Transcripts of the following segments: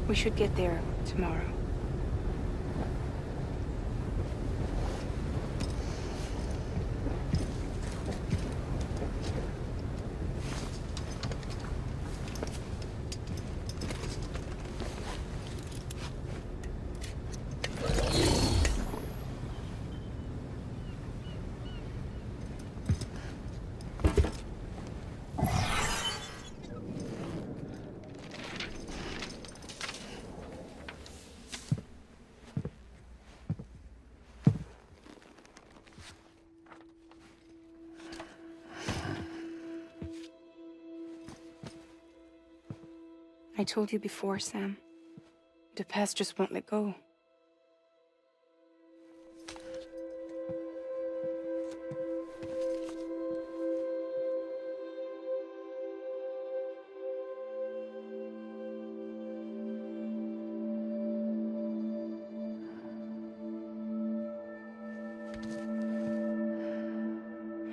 We should get there tomorrow. I told you before, Sam. The past just won't let go.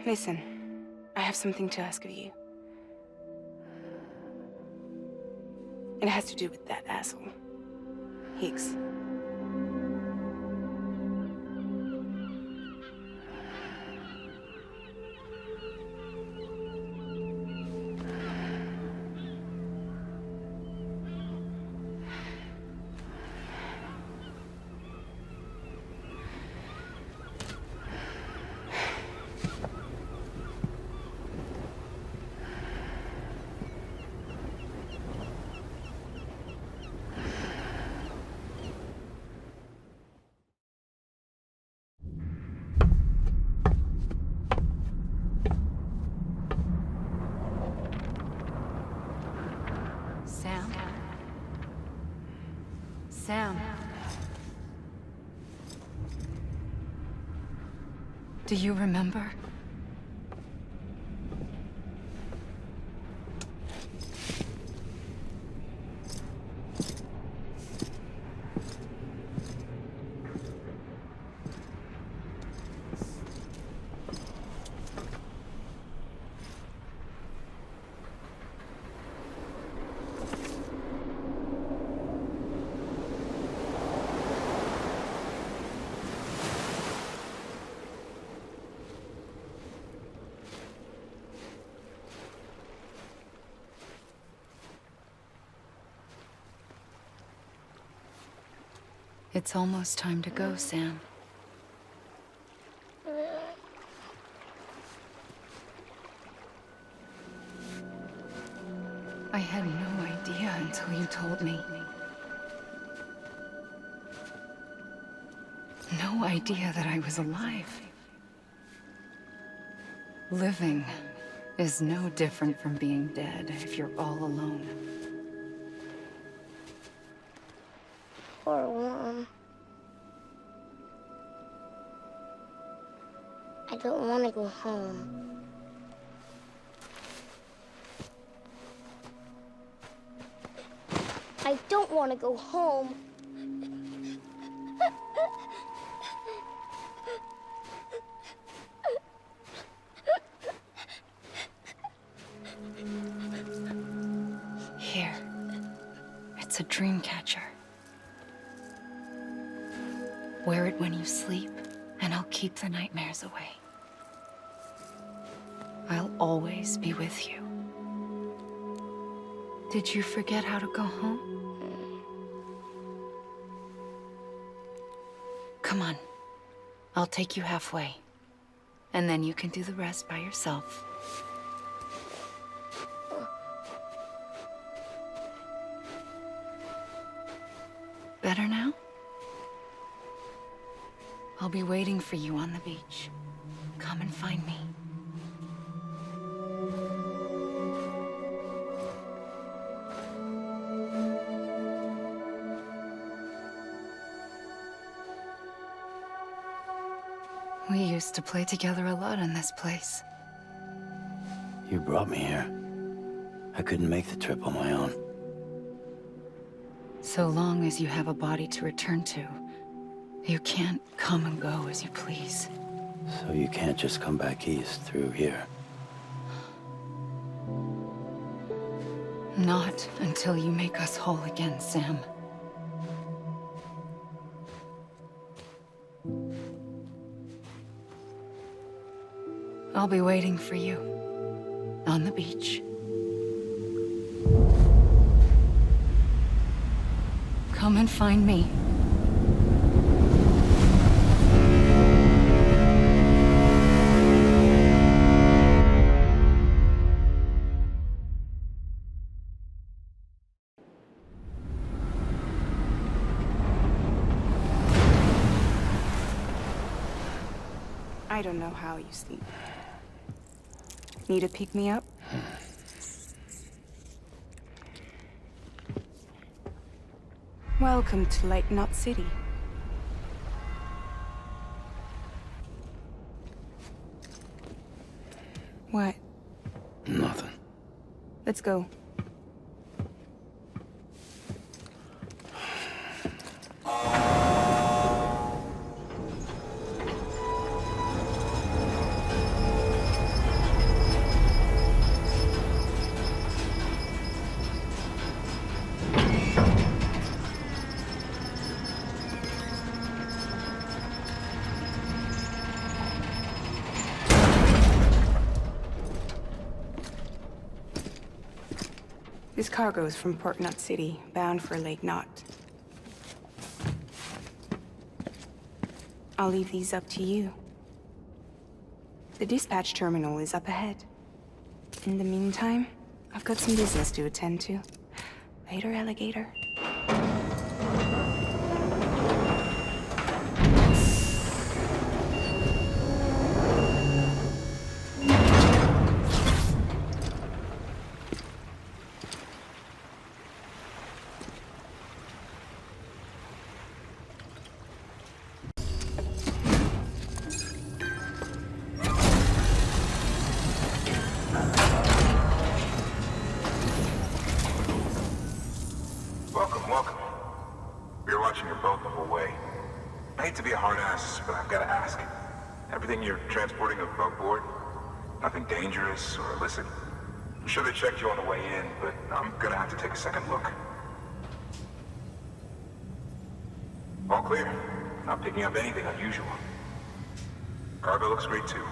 Listen, I have something to ask of you. It has to do with that asshole, Higgs. Sam. Do you remember? It's almost time to go, Sam. I had no idea until you told me. No idea that I was alive. Living is no different from being dead if you're all alone. Poor Mom. I don't want to go home. I don't want to go home. Here. It's a dream catcher. Wear it when you sleep, and I'll keep the nightmares away. I'll always be with you. Did you forget how to go home? Come on. I'll take you halfway. And then you can do the rest by yourself. Better now? I'll be waiting for you on the beach. Come and find me. We used to play together a lot in this place. You brought me here. I couldn't make the trip on my own. So long as you have a body to return to, you can't come and go as you please. So you can't just come back east through here? Not until you make us whole again, Sam. I'll be waiting for you. On the beach. Come and find me. I don't know how you sleep. Need a pick-me-up? Welcome to Lake Knot City. What? Nothing. Let's go. This cargo is from Port Knot City, bound for Lake Knot. I'll leave these up to you. The dispatch terminal is up ahead. In the meantime, I've got some business to attend to. Later, alligator. Welcome. We were watching your boat the whole way. I hate to be a hard ass, but I've got to ask. Everything you're transporting above board? Nothing dangerous or illicit? I'm sure they checked you on the way in, but I'm gonna have to take a second look. All clear. Not picking up anything unusual. Cargo looks great too.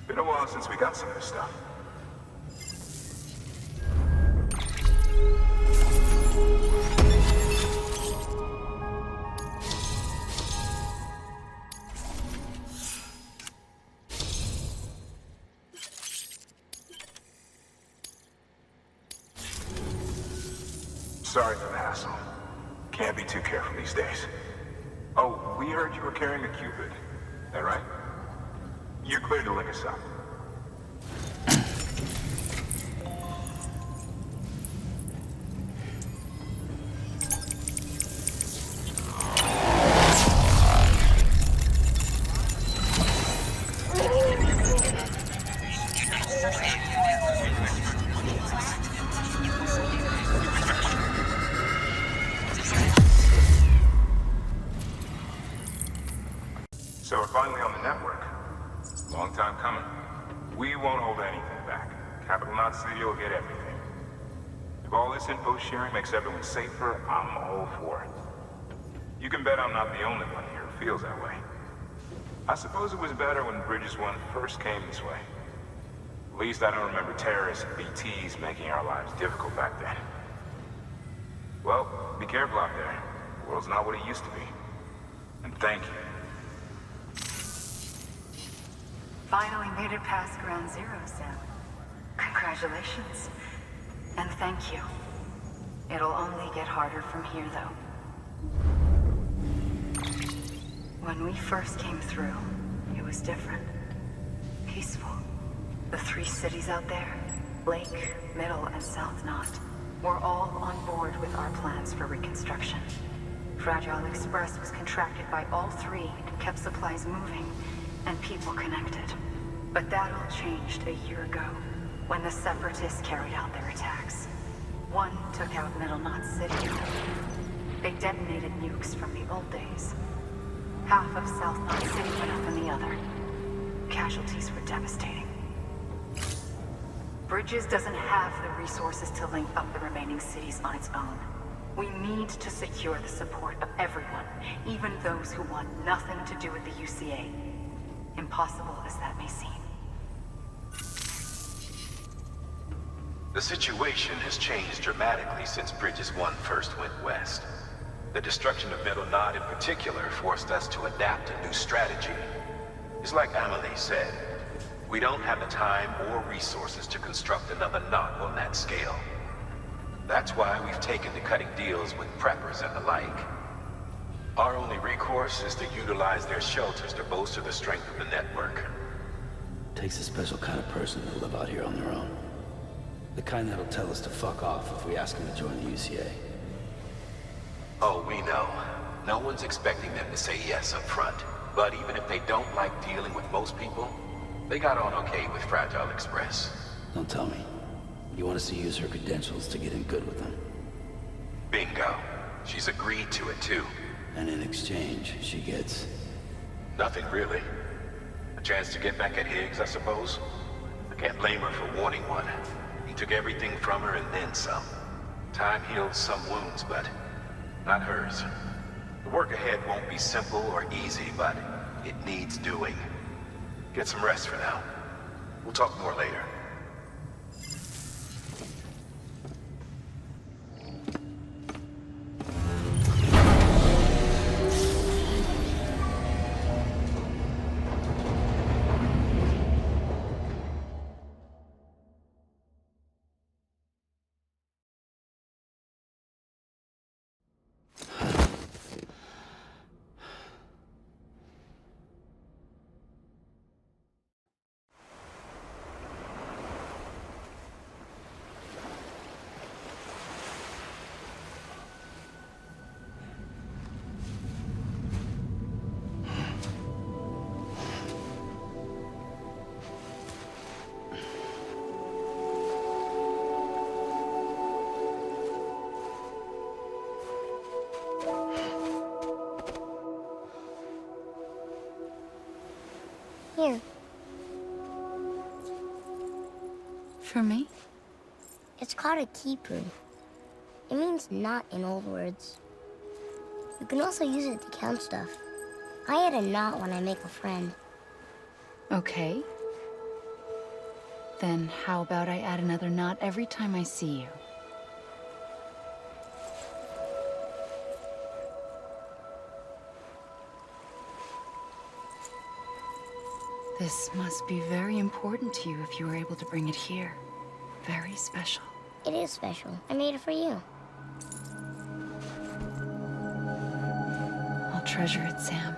Been a while since we got some of this stuff. Sorry for the hassle. Can't be too careful these days. Oh, we heard you were carrying a Cupid. That right? You're clear to link us up. So we're finally on the network. Long time coming. We won't hold anything back. Capital Knot City will get everything. If all this info sharing makes everyone safer, I'm all for it. You can bet I'm not the only one here who feels that way. I suppose it was better when Bridges 1 first came this way. At least I don't remember terrorists and BTs making our lives difficult back then. Well, be careful out there. The world's not what it used to be. And thank you. Finally made it past Ground Zero, Sam. Congratulations. And thank you. It'll only get harder from here, though. When we first came through, it was different. Peaceful. The 3 cities out there, Lake, Middle, and South Knot, were all on board with our plans for reconstruction. Fragile Express was contracted by all 3 and kept supplies moving and people connected. But that all changed a year ago, when the Separatists carried out their attacks. One took out Middle Knot City. They detonated nukes from the old days. Half of South Knot City went up in the other. Casualties were devastating. Bridges doesn't have the resources to link up the remaining cities on its own. We need to secure the support of everyone, even those who want nothing to do with the UCA. impossible as that may seem. The situation has changed dramatically since Bridges 1 first went west. The destruction of Middle Knot in particular forced us to adapt a new strategy. It's like Amelie said, we don't have the time or resources to construct another knot on that scale. That's why we've taken to cutting deals with preppers and the like. Our only recourse is to utilize their shelters to bolster the strength of the network. Takes a special kind of person to live out here on their own. The kind that'll tell us to fuck off if we ask them to join the UCA. Oh, we know. No one's expecting them to say yes up front. But even if they don't like dealing with most people, they got on okay with Fragile Express. Don't tell me. You want us to use her credentials to get in good with them? Bingo. She's agreed to it too. And in exchange, she gets... Nothing really. A chance to get back at Higgs, I suppose? I can't blame her for wanting one. He took everything from her and then some. Time heals some wounds, but not hers. The work ahead won't be simple or easy, but it needs doing. Get some rest for now. We'll talk more later. Here. For me? It's called a keeper. It means knot in old words. You can also use it to count stuff. I add a knot when I make a friend. Okay. Then how about I add another knot every time I see you? This must be very important to you if you were able to bring it here. Very special. It is special. I made it for you. I'll treasure it, Sam.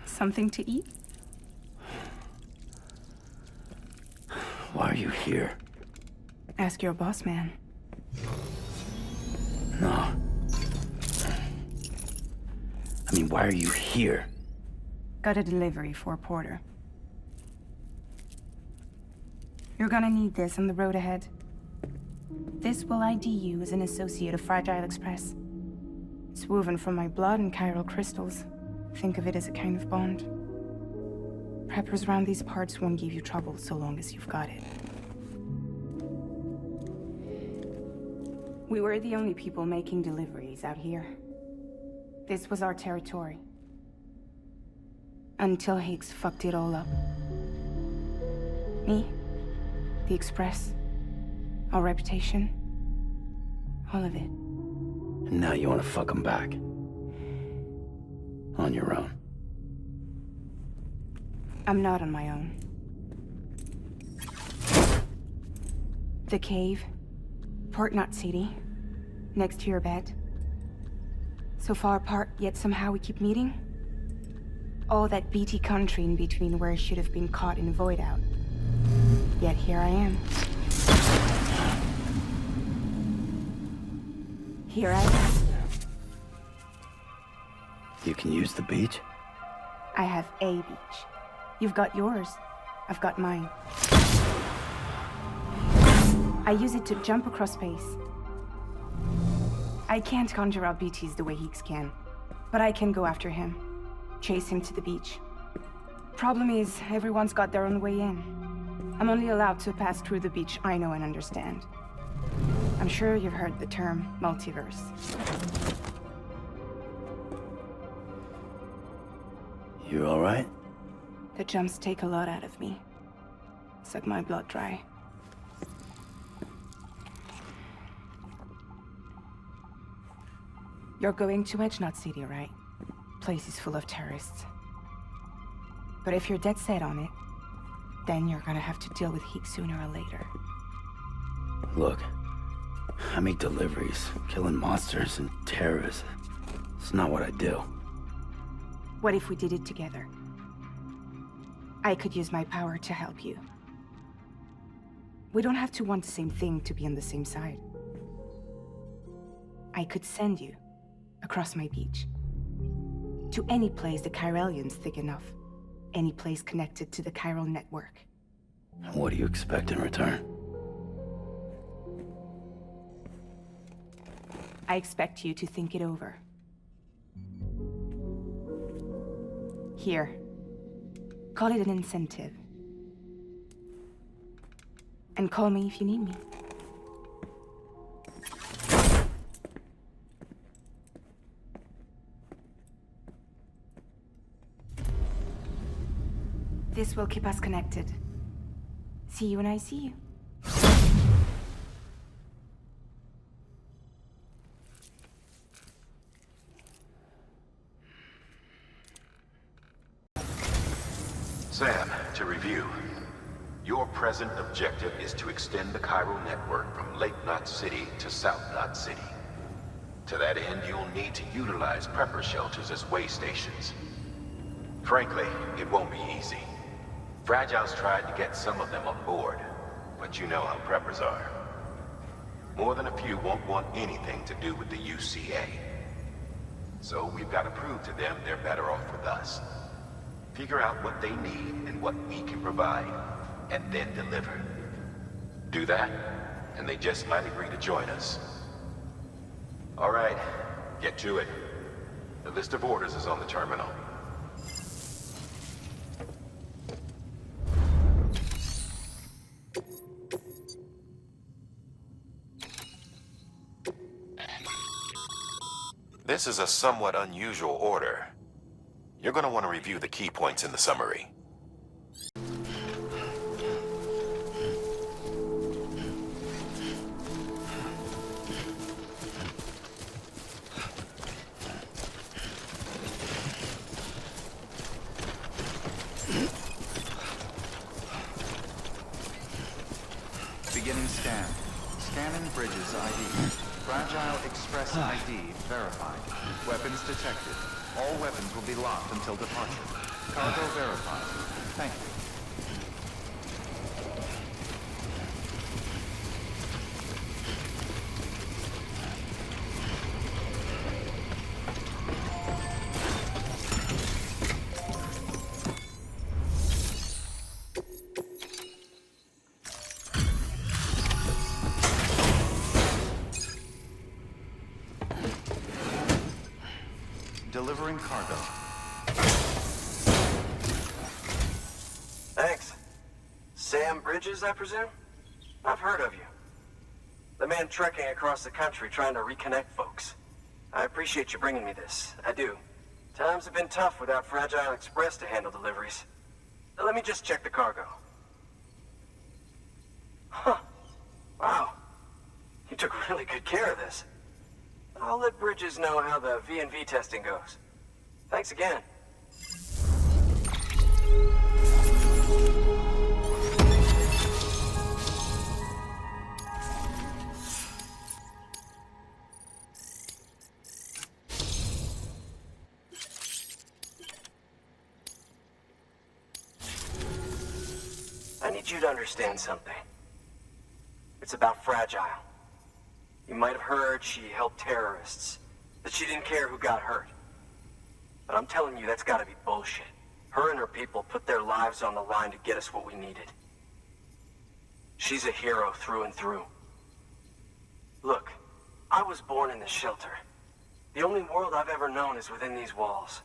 Something to eat? Why are you here? Ask your boss man. No. I mean, why are you here? Got a delivery for Porter. You're gonna need this on the road ahead. This will ID you as an associate of Fragile Express. It's woven from my blood and chiral crystals. Think of it as a kind of bond. Preppers around these parts won't give you trouble so long as you've got it. We were the only people making deliveries out here. This was our territory. Until Higgs fucked it all up. Me, the Express, our reputation, all of it. And now you want to fuck them back. On your own. I'm not on my own. The cave, Port Knot City, next to your bed. So far apart, yet somehow we keep meeting. All that BT country in between where I should have been caught in void out. Yet here I am. Here I am. You can use the beach? I have a beach. You've got yours. I've got mine. I use it to jump across space. I can't conjure out BTs the way Higgs can, but I can go after him. Chase him to the beach. Problem is, everyone's got their own way in. I'm only allowed to pass through the beach I know and understand. I'm sure you've heard the term multiverse. You all right? The jumps take a lot out of me. Suck my blood dry. You're going to Edgenut City, right? Place is full of terrorists. But if you're dead set on it, then you're gonna have to deal with heat sooner or later. Look, I make deliveries, killing monsters and terrorists. It's not what I do. What if we did it together? I could use my power to help you. We don't have to want the same thing to be on the same side. I could send you across my beach. To any place the Chiralian's thick enough. Any place connected to the chiral network. What do you expect in return? I expect you to think it over. Here. Call it an incentive. And call me if you need me. This will keep us connected. See you when I see you. Sam, to review. Your present objective is to extend the chiral network from Lake Knot City to South Knot City. To that end, you'll need to utilize prepper shelters as way stations. Frankly, it won't be easy. Fragile's tried to get some of them on board, but you know how preppers are. More than a few won't want anything to do with the UCA. So we've got to prove to them they're better off with us. Figure out what they need and what we can provide, and then deliver. Do that, and they just might agree to join us. All right, get to it. The list of orders is on the terminal. This is a somewhat unusual order. You're going to want to review the key points in the summary. Beginning scan. Scanning Bridges ID. Fragile Express ID verified. Weapons detected. All weapons will be locked until departure. Cargo verified. Thank you. Delivering cargo. Thanks. Sam Bridges, I presume? I've heard of you. The man trekking across the country trying to reconnect folks. I appreciate you bringing me this. I do. Times have been tough without Fragile Express to handle deliveries. Let me just check the cargo. Huh. Wow. You took really good care of this. I'll let Bridges know how the V&V testing goes. Thanks again. I need you to understand something. It's about Fragile. You might have heard she helped terrorists, that she didn't care who got hurt. But I'm telling you, that's gotta be bullshit. Her and her people put their lives on the line to get us what we needed. She's a hero through and through. Look, I was born in this shelter. The only world I've ever known is within these walls.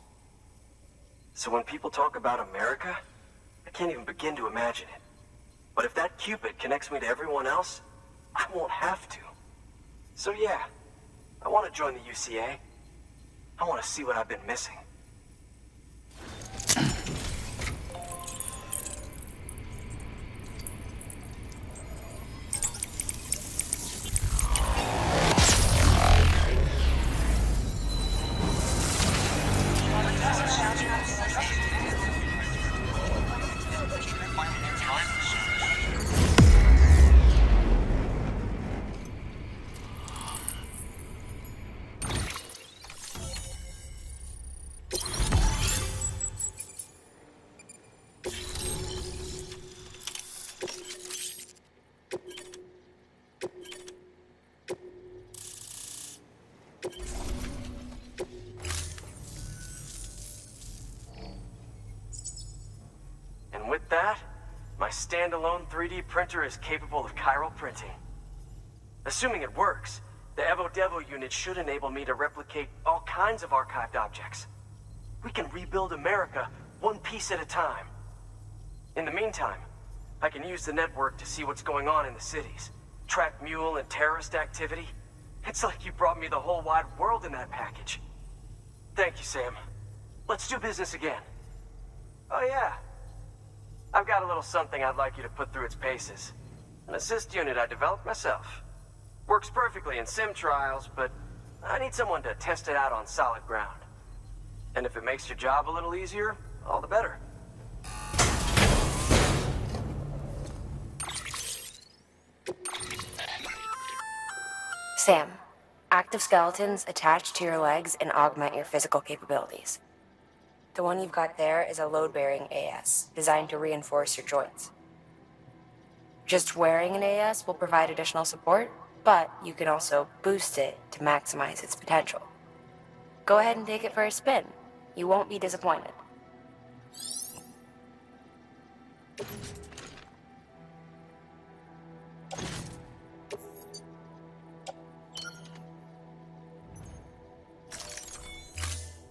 So when people talk about America, I can't even begin to imagine it. But if that Cupid connects me to everyone else, I won't have to. So yeah, I want to join the UCA. I want to see what I've been missing. And with that, my standalone 3D printer is capable of chiral printing. Assuming it works, the Evo Devo unit should enable me to replicate all kinds of archived objects. We can rebuild America one piece at a time. In the meantime, I can use the network to see what's going on in the cities, track mule and terrorist activity. It's like you brought me the whole wide world in that package. Thank you, Sam. Let's do business again. Oh yeah. I've got a little something I'd like you to put through its paces. An assist unit I developed myself. Works perfectly in sim trials, but I need someone to test it out on solid ground. And if it makes your job a little easier, all the better. Sam, active skeletons attach to your legs and augment your physical capabilities. The one you've got there is a load-bearing AS, designed to reinforce your joints. Just wearing an AS will provide additional support, but you can also boost it to maximize its potential. Go ahead and take it for a spin. You won't be disappointed.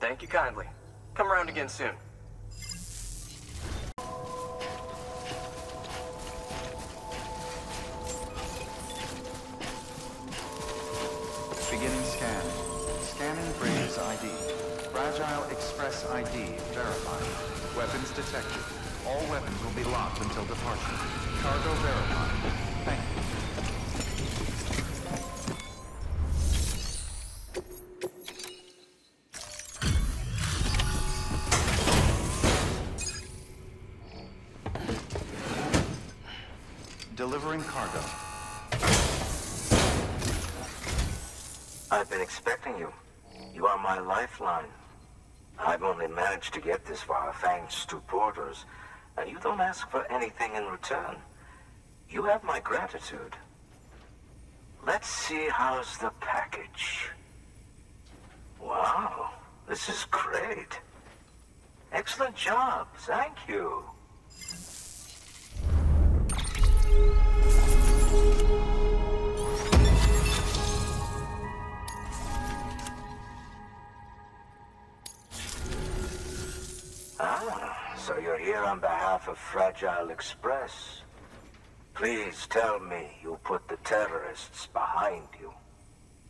Thank you kindly. Come around again soon. Beginning scan. Scanning Bridges ID. Fragile Express ID verified. Weapons detected. All weapons will be locked until departure. Cargo verified. Thank you. Delivering cargo. I've been expecting you. You are my lifeline. I've only managed to get this far thanks to porters, and you don't ask for anything in return. You have my gratitude. Let's see how's the package. Wow, this is great. Excellent job, thank you. Ah, so you're here on behalf of Fragile Express. Please tell me you put the terrorists behind you.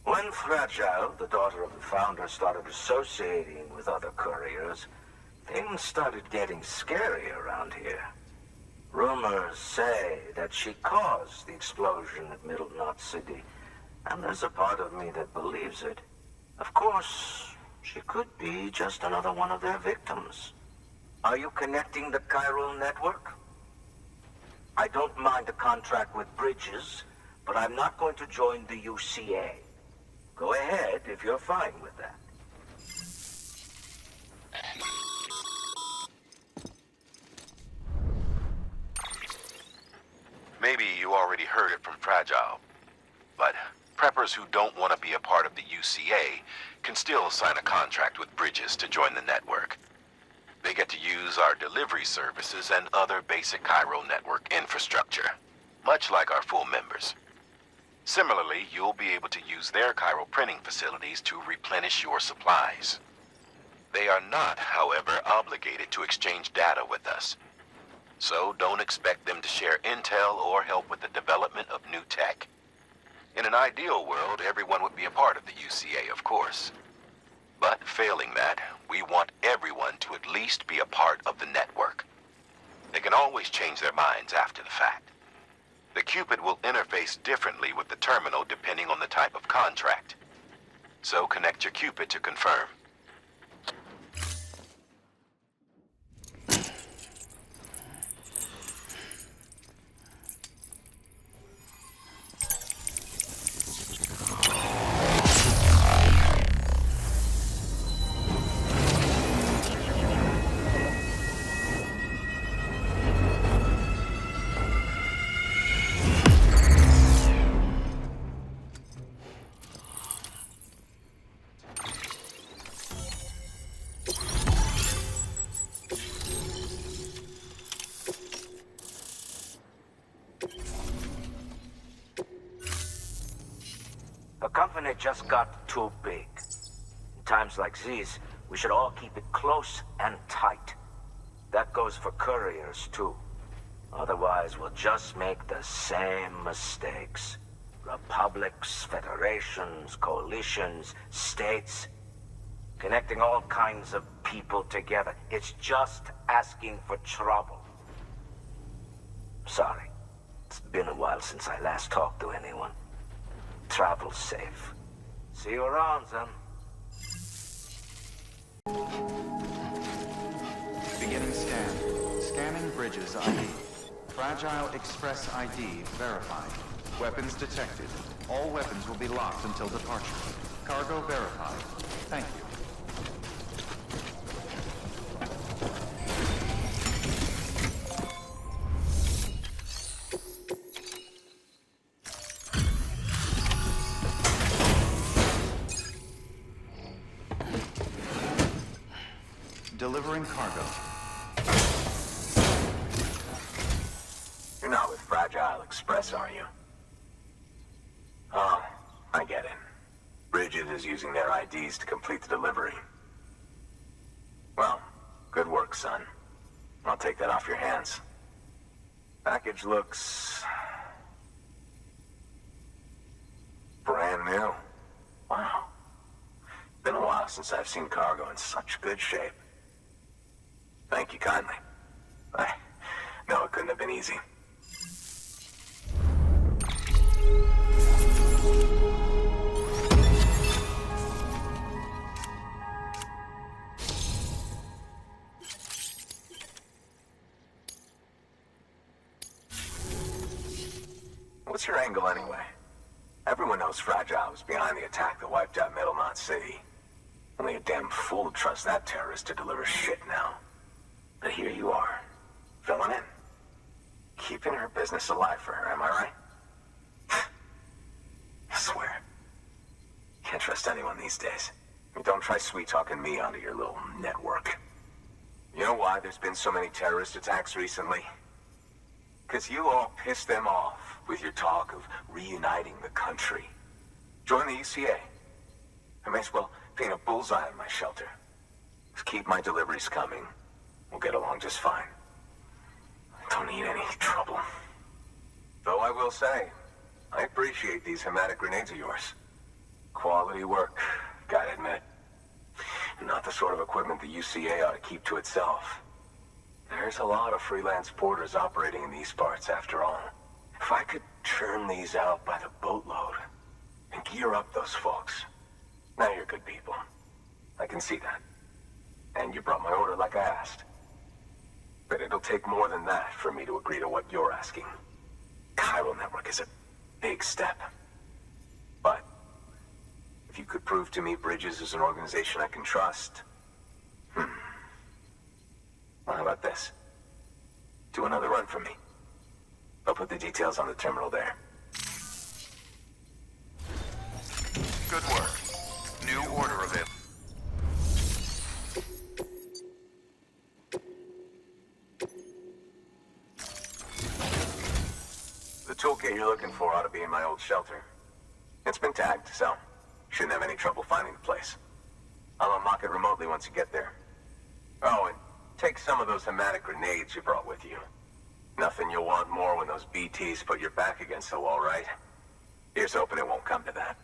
When Fragile, the daughter of the founder, started associating with other couriers, things started getting scary around here. Rumors say that she caused the explosion at Middle Knot City, and there's a part of me that believes it. Of course, she could be just another one of their victims. Are you connecting the chiral network? I don't mind a contract with Bridges, but I'm not going to join the UCA. Go ahead if you're fine with that. Maybe you already heard it from Fragile, but preppers who don't want to be a part of the UCA can still sign a contract with Bridges to join the network. They get to use our delivery services and other basic chiral network infrastructure, much like our full members. Similarly, you'll be able to use their chiral printing facilities to replenish your supplies. They are not, however, obligated to exchange data with us. So don't expect them to share intel or help with the development of new tech. In an ideal world, everyone would be a part of the UCA, of course. But failing that, we want everyone to at least be a part of the network. They can always change their minds after the fact. The Cupid will interface differently with the terminal depending on the type of contract. So connect your Cupid to confirm. The company just got too big. In times like these, we should all keep it close and tight. That goes for couriers, too. Otherwise, we'll just make the same mistakes. Republics, federations, coalitions, states. Connecting all kinds of people together. It's just asking for trouble. Sorry. It's been a while since I last talked to anyone. Travel safe. See you around, then. Beginning scan. Scanning Bridges ID. Fragile Express ID verified. Weapons detected. All weapons will be locked until departure. Cargo verified. Thank you. Delivering cargo. You're not with Fragile Express, are you? Oh, I get it. Bridget is using their IDs to complete the delivery. Well, good work, son. I'll take that off your hands. Package looks... brand new. Wow. Been a while since I've seen cargo in such good shape. Thank you kindly. I know it couldn't have been easy. What's your angle anyway? Everyone knows Fragile was behind the attack that wiped out Middle Knot City. Only a damn fool would trust that terrorist to deliver shit now. But here you are, filling in. Keeping her business alive for her, am I right? I swear. Can't trust anyone these days. And don't try sweet-talking me onto your little network. You know why there's been so many terrorist attacks recently? Because you all pissed them off with your talk of reuniting the country. Join the UCA. I may as well paint a bullseye on my shelter. Just keep my deliveries coming. We'll get along just fine. Don't need any trouble. Though I will say, I appreciate these hematic grenades of yours. Quality work, gotta admit. Not the sort of equipment the UCA ought to keep to itself. There's a lot of freelance porters operating in these parts, after all. If I could churn these out by the boatload and gear up those folks. Now you're good people. I can see that. And you brought my order like I asked. But it'll take more than that for me to agree to what you're asking. Chiral Network is a big step. But if you could prove to me Bridges is an organization I can trust... Well, how about this? Do another run for me. I'll put the details on the terminal there. Good work. New order available. The toolkit you're looking for ought to be in my old shelter. It's been tagged, so shouldn't have any trouble finding the place. I'll unlock it remotely once you get there. Oh, and take some of those hematic grenades you brought with you. Nothing you'll want more when those BTs put your back against the wall, right? Here's hoping it won't come to that.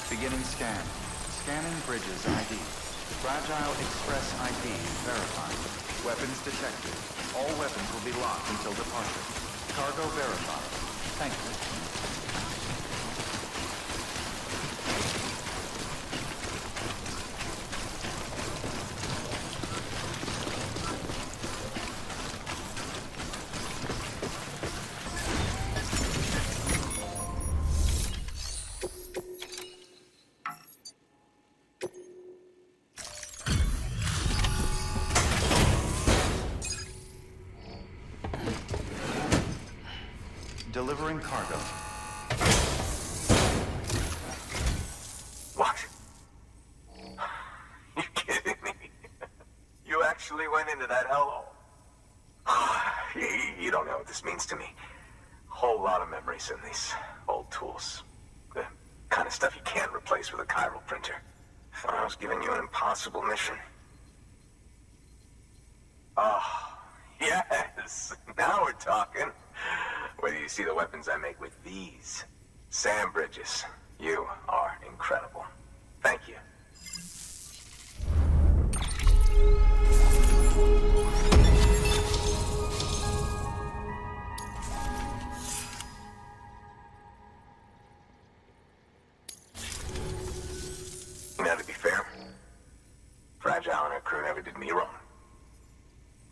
Beginning scan. Scanning bridges ID. Fragile Express ID verified. Weapons detected. All weapons will be locked until departure. Cargo verified. Thank you. Delivering cargo. What? You kidding me? You actually went into that hellhole? You don't know what this means to me. Whole lot of memories in these old tools. The kind of stuff you can't replace with a chiral printer. I was giving you an impossible mission. Oh, yes. Now we're talking. Whether you see the weapons I make with these sand bridges, you are incredible. Thank you. Now, to be fair, Fragile and her crew never did me wrong.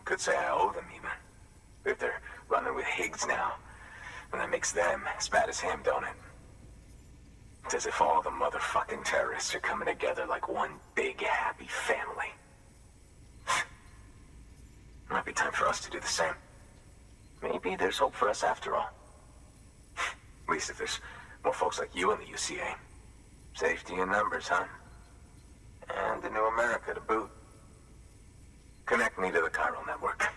Could say I owe them, even. If they're running with Higgs now, and that makes them as bad as him, don't it? It's as if all the motherfucking terrorists are coming together like one big, happy family. Might be time for us to do the same. Maybe there's hope for us after all. At least if there's more folks like you in the UCA. Safety in numbers, huh? And a new America to boot. Connect me to the chiral network.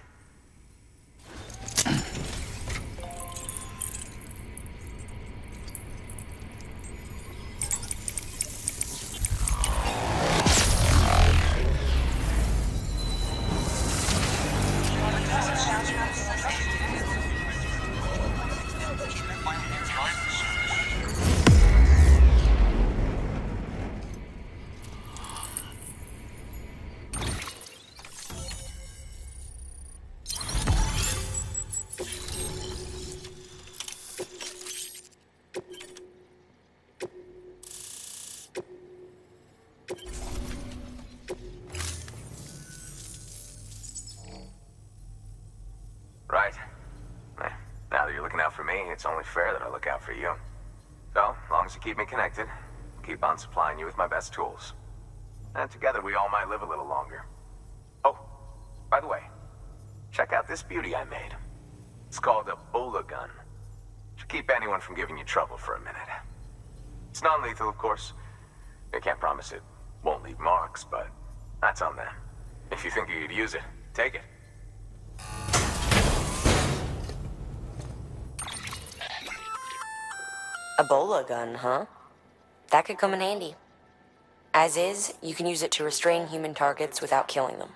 only fair that I look out for you. So, as long as you keep me connected, I'll keep on supplying you with my best tools. And together we all might live a little longer. Oh, by the way, check out this beauty I made. It's called a Bola gun. Should keep anyone from giving you trouble for a minute. It's non-lethal, of course. I can't promise it won't leave marks, but that's on them. If you think you could use it, take it. A Bola gun, huh? That could come in handy. As is, you can use it to restrain human targets without killing them.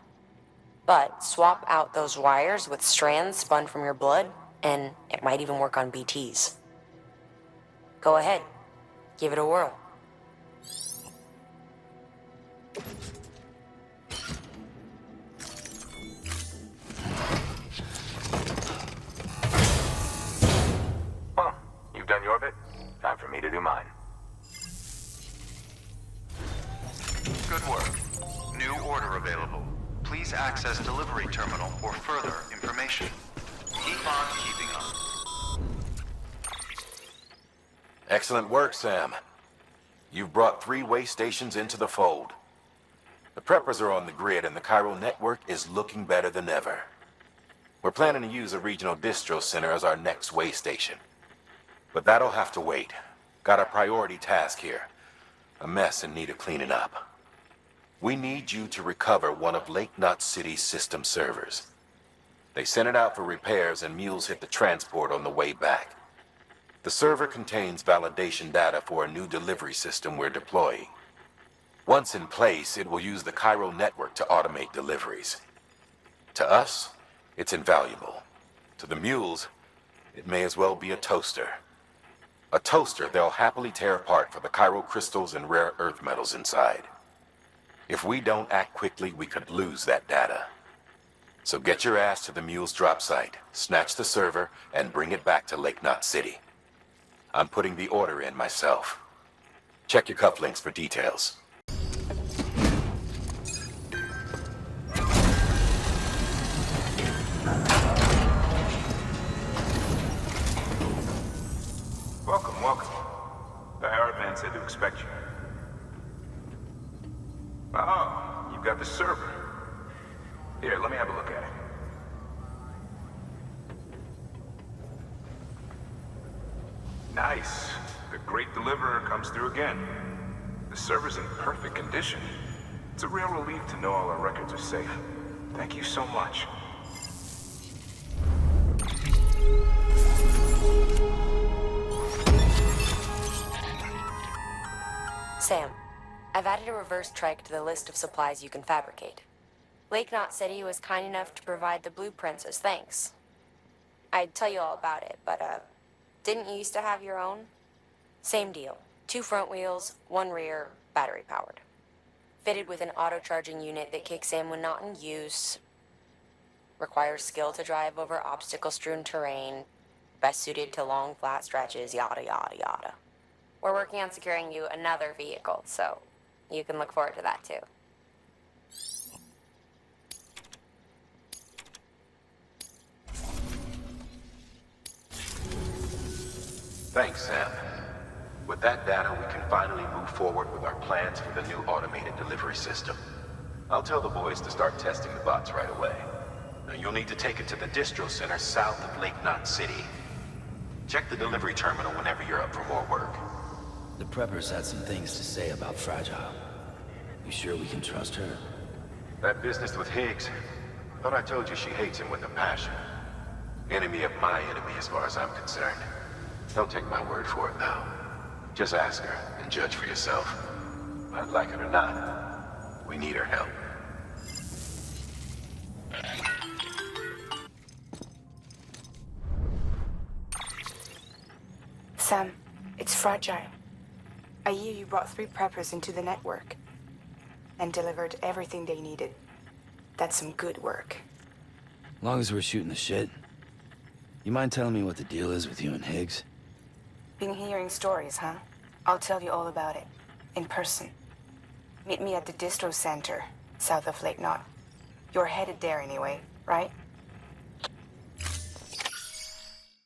But swap out those wires with strands spun from your blood, and it might even work on BTs. Go ahead. Give it a whirl. Well, you've done your bit. Time for me to do mine. Good work. New order available. Please access delivery terminal for further information. Keep on keeping up. Excellent work, Sam. You've brought 3 way stations into the fold. The preppers are on the grid and the chiral network is looking better than ever. We're planning to use a regional distro center as our next way station. But that'll have to wait. Got a priority task here. A mess in need of cleaning up. We need you to recover one of Lake Knot City's system servers. They sent it out for repairs and mules hit the transport on the way back. The server contains validation data for a new delivery system we're deploying. Once in place, it will use the chiral network to automate deliveries. To us, it's invaluable. To the mules, it may as well be a toaster. A toaster they'll happily tear apart for the chiral crystals and rare earth metals inside. If we don't act quickly, we could lose that data. So get your ass to the mule's drop site, snatch the server, and bring it back to Lake Knot City. I'm putting the order in myself. Check your cufflinks for details. Welcome, welcome. The Arab man said to expect you. Oh, you've got the server. Here, let me have a look at it. Nice. The great deliverer comes through again. The server's in perfect condition. It's a real relief to know all our records are safe. Thank you so much. Sam, I've added a reverse trike to the list of supplies you can fabricate. Lake Knot City was kind enough to provide the blueprints as thanks. I'd tell you all about it, but, didn't you used to have your own? Same deal. 2 front wheels, 1 rear, battery powered. Fitted with an auto-charging unit that kicks in when not in use. Requires skill to drive over obstacle-strewn terrain. Best suited to long, flat stretches, yada yada yada. We're working on securing you another vehicle, so you can look forward to that too. Thanks, Sam. With that data, we can finally move forward with our plans for the new automated delivery system. I'll tell the boys to start testing the bots right away. Now, you'll need to take it to the distro center south of Lake Knot City. Check the delivery terminal whenever you're up for more work. The preppers had some things to say about Fragile. You sure we can trust her? That business with Higgs, thought I told you she hates him with a passion. Enemy of my enemy as far as I'm concerned. Don't take my word for it, though. Just ask her and judge for yourself. I'd like it or not, we need her help. Sam, it's Fragile. I hear you brought 3 preppers into the network and delivered everything they needed. That's some good work. Long as we're shooting the shit. You mind telling me what the deal is with you and Higgs? Been hearing stories, huh? I'll tell you all about it. In person. Meet me at the distro center, south of Lake Knot. You're headed there anyway, right?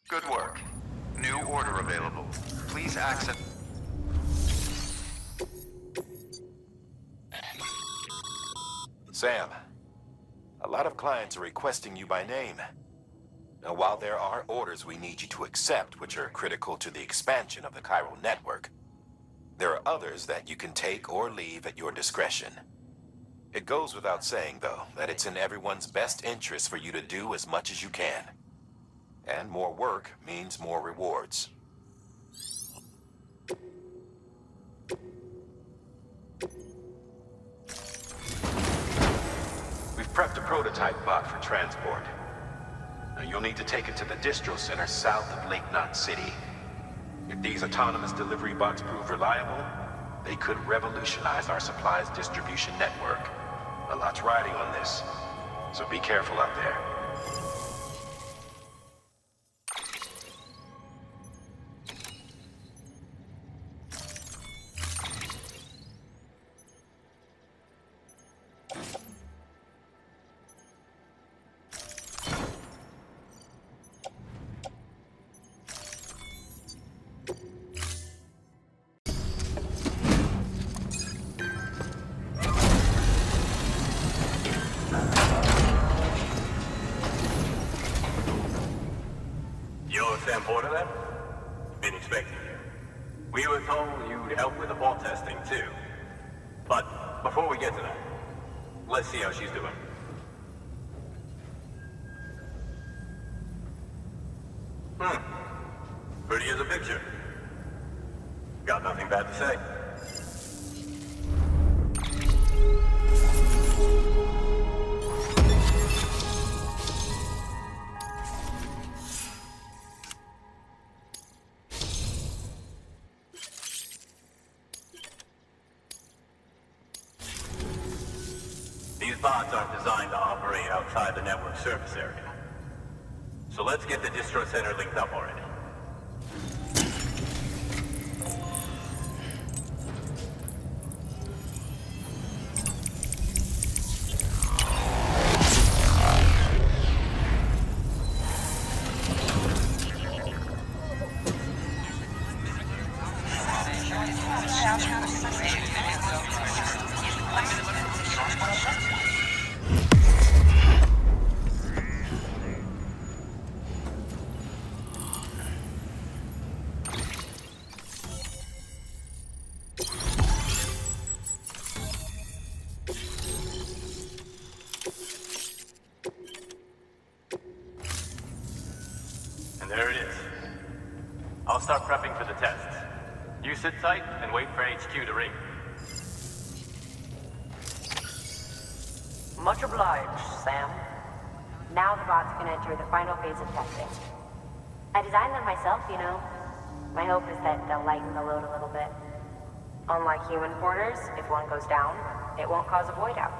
Good work. New order available. Please access... Sam, a lot of clients are requesting you by name. Now, while there are orders we need you to accept, which are critical to the expansion of the chiral network, there are others that you can take or leave at your discretion. It goes without saying, though, that it's in everyone's best interest for you to do as much as you can. And more work means more rewards. We've prepped a prototype bot for transport. Now, you'll need to take it to the distro center south of Lake Knot City. If these autonomous delivery bots prove reliable, they could revolutionize our supplies distribution network. A lot's riding on this, so be careful out there. You're Sam Porter then? Been expecting you. We were told you'd help with the ball testing too. But before we get to that, let's see how she's doing. Pretty as a picture. Got nothing bad to say. These bots aren't designed to operate outside the network surface area. So let's get the distro center linked up already. And there it is. I'll start prepping for the test. You sit tight and wait for HQ to ring. Much obliged, Sam. Now the bots can enter the final phase of testing. I designed them myself, you know. My hope is that they'll lighten the load a little bit. Unlike human porters, if one goes down, it won't cause a void out.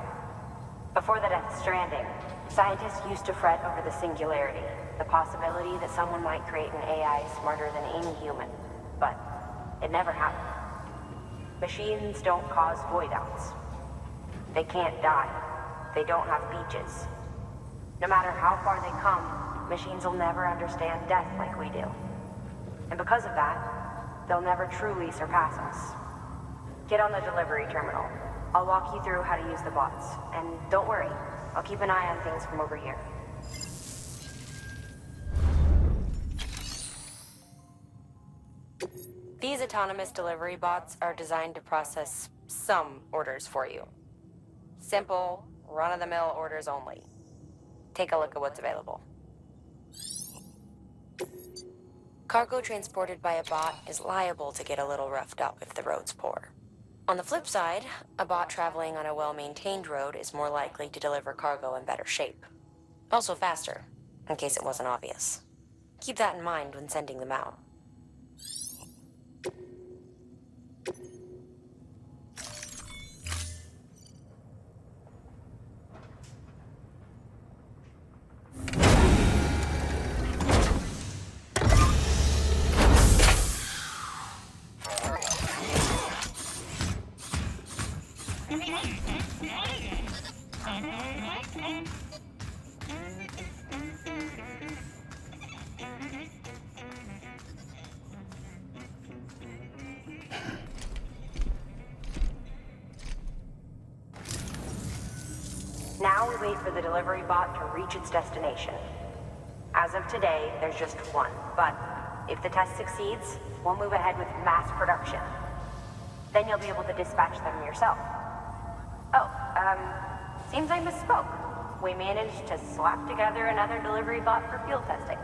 Before the death of Stranding, scientists used to fret over the singularity, the possibility that someone might create an AI smarter than any human. But it never happened. Machines don't cause void outs. They can't die. They don't have beaches. No matter how far they come, machines will never understand death like we do. And because of that, they'll never truly surpass us. Get on the delivery terminal. I'll walk you through how to use the bots. And don't worry, I'll keep an eye on things from over here. These autonomous delivery bots are designed to process some orders for you. Simple, run-of-the-mill orders only. Take a look at what's available. Cargo transported by a bot is liable to get a little roughed up if the road's poor. On the flip side, a bot traveling on a well-maintained road is more likely to deliver cargo in better shape. Also faster, in case it wasn't obvious. Keep that in mind when sending them out. to wait for the delivery bot to reach its destination. As of today, there's just one, but if the test succeeds, we'll move ahead with mass production. Then you'll be able to dispatch them yourself. Oh, seems I misspoke. We managed to slap together another delivery bot for field testing.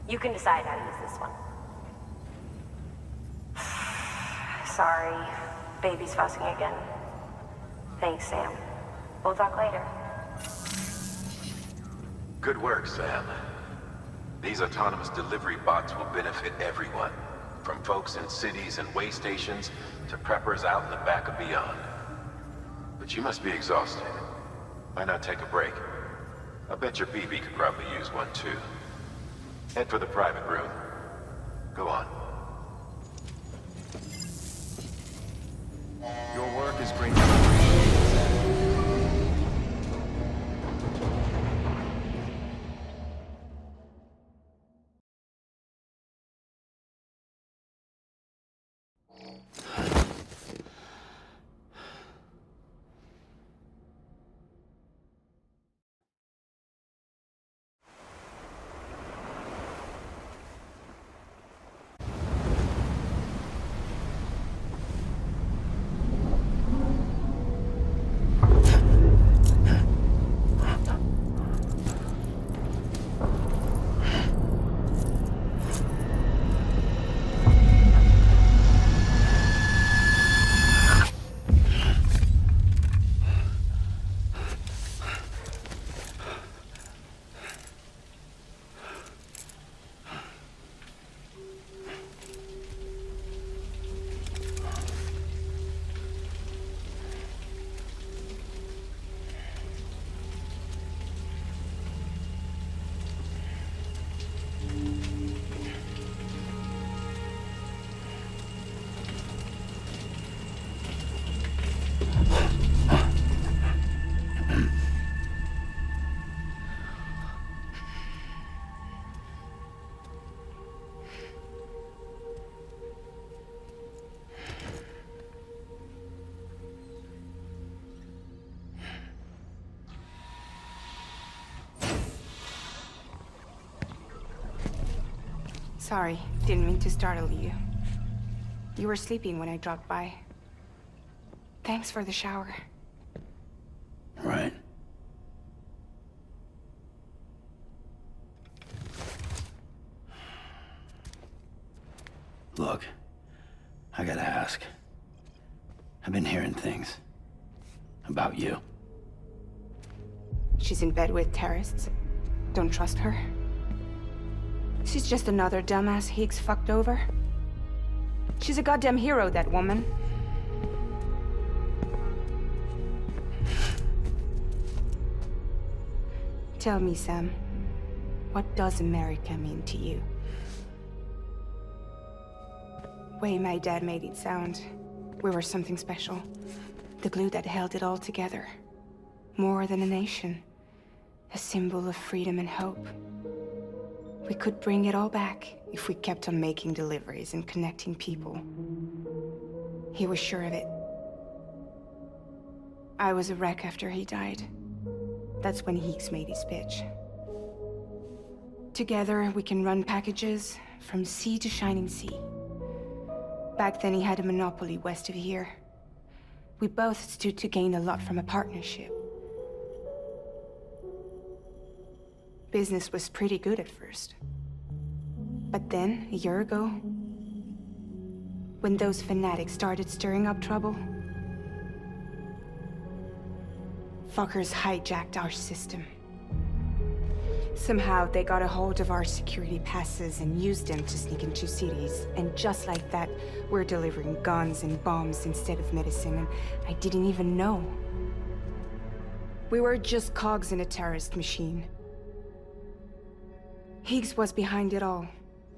You can decide how to use this one. Sorry, baby's fussing again. Thanks, Sam. We'll talk later. Good work, Sam. These autonomous delivery bots will benefit everyone, from folks in cities and way stations to preppers out in the back and beyond. But you must be exhausted. Why not take a break? I bet your BB could probably use one too. Head for the private room. Go on. Your work is greatly appreciated, Sam. Sorry, didn't mean to startle you. You were sleeping when I dropped by. Thanks for the shower. Right. Look, I gotta ask. I've been hearing things about you. She's in bed with terrorists. Don't trust her. She's just another dumbass Higgs fucked over. She's a goddamn hero, that woman. Tell me, Sam, what does America mean to you? Way my dad made it sound, we were something special. The glue that held it all together. More than a nation. A symbol of freedom and hope. We could bring it all back if we kept on making deliveries and connecting people. He was sure of it. I was a wreck after he died. That's when Higgs made his pitch. Together, we can run packages from sea to shining sea. Back then, he had a monopoly west of here. We both stood to gain a lot from a partnership. Business was pretty good at first. But then, a year ago, when those fanatics started stirring up trouble, fuckers hijacked our system. Somehow, they got a hold of our security passes and used them to sneak into cities. And just like that, we're delivering guns and bombs instead of medicine, and I didn't even know. We were just cogs in a terrorist machine. Higgs was behind it all.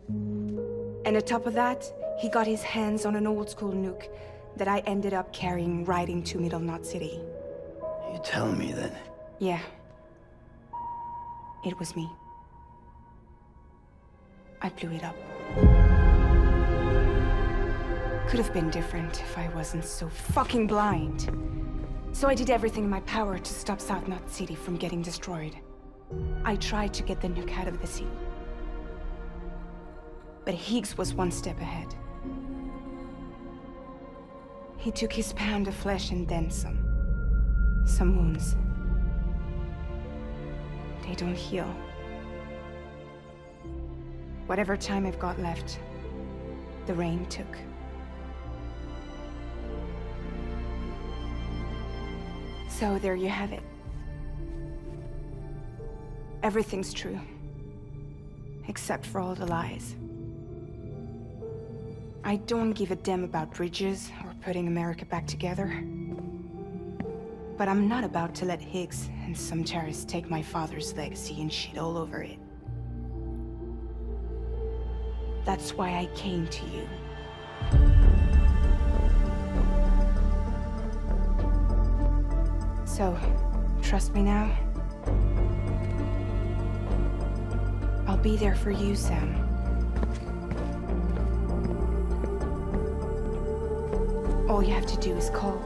And on top of that, he got his hands on an old-school nuke that I ended up carrying right into Middle Knot City. You telling me that? Yeah. It was me. I blew it up. Could have been different if I wasn't so fucking blind. So I did everything in my power to stop South Knot City from getting destroyed. I tried to get the nuke out of the city. But Higgs was one step ahead. He took his pound of flesh and then some. Some wounds. They don't heal. Whatever time I've got left, the rain took. So there you have it. Everything's true. Except for all the lies. I don't give a damn about bridges or putting America back together. But I'm not about to let Higgs and some terrorists take my father's legacy and shit all over it. That's why I came to you. So, trust me now? I'll be there for you, Sam. All you have to do is call.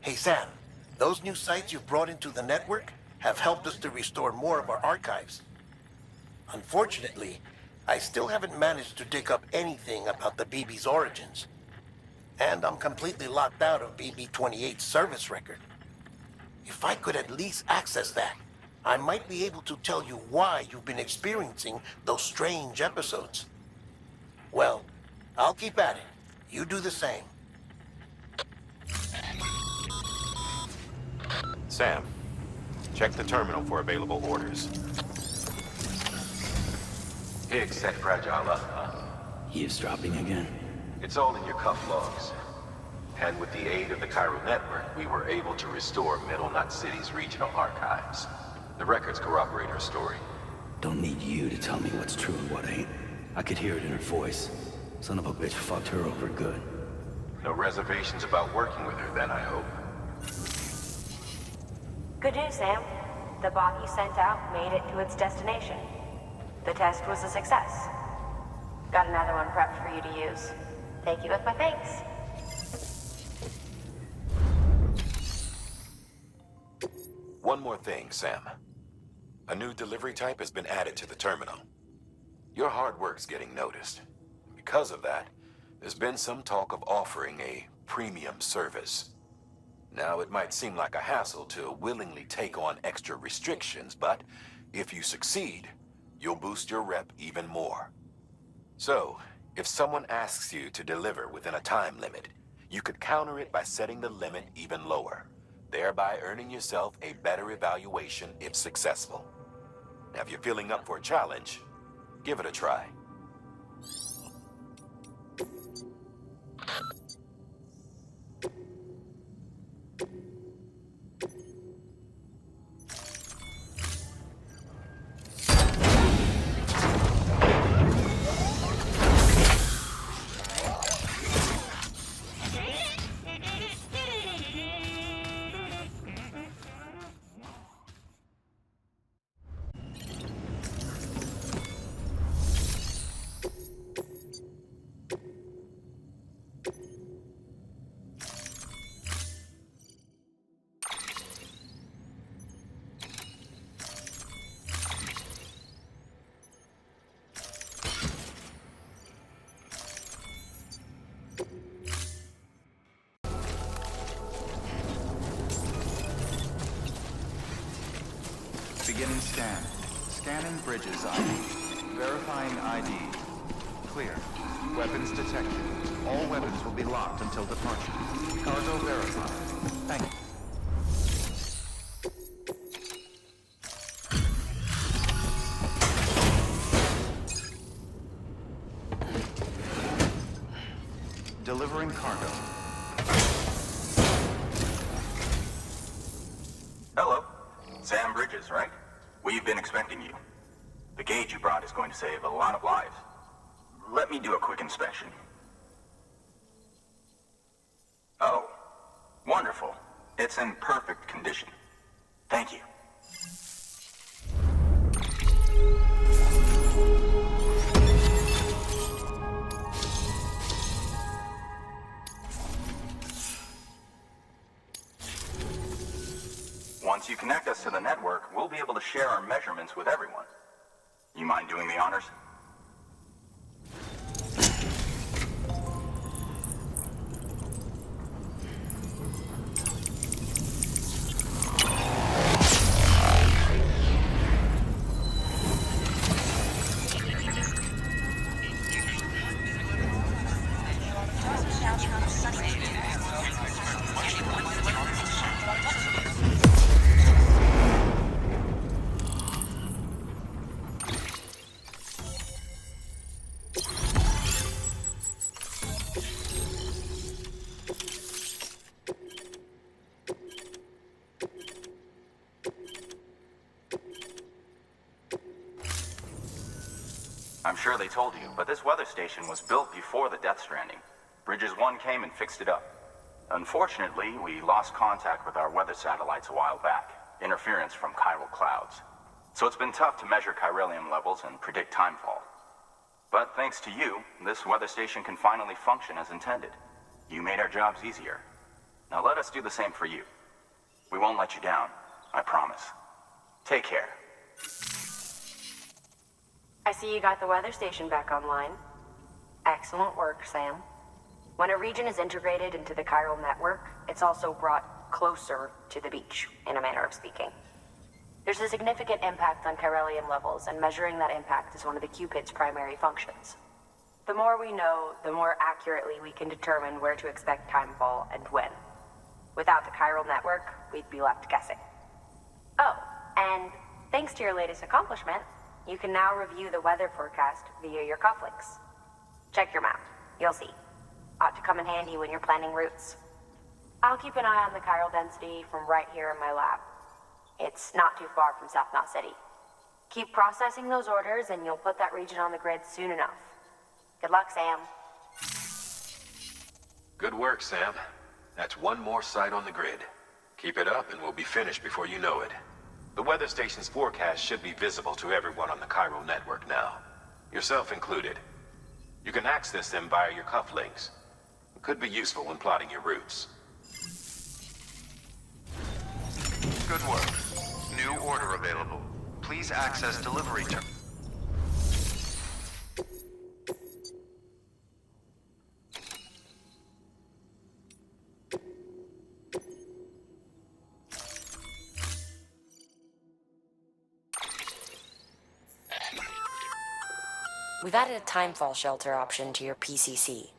Hey, Sam, those new sites you've brought into the network have helped us to restore more of our archives. Unfortunately, I still haven't managed to dig up anything about the BB's origins. And I'm completely locked out of BB-28's service record. If I could at least access that, I might be able to tell you why you've been experiencing those strange episodes. Well, I'll keep at it. You do the same. Sam, check the terminal for available orders. Higgs set Fragile up, huh? Eavesdropping again. It's all in your cuff logs. And with the aid of the Chiral Network, we were able to restore Middle Knot City's regional archives. The records corroborate her story. Don't need you to tell me what's true and what ain't. I could hear it in her voice. Son of a bitch fucked her over good. No reservations about working with her then, I hope. Good news, Sam. The bot you sent out made it to its destination. The test was a success. Got another one prepped for you to use. Take you with my thanks. One more thing, Sam. A new delivery type has been added to the terminal. Your hard work's getting noticed. Because of that, there's been some talk of offering a premium service. Now, it might seem like a hassle to willingly take on extra restrictions, but if you succeed, you'll boost your rep even more. So, if someone asks you to deliver within a time limit, you could counter it by setting the limit even lower, thereby earning yourself a better evaluation if successful. Now, if you're feeling up for a challenge, give it a try. Beginning scan. Scanning bridges ID. Verifying ID. Clear. Weapons detected. All weapons will be locked until departure. Cargo verified. Thank you. Delivering cargo. Hello. Sam Bridges, right? We've been expecting you. The gauge you brought is going to save a lot of lives. Let me do a quick inspection. Oh, wonderful. It's in perfect condition. Thank you. Once you connect us to the network, we'll be able to share our measurements with everyone. You mind doing the honors? I'm sure they told you, but this weather station was built before the Death Stranding. Bridges 1 came and fixed it up. Unfortunately, we lost contact with our weather satellites a while back. Interference from chiral clouds. So it's been tough to measure chiralium levels and predict timefall. But thanks to you, this weather station can finally function as intended. You made our jobs easier. Now let us do the same for you. We won't let you down, I promise. Take care. I see you got the weather station back online. Excellent work, Sam. When a region is integrated into the chiral network, it's also brought closer to the beach, in a manner of speaking. There's a significant impact on chiralium levels, and measuring that impact is one of the Cupid's primary functions. The more we know, the more accurately we can determine where to expect timefall and when. Without the chiral network, we'd be left guessing. Oh, and thanks to your latest accomplishment, you can now review the weather forecast via your cufflinks. Check your map. You'll see. Ought to come in handy when you're planning routes. I'll keep an eye on the chiral density from right here in my lab. It's not too far from South Knot City. Keep processing those orders and you'll put that region on the grid soon enough. Good luck, Sam. Good work, Sam. That's one more site on the grid. Keep it up and we'll be finished before you know it. The weather station's forecast should be visible to everyone on the chiral network now, yourself included. You can access them via your cufflinks. It could be useful when plotting your routes. Good work. New order available. Please access delivery terminal. We've added a timefall shelter option to your PCC.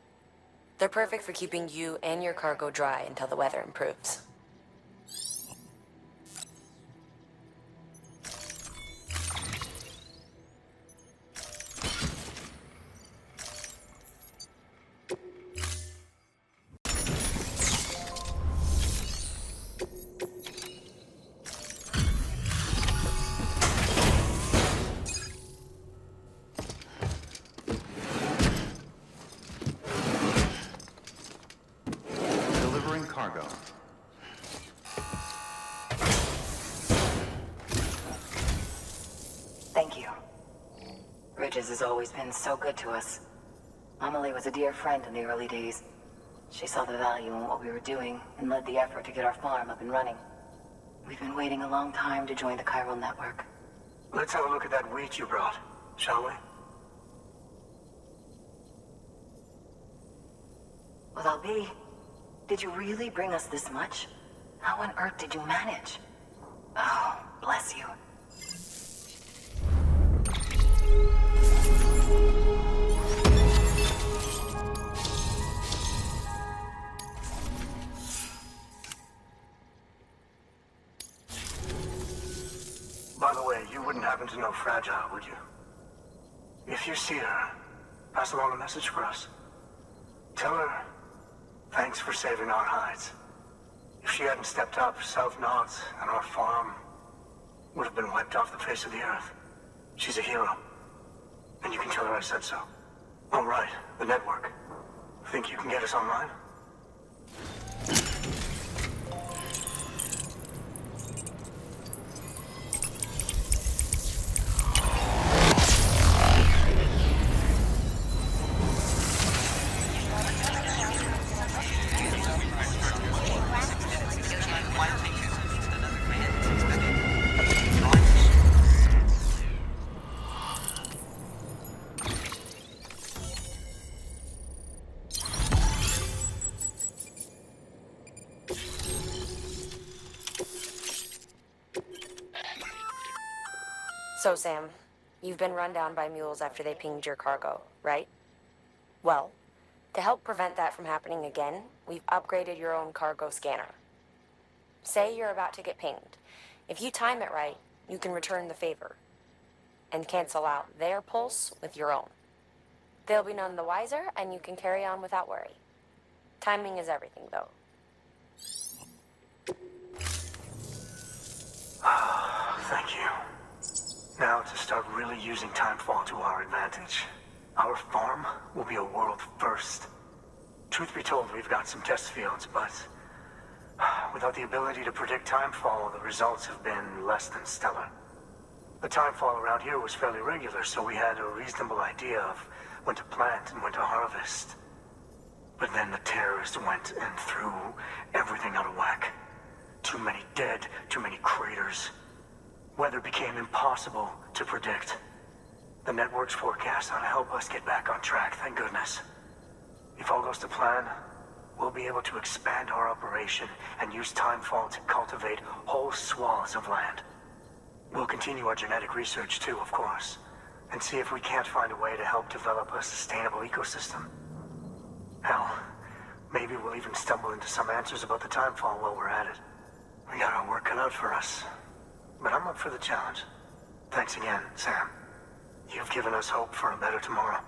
They're perfect for keeping you and your cargo dry until the weather improves. Cargo. Thank you. Bridges has always been so good to us. Amelie was a dear friend in the early days. She saw the value in what we were doing and led the effort to get our farm up and running. We've been waiting a long time to join the chiral network. Let's have a look at that wheat you brought, shall we? Well, I'll be. Did you really bring us this much? How on earth did you manage? Oh, bless you. By the way, you wouldn't happen to know Fragile, would you? If you see her, pass along a message for us. Tell her, thanks for saving our hides. If she hadn't stepped up, South Knot and our farm would have been wiped off the face of the earth. She's a hero. And you can tell her I said so. Oh, right, the network. Think you can get us online? So, Sam, you've been run down by mules after they pinged your cargo, right? Well, to help prevent that from happening again, we've upgraded your own cargo scanner. Say you're about to get pinged. If you time it right, you can return the favor and cancel out their pulse with your own. They'll be none the wiser, and you can carry on without worry. Timing is everything, though. Thank you. Now to start really using timefall to our advantage. Our farm will be a world first. Truth be told, we've got some test fields, but without the ability to predict timefall, the results have been less than stellar. The timefall around here was fairly regular, so we had a reasonable idea of when to plant and when to harvest. But then the terrorists went and threw everything out of whack. Too many dead, too many craters. Weather became impossible to predict. The network's forecast ought to help us get back on track, thank goodness. If all goes to plan, we'll be able to expand our operation and use timefall to cultivate whole swaths of land. We'll continue our genetic research too, of course, and see if we can't find a way to help develop a sustainable ecosystem. Hell, maybe we'll even stumble into some answers about the timefall while we're at it. We got our work cut out for us. But I'm up for the challenge. Thanks again, Sam. You've given us hope for a better tomorrow.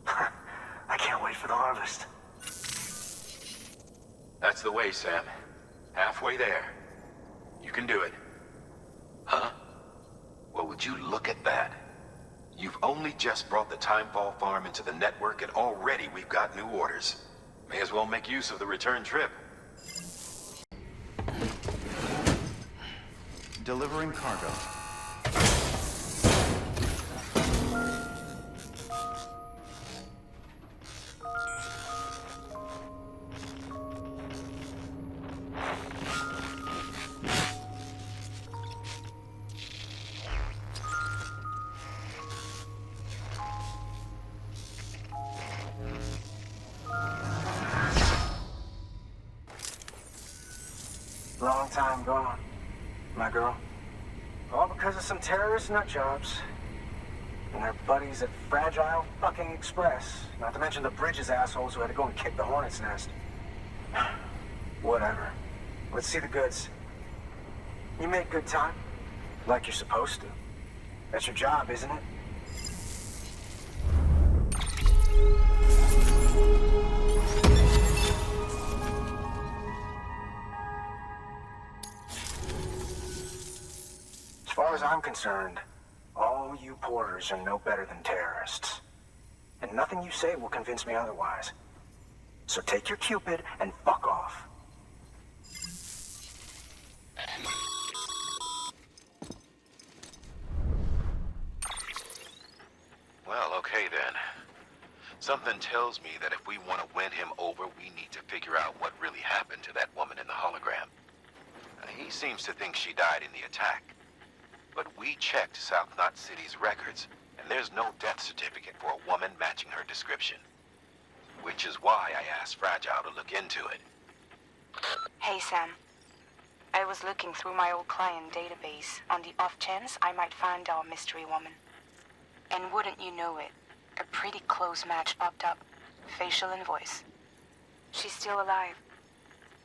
I can't wait for the harvest. That's the way, Sam. Halfway there. You can do it. Huh? Well, would you look at that? You've only just brought the Timefall farm into the network, and already we've got new orders. May as well make use of the return trip. Delivering cargo. Long time gone, my girl. All because of some terrorist nutjobs. And their buddies at Fragile fucking Express. Not to mention the Bridges assholes who had to go and kick the hornet's nest. Whatever. Let's see the goods. You make good time. Like you're supposed to. That's your job, isn't it? As far as I'm concerned, all you porters are no better than terrorists. And nothing you say will convince me otherwise. So take your Cupid and fuck off. Well, okay then. Something tells me that if we want to win him over, we need to figure out what really happened to that woman in the hologram. He seems to think she died in the attack. But we checked South Knot City's records, and there's no death certificate for a woman matching her description. Which is why I asked Fragile to look into it. Hey, Sam. I was looking through my old client database on the off chance I might find our mystery woman. And wouldn't you know it, a pretty close match popped up, facial and voice. She's still alive.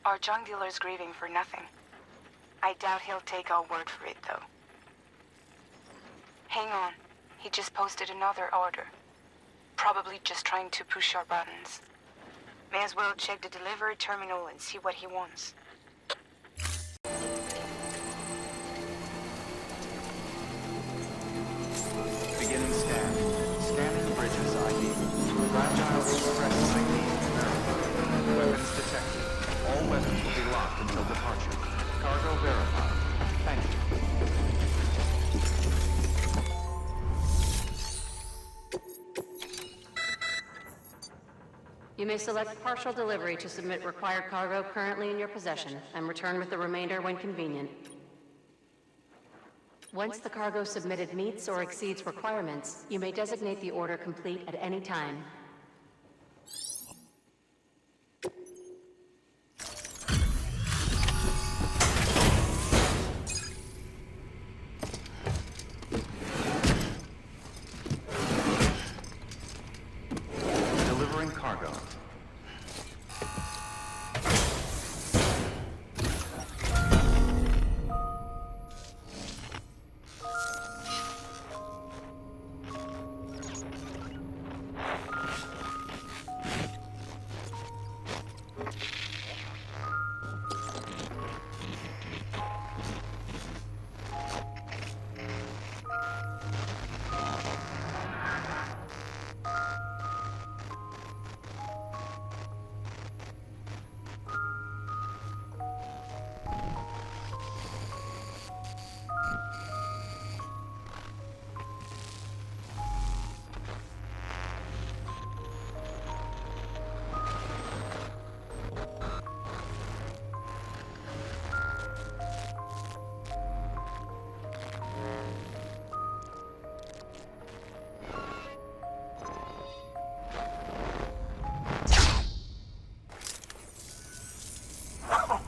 Our junk dealer's grieving for nothing. I doubt he'll take our word for it, though. Hang on. He just posted another order. Probably just trying to push our buttons. May as well check the delivery terminal and see what he wants. Beginning scan. Scanning bridges ID. Fragile Express ID verified. Weapons detected. All weapons will be locked until departure. Cargo verified. Thank you. You may select partial delivery to submit required cargo currently in your possession and return with the remainder when convenient. Once the cargo submitted meets or exceeds requirements, you may designate the order complete at any time. Delivering cargo.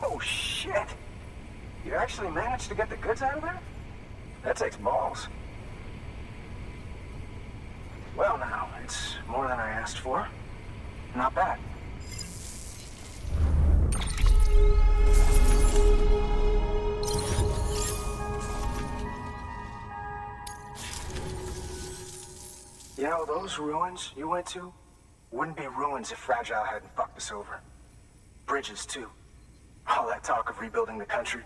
Oh, shit! You actually managed to get the goods out of there? That takes balls. Well now, it's more than I asked for. Not bad. You know, those ruins you went to wouldn't be ruins if Fragile hadn't fucked us over. Bridges, too. All that talk of rebuilding the country,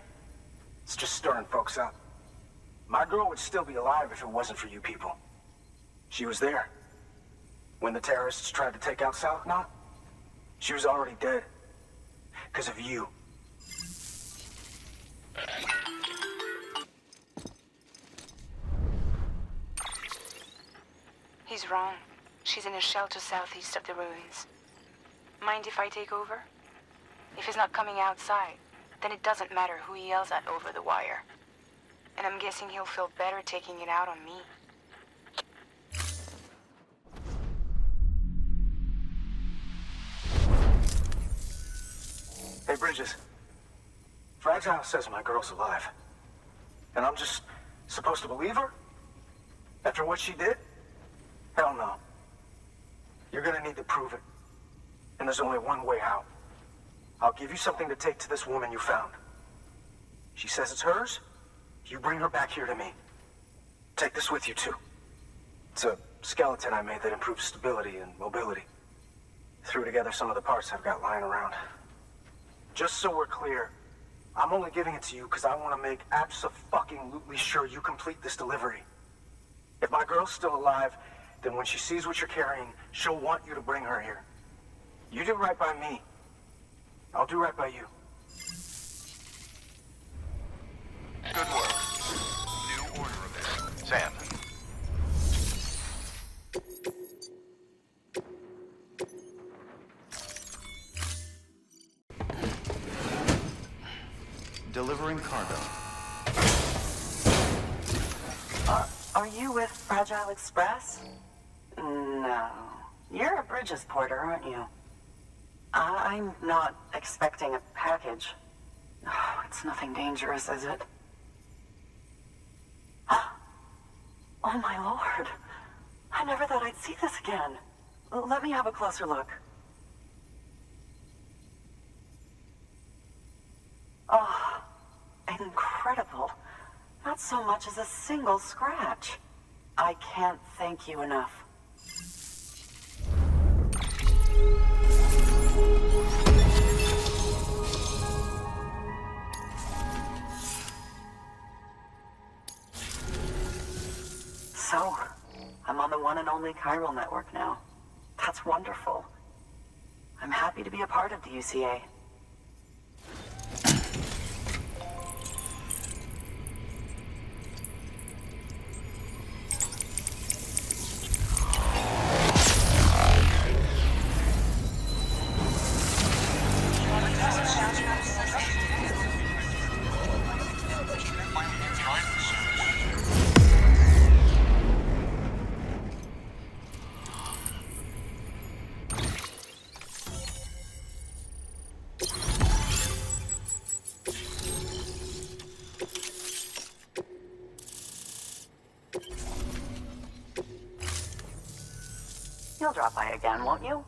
it's just stirring folks up. My girl would still be alive if it wasn't for you people. She was there. When the terrorists tried to take out South Knot, she was already dead. Because of you. He's wrong. She's in a shelter southeast of the ruins. Mind if I take over? If he's not coming outside, then it doesn't matter who he yells at over the wire. And I'm guessing he'll feel better taking it out on me. Hey, Bridges. Fragile says my girl's alive. And I'm just supposed to believe her? After what she did? Hell no. You're gonna need to prove it. And there's only one way out. I'll give you something to take to this woman you found. She says it's hers, you bring her back here to me. Take this with you, too. It's a skeleton I made that improves stability and mobility. Threw together some of the parts I've got lying around. Just so we're clear, I'm only giving it to you because I want to make abso-fucking-lutely sure you complete this delivery. If my girl's still alive, then when she sees what you're carrying, she'll want you to bring her here. You do right by me. I'll do right by you. Good work. New order available. Sam. Delivering cargo. Are you with Fragile Express? No. You're a Bridges porter, aren't you? I'm not expecting a package. Oh, it's nothing dangerous, is it? Oh my lord. I never thought I'd see this again. Let me have a closer look. Oh, incredible. Not so much as a single scratch. I can't thank you enough. So, I'm on the one and only chiral network now. That's wonderful. I'm happy to be a part of the UCA. You'll drop by again, won't you?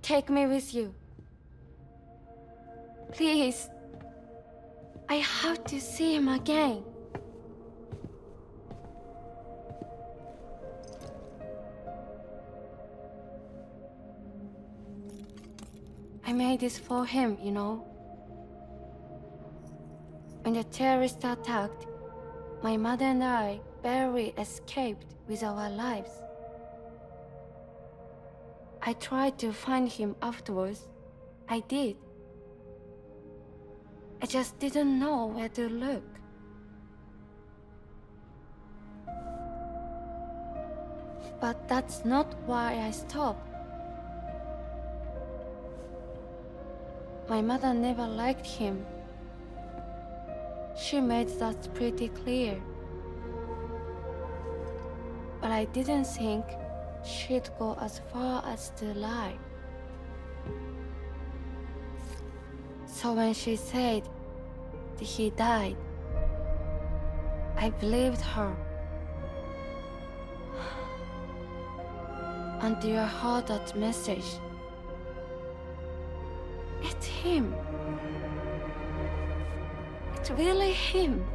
Take me with you. Please. I have to see him again. I made this for him, you know. When the terrorists attacked, my mother and I barely escaped with our lives. I tried to find him afterwards. I did. I just didn't know where to look. But that's not why I stopped. My mother never liked him. She made that pretty clear. But I didn't think she'd go as far as to lie. So when she said that he died, I believed her. Until I heard that message. It's him. It's really him.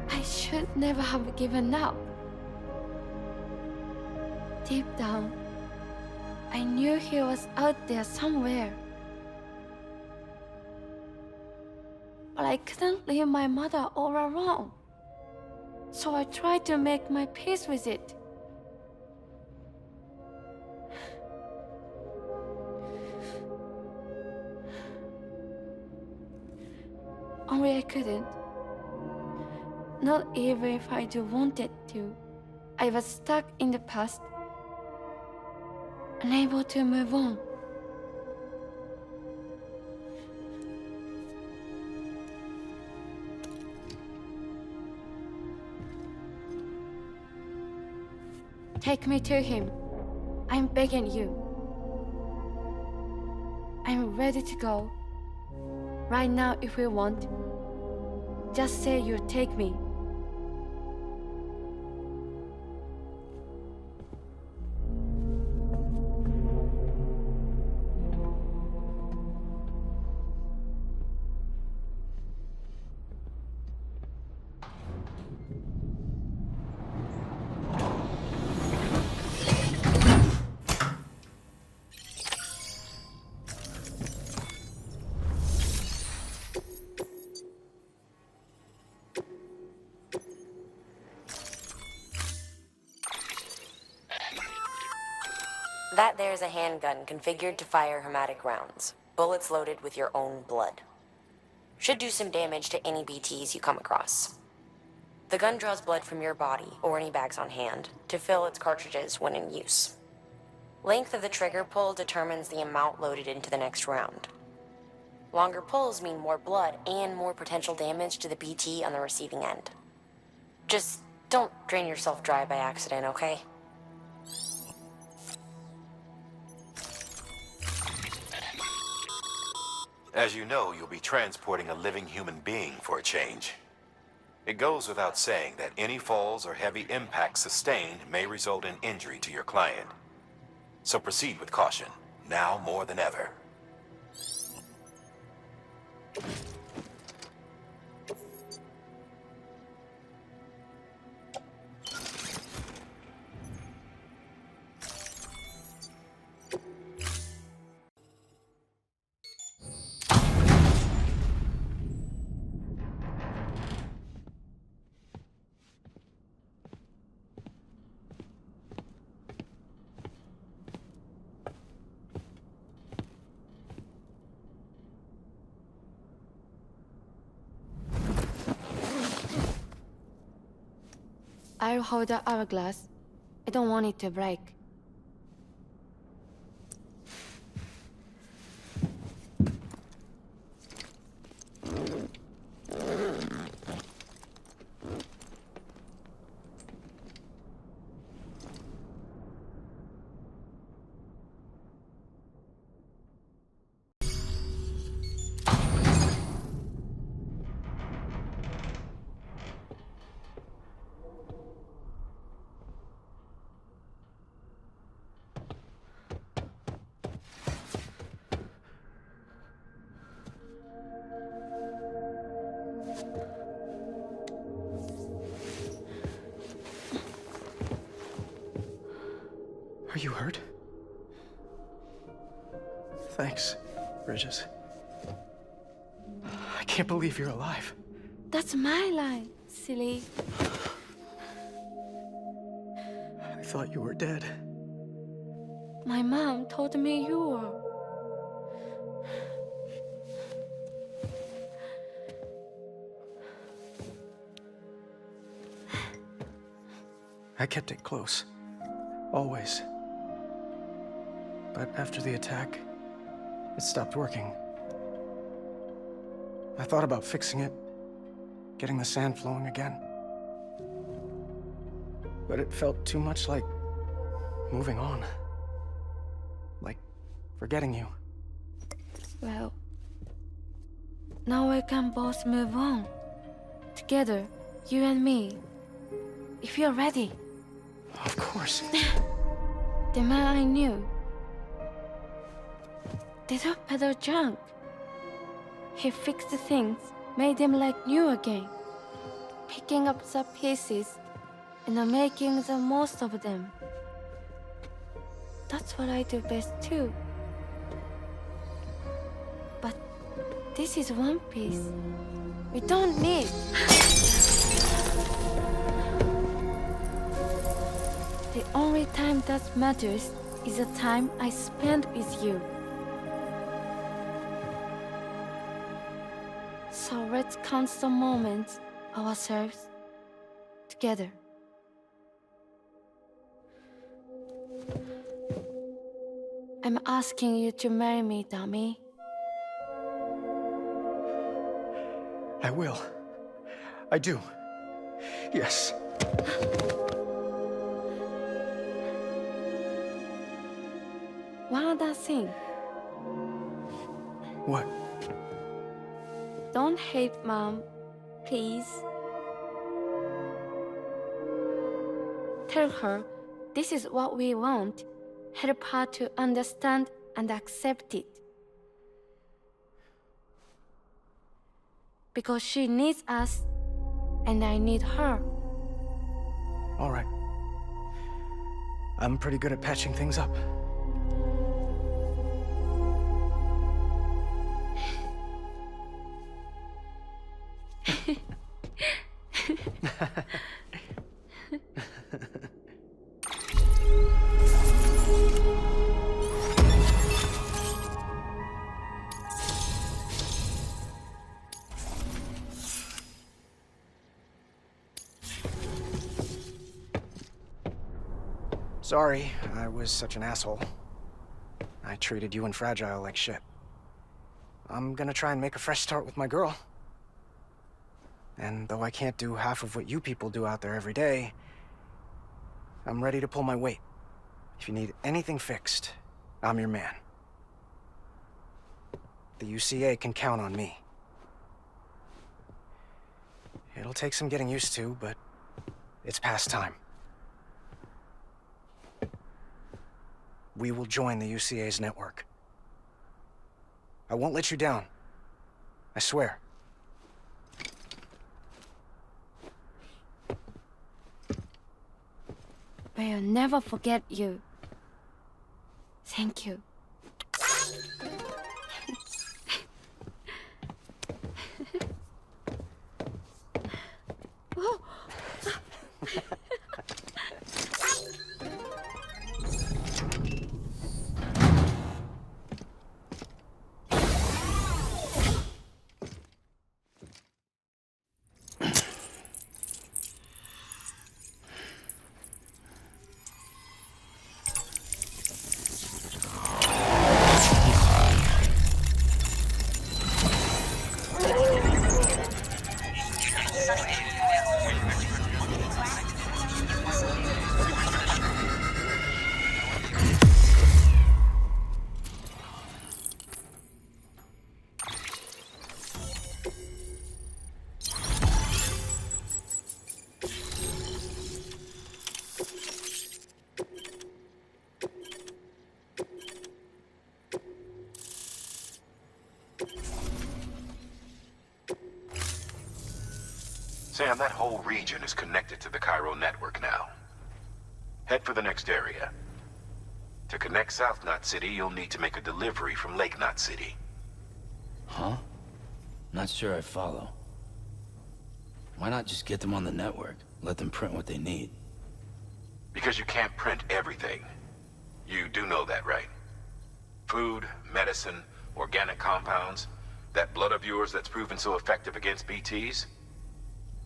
I should never have given up. Deep down, I knew he was out there somewhere. But I couldn't leave my mother all alone. So I tried to make my peace with it. Only I couldn't. Not even if I wanted to. I was stuck in the past, unable to move on. Take me to him. I'm begging you. I'm ready to go. Right now if you want. Just say you'll take me. That there's a handgun configured to fire hermetic rounds, bullets loaded with your own blood. Should do some damage to any BTs you come across. The gun draws blood from your body, or any bags on hand, to fill its cartridges when in use. Length of the trigger pull determines the amount loaded into the next round. Longer pulls mean more blood and more potential damage to the BT on the receiving end. Just don't drain yourself dry by accident, okay? As you know, you'll be transporting a living human being for a change. It goes without saying that any falls or heavy impacts sustained may result in injury to your client. So proceed with caution, now more than ever. I'll hold the hourglass. I don't want it to break. Are you hurt? Thanks, Bridges. I can't believe you're alive. That's my line, silly. I thought you were dead. My mom told me you were. I kept it close. Always. But after the attack, it stopped working. I thought about fixing it, getting the sand flowing again. But it felt too much like moving on. Like forgetting you. Well, now we can both move on. Together, you and me. If you're ready. Of course. The man I knew. They took better junk. He fixed the things, made them like new again. Picking up the pieces and making the most of them. That's what I do best too. But this is one piece. We don't need. The only time that matters is the time I spend with you. So let's count the moments ourselves together. I'm asking you to marry me, dummy. I will. I do. Yes. One other thing. What? Don't hate Mom, please. Tell her this is what we want. Help her to understand and accept it. Because she needs us, and I need her. All right. I'm pretty good at patching things up. Sorry, I was such an asshole. I treated you and Fragile like shit. I'm gonna try and make a fresh start with my girl. And though I can't do half of what you people do out there every day, I'm ready to pull my weight. If you need anything fixed, I'm your man. The UCA can count on me. It'll take some getting used to, but it's past time. We will join the UCA's network. I won't let you down. I swear. May I never forget you. Thank you. Oh. Sam, that whole region is connected to the Cairo network now. Head for the next area. To connect South Knot City, you'll need to make a delivery from Lake Knot City. Huh? Not sure I follow. Why not just get them on the network? Let them print what they need. Because you can't print everything. You do know that, right? Food, medicine, organic compounds, that blood of yours that's proven so effective against BTs?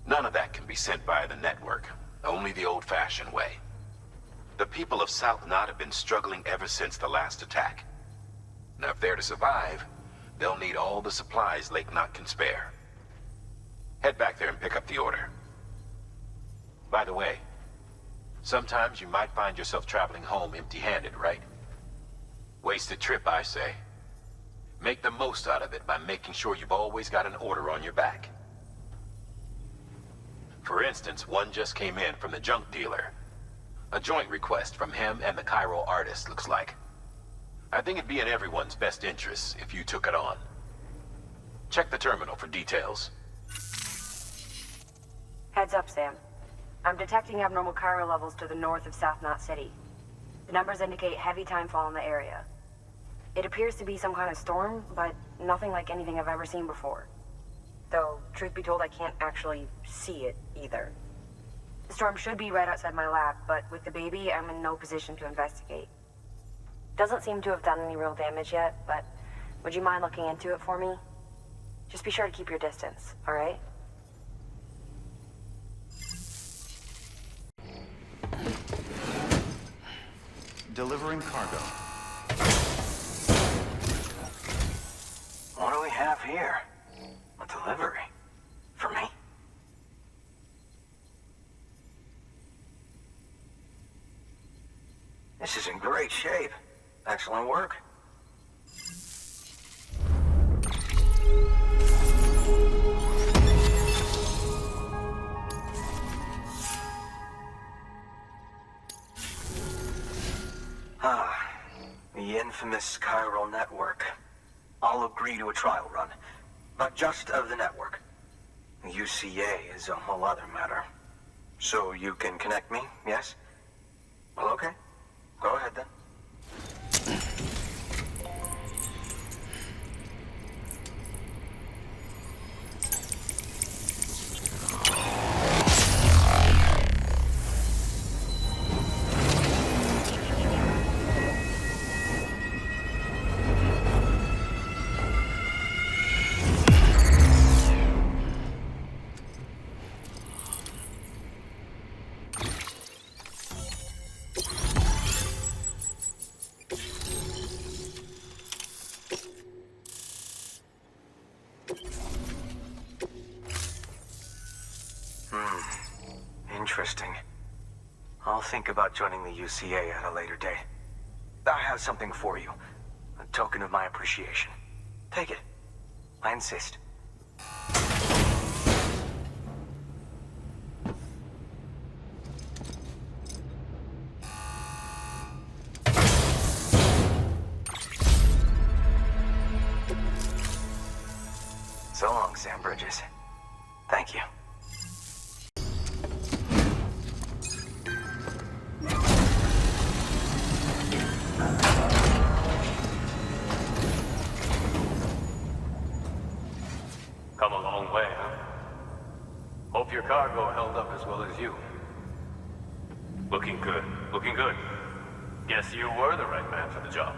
None of that can be sent via the network, only the old-fashioned way. The people of South Knot have been struggling ever since the last attack. Now, if they're to survive, they'll need all the supplies Lake Knot can spare. Head back there and pick up the order. By the way, sometimes you might find yourself traveling home empty-handed, right? Wasted trip, I say. Make the most out of it by making sure you've always got an order on your back. For instance, one just came in from the junk dealer. A joint request from him and the Cairo artist, looks like. I think it'd be in everyone's best interest if you took it on. Check the terminal for details. Heads up, Sam. I'm detecting abnormal Cairo levels to the north of South Knot City. The numbers indicate heavy timefall in the area. It appears to be some kind of storm, but nothing like anything I've ever seen before. Though, truth be told, I can't actually see it either. The storm should be right outside my lab, but with the baby, I'm in no position to investigate. Doesn't seem to have done any real damage yet, but would you mind looking into it for me? Just be sure to keep your distance, all right? Delivering cargo. What do we have here? A delivery? For me? This is in great shape. Excellent work. The infamous Cairo network. I'll agree to a trial run. Not just of the network. The UCA is a whole other matter. So you can connect me, yes? Well, okay. Go ahead then. Interesting. I'll think about joining the UCA at a later date. I have something for you. A token of my appreciation. Take it. I insist. Thanks, Sam Bridges. Thank you. Come a long way, huh? Hope your cargo held up as well as you. Looking good. Looking good. Guess you were the right man for the job.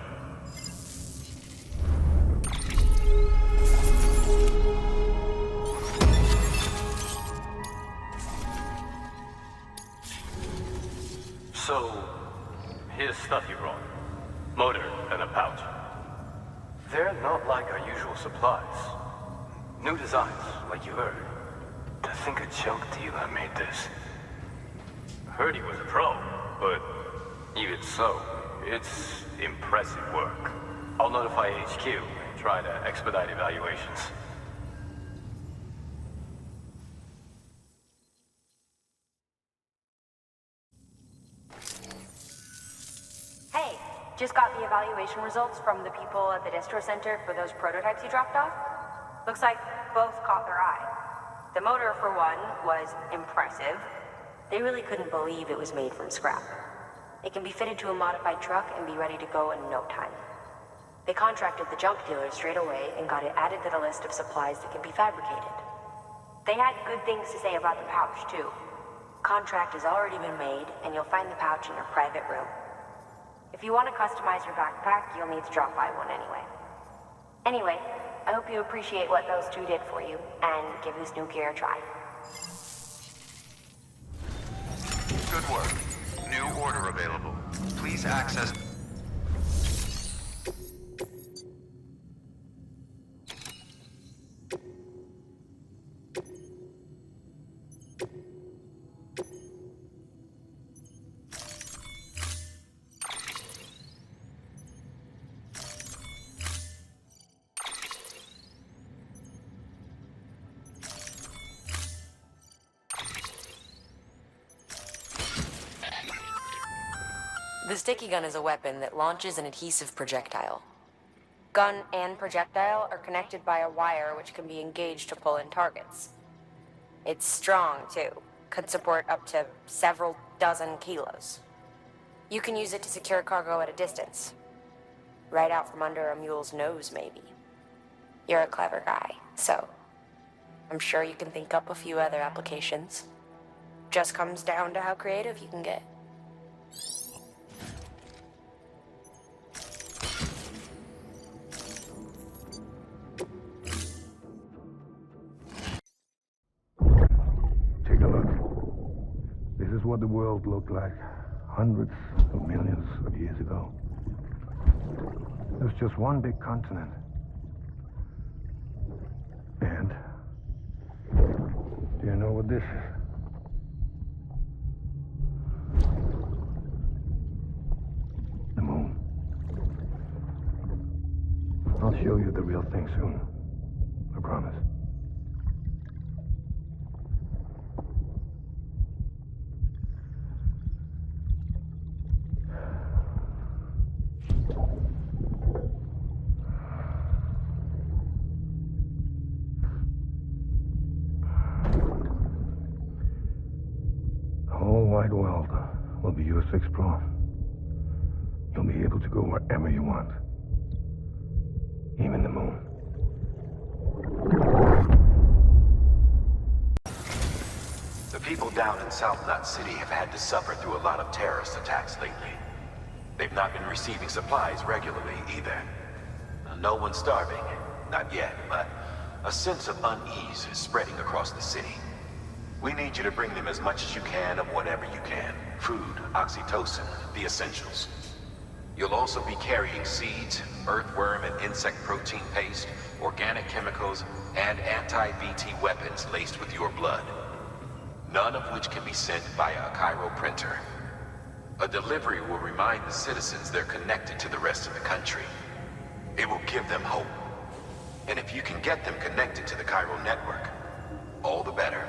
So, here's stuff you brought. Motor and a pouch. They're not like our usual supplies. New designs, like you heard. To think a joke dealer made this. Heard he was a pro, but even so, it's impressive work. I'll notify HQ and try to expedite evaluations. Hey, just got the evaluation results from the people at the distro center for those prototypes you dropped off. Looks like both caught their eye. The motor, for one, was impressive. They really couldn't believe it was made from scrap. It can be fitted to a modified truck and be ready to go in no time. They contracted the junk dealer straight away and got it added to the list of supplies that can be fabricated. They had good things to say about the pouch, too. Contract has already been made, and you'll find the pouch in your private room. If you want to customize your backpack, you'll need to drop by one anyway. Anyway, I hope you appreciate what those two did for you, and give this new gear a try. Good work. New order available. Please access... The sticky gun is a weapon that launches an adhesive projectile. Gun and projectile are connected by a wire which can be engaged to pull in targets. It's strong, too. Could support up to several dozen kilos. You can use it to secure cargo at a distance. Right out from under a mule's nose, maybe. You're a clever guy, so I'm sure you can think up a few other applications. Just comes down to how creative you can get. Take a look. This is what the world looked like hundreds of millions of years ago. It was just one big continent. And do you know what this is? The moon. I'll show you the real thing soon. I promise. The whole wide world will be yours to explore. You'll be able to go wherever you want. Even the moon. The people down in South Knot City have had to suffer through a lot of terrorist attacks lately. They've not been receiving supplies regularly either. No one's starving, not yet, but a sense of unease is spreading across the city. We need you to bring them as much as you can of whatever you can. Food, oxytocin, the essentials. You'll also be carrying seeds, earthworm and insect protein paste, organic chemicals, and anti-BT weapons laced with your blood. None of which can be sent via a Cairo printer. A delivery will remind the citizens they're connected to the rest of the country. It will give them hope. And if you can get them connected to the Cairo network, all the better.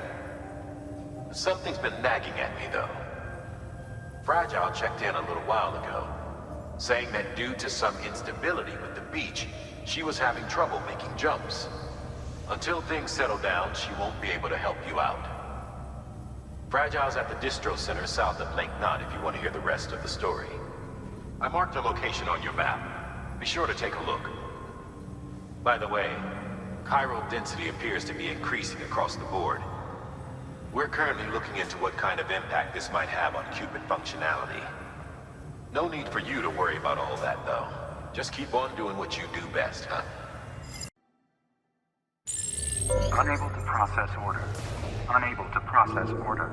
Something's been nagging at me, though. Fragile checked in a little while ago, saying that due to some instability with the beach, she was having trouble making jumps. Until things settle down, she won't be able to help you out. Fragile's at the distro center south of Lake Knot if you want to hear the rest of the story. I marked her location on your map. Be sure to take a look. By the way, chiral density appears to be increasing across the board. We're currently looking into what kind of impact this might have on Cupid functionality. No need for you to worry about all that, though. Just keep on doing what you do best, huh? Unable to process order. Unable to process order.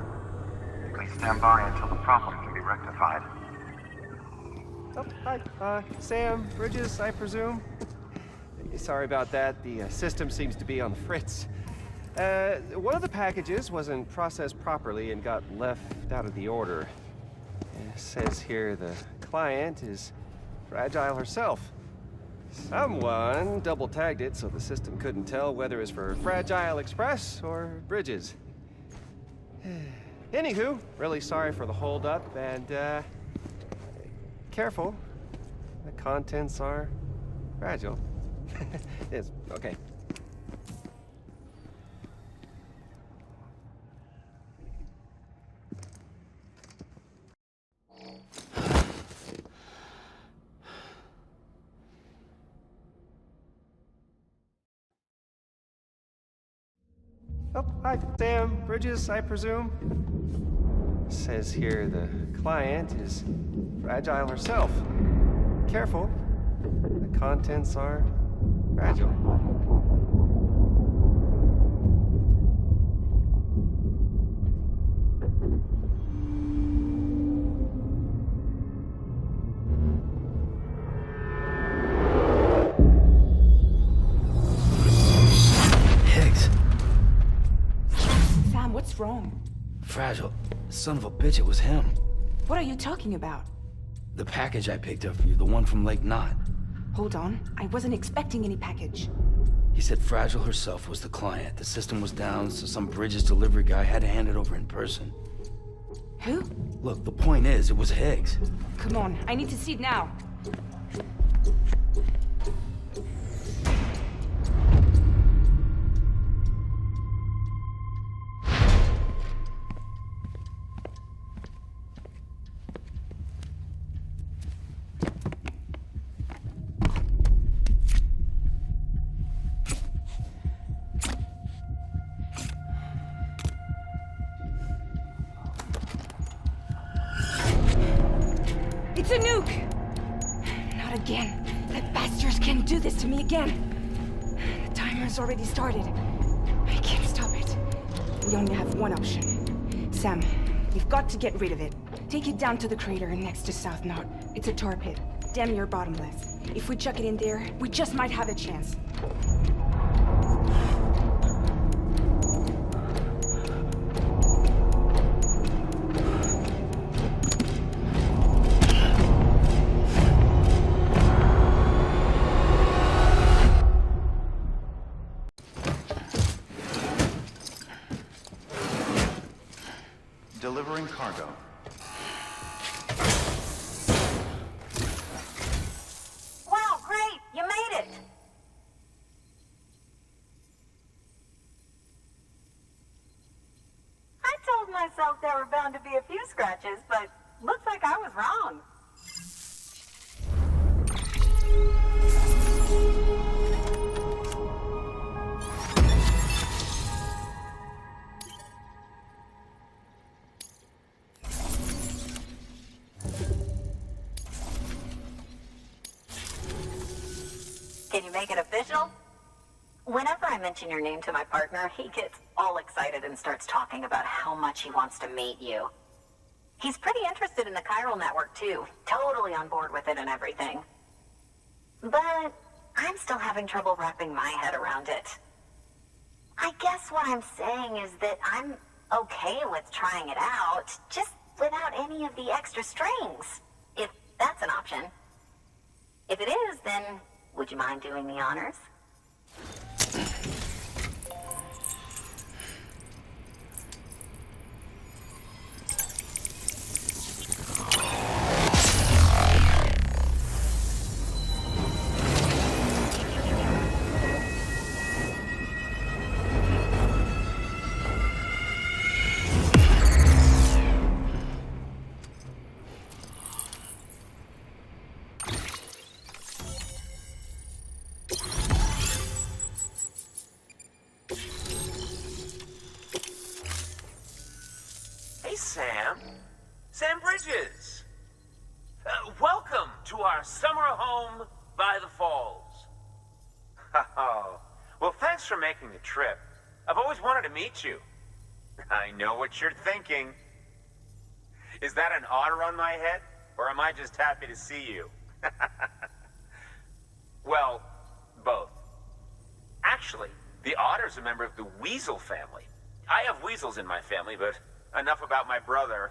Please stand by until the problem can be rectified. Oh, hi. Sam, Bridges, I presume? Sorry about that. The system seems to be on the fritz. One of the packages wasn't processed properly and got left out of the order. It says here the client is Fragile herself. Someone double-tagged it so the system couldn't tell whether it was for Fragile Express or Bridges. Anywho, really sorry for the holdup, and careful. The contents are fragile. Yes, okay. Oh, hi, Sam, Bridges, I presume? Says here the client is Fragile herself. Careful. The contents are fragile. What's wrong? Fragile. Son of a bitch, it was him. What are you talking about? The package I picked up for you, the one from Lake Knot. Hold on. I wasn't expecting any package. He said Fragile herself was the client. The system was down, so some Bridges delivery guy had to hand it over in person. Who? Look, the point is, it was Higgs. Come on, I need to see it now. It's a nuke! Not again. That bastards can't do this to me again. The timer's already started. I can't stop it. We only have one option. Sam, we've got to get rid of it. Take it down to the crater next to South Knot. It's a tar pit. Damn near bottomless. If we chuck it in there, we just might have a chance. Delivering cargo. Wow, great! You made it! I told myself there were bound to be a few scratches, but looks like I was wrong. Can you make it official? Whenever I mention your name to my partner, he gets all excited and starts talking about how much he wants to meet you. He's pretty interested in the chiral network too, totally on board with it and everything. But I'm still having trouble wrapping my head around it. I guess what I'm saying is that I'm okay with trying it out, just without any of the extra strings, if that's an option. If it is, then would you mind doing the honors? Sam Bridges! Welcome to our summer home by the falls. Oh, well, thanks for making the trip. I've always wanted to meet you. I know what you're thinking. Is that an otter on my head, or am I just happy to see you? Well, both. Actually, the otter's a member of the weasel family. I have weasels in my family, but enough about my brother.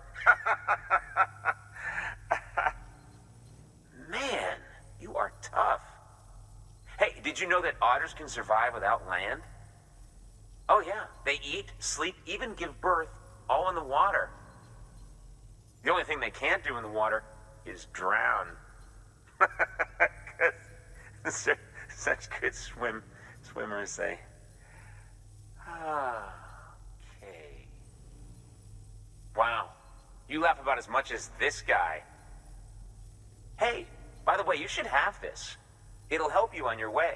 Man, you are tough. Hey, did you know that otters can survive without land? Oh yeah, they eat, sleep, even give birth, all in the water. The only thing they can't do in the water is drown. Such good swimmers, they... Okay. Wow, you laugh about as much as this guy. Hey, by the way, you should have this. It'll help you on your way.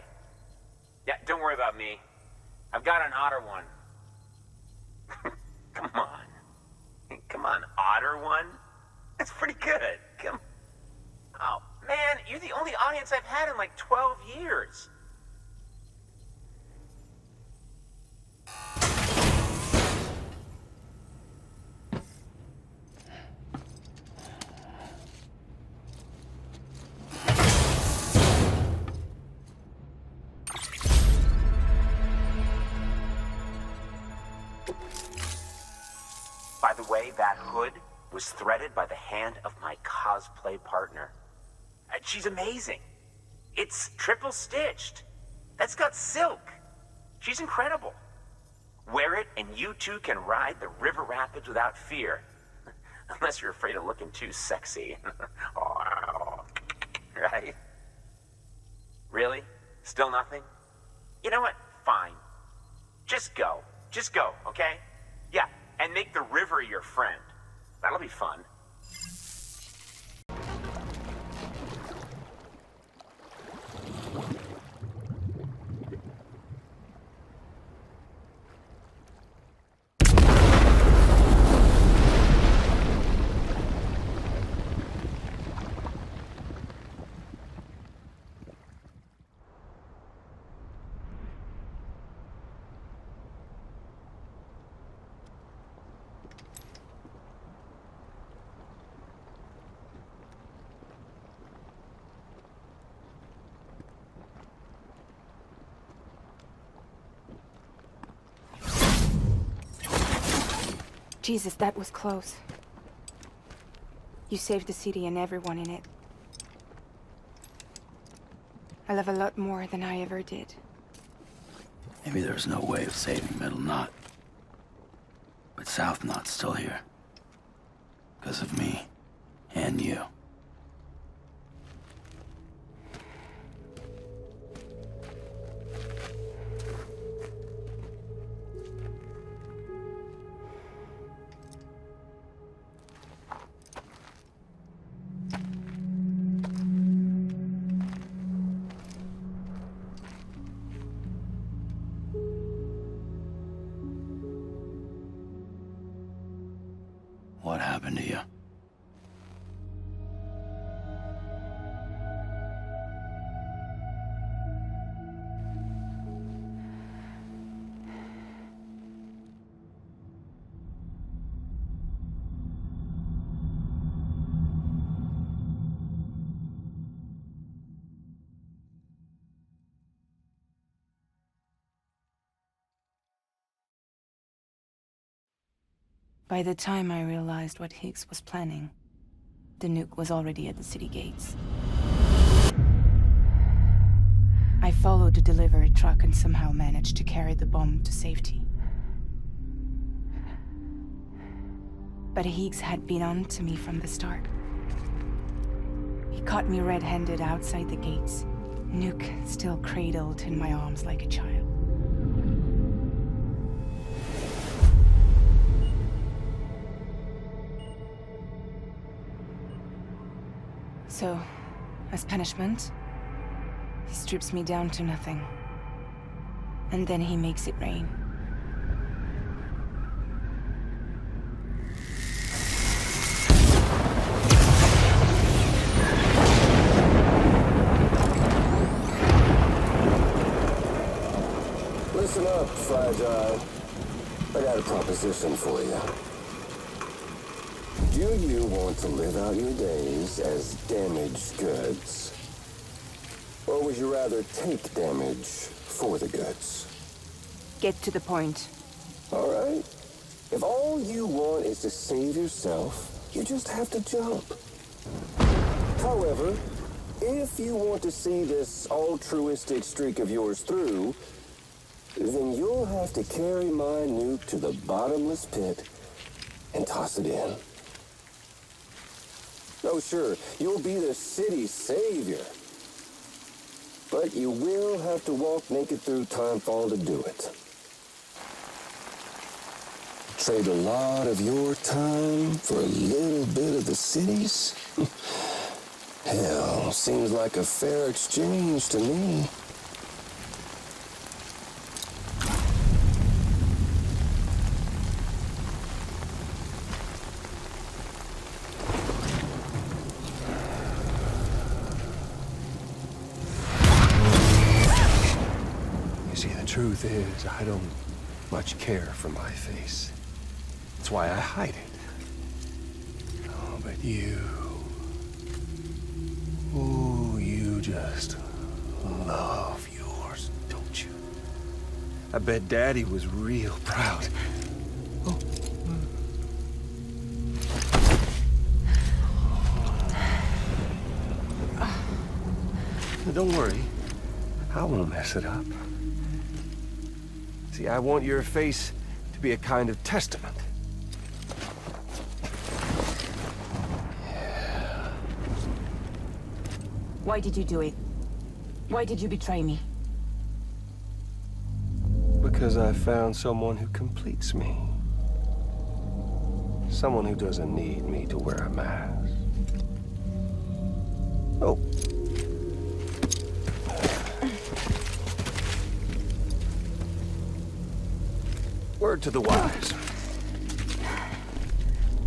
Yeah, don't worry about me. I've got an otter one. Come on. Come on, otter one? That's pretty good. Come. Oh, man, you're the only audience I've had in like 12 years. By the way, that hood was threaded by the hand of my cosplay partner. She's amazing. It's triple stitched. That's got silk. She's incredible. Wear it and you too can ride the river rapids without fear. Unless you're afraid of looking too sexy. Right? Really? Still nothing? You know what? Fine. Just go. Just go, okay? Yeah, and make the river your friend. That'll be fun. Jesus, that was close. You saved the city and everyone in it. I love a lot more than I ever did. Maybe there's no way of saving Middle Knot. But South Knot's still here. Because of me. And you. What happened to you? By the time I realized what Higgs was planning, the nuke was already at the city gates. I followed the delivery truck and somehow managed to carry the bomb to safety. But Higgs had been on to me from the start. He caught me red-handed outside the gates, nuke still cradled in my arms like a child. So, as punishment, he strips me down to nothing. And then he makes it rain. up, Fragile. I got a proposition for you. Do you want to live out your days as damaged goods? Or would you rather take damage for the goods? Get to the point. All right. If all you want is to save yourself, you just have to jump. However, if you want to see this altruistic streak of yours through, then you'll have to carry my nuke to the bottomless pit and toss it in. Oh, sure, you'll be the city's savior. But you will have to walk naked through Timefall to do it. Trade a lot of your time for a little bit of the city's? Hell, seems like a fair exchange to me. You see, the truth is, I don't much care for my face. That's why I hide it. Oh, but you... Ooh, you just love yours, don't you? I bet Daddy was real proud. Oh. Don't worry. I won't mess it up. See, I want your face to be a kind of testament. Why did you do it? Why did you betray me? Because I found someone who completes me. Someone who doesn't need me to wear a mask. Oh. Word to the wise.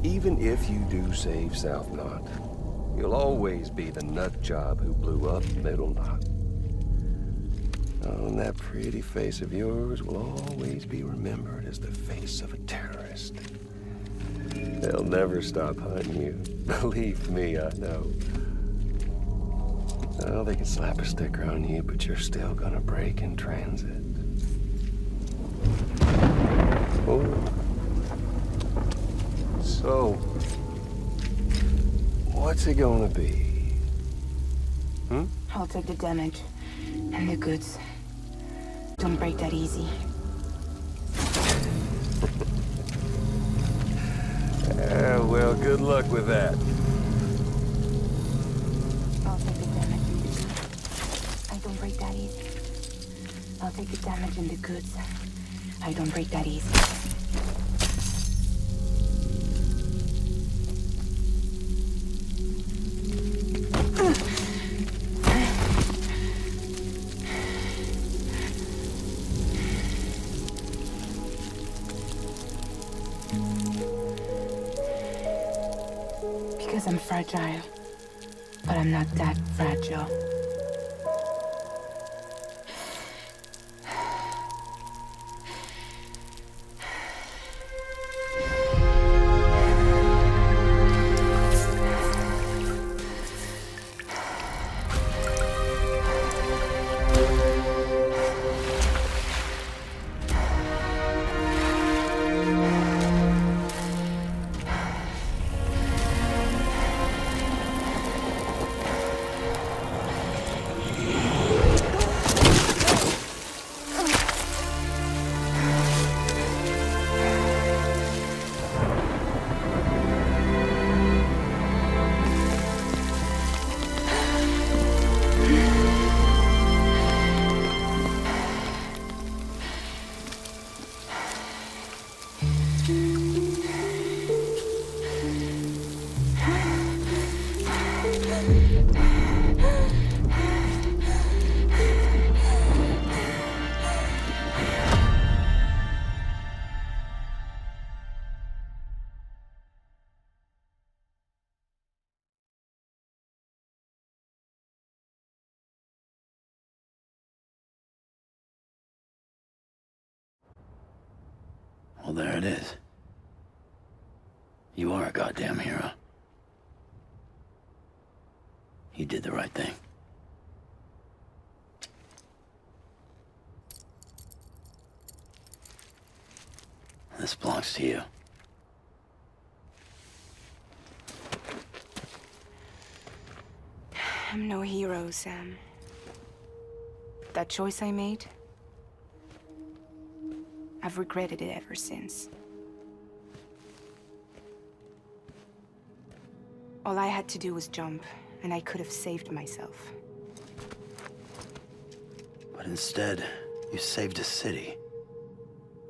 Even if you do save South Knot, you'll always be the nut job who blew up Middle Knot. Oh, and that pretty face of yours will always be remembered as the face of a terrorist. They'll never stop hunting you. Believe me, I know. Oh, they can slap a sticker on you, but you're still gonna break in transit. Oh. So, what's it gonna be? I'll take the damage and the goods. Don't break that easy. Well, good luck with that. I'll take the damage and the goods. I don't break that easy. I'll take the damage and the goods. I don't break that easy. Because I'm fragile. But I'm not that fragile. there it is. You are a goddamn hero. You did the right thing. This belongs to you. I'm no hero, Sam. That choice I made, I've regretted it ever since. All I had to do was jump, and I could have saved myself. But instead, you saved a city.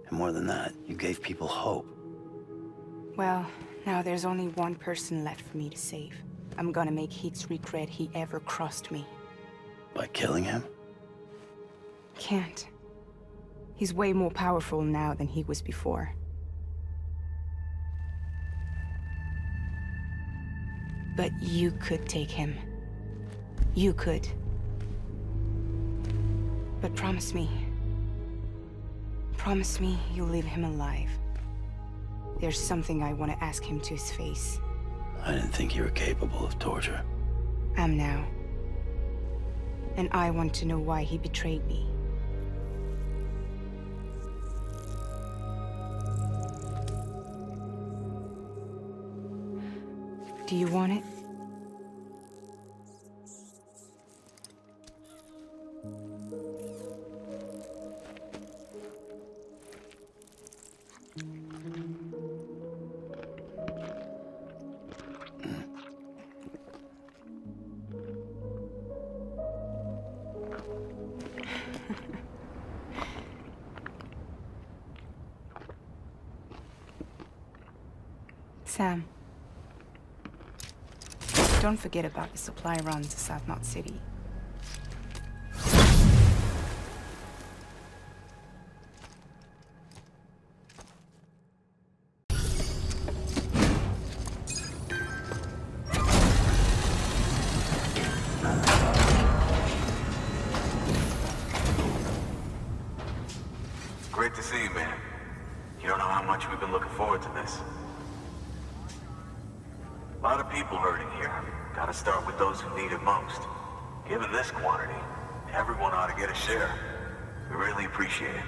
And more than that, you gave people hope. Well, now there's only one person left for me to save. I'm gonna make Heats regret he ever crossed me. By killing him? Can't. He's way more powerful now than he was before. But you could take him. You could. But promise me. Promise me you'll leave him alive. There's something I want to ask him to his face. I didn't think you were capable of torture. Am now. And I want to know why he betrayed me. Do you want it? Sam. Don't forget about the supply runs to South Knot City. Great to see you, man. You don't know how much we've been looking forward to this. A lot of people hurting here. Gotta start with those who need it most. Given this quantity, everyone ought to get a share. We really appreciate it.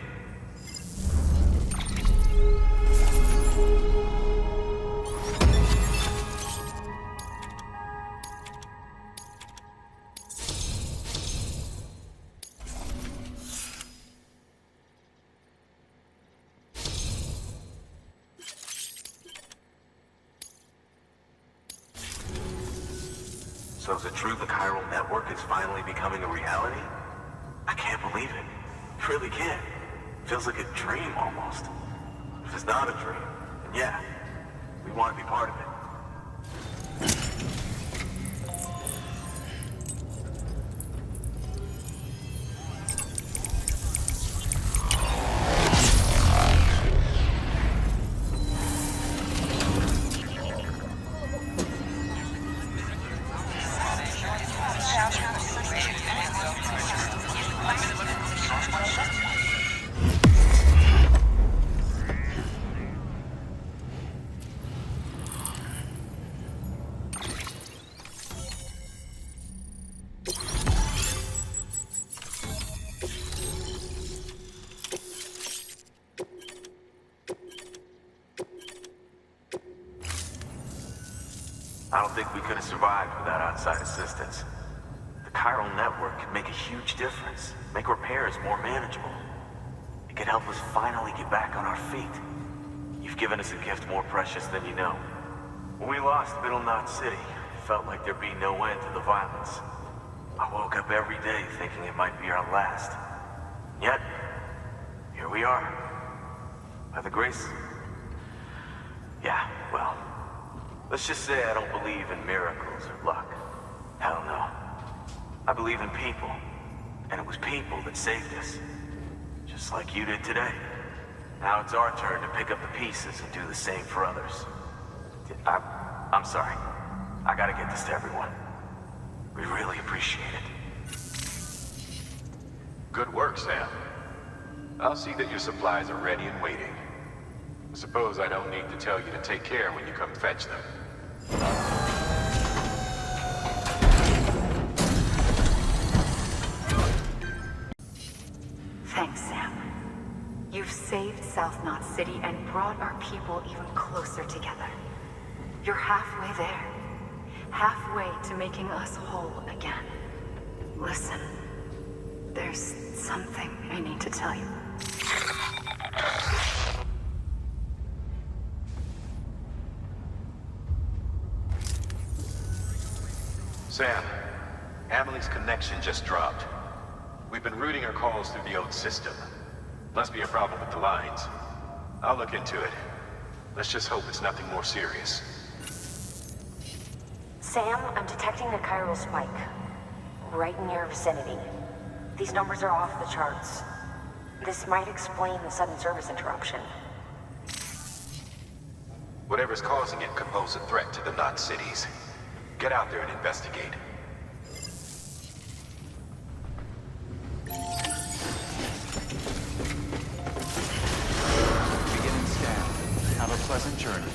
So is it true the chiral network is finally becoming a reality? I can't believe it. Really can't. Feels like a dream almost. If it's not a dream, then yeah, we want to be part of it. I don't think we could have survived without outside assistance. The chiral network could make a huge difference, make repairs more manageable. It could help us finally get back on our feet. You've given us a gift more precious than you know. When we lost Middle Knot City, it felt like there'd be no end to the violence. I woke up every day thinking it might be our last. Yet, here we are. By the grace... Yeah, well... Let's just say I don't believe in miracles or luck. Hell no. I believe in people. And it was people that saved us. Just like you did today. Now it's our turn to pick up the pieces and do the same for others. I'm sorry. I gotta get this to everyone. We really appreciate it. Good work, Sam. I'll see that your supplies are ready and waiting. Suppose I don't need to tell you to take care when you come fetch them. Thanks, Sam. You've saved South Knot City and brought our people even closer together. You're halfway there. Halfway to making us whole again. Listen, there's something I need to tell you. Sam, Amelie's connection just dropped. We've been routing her calls through the old system. Must be a problem with the lines. I'll look into it. Let's just hope it's nothing more serious. Sam, I'm detecting a chiral spike. Right in your vicinity. These numbers are off the charts. This might explain the sudden service interruption. Whatever's causing it could pose a threat to the Knot cities. Get out there and investigate. Beginning scan. Have a pleasant journey.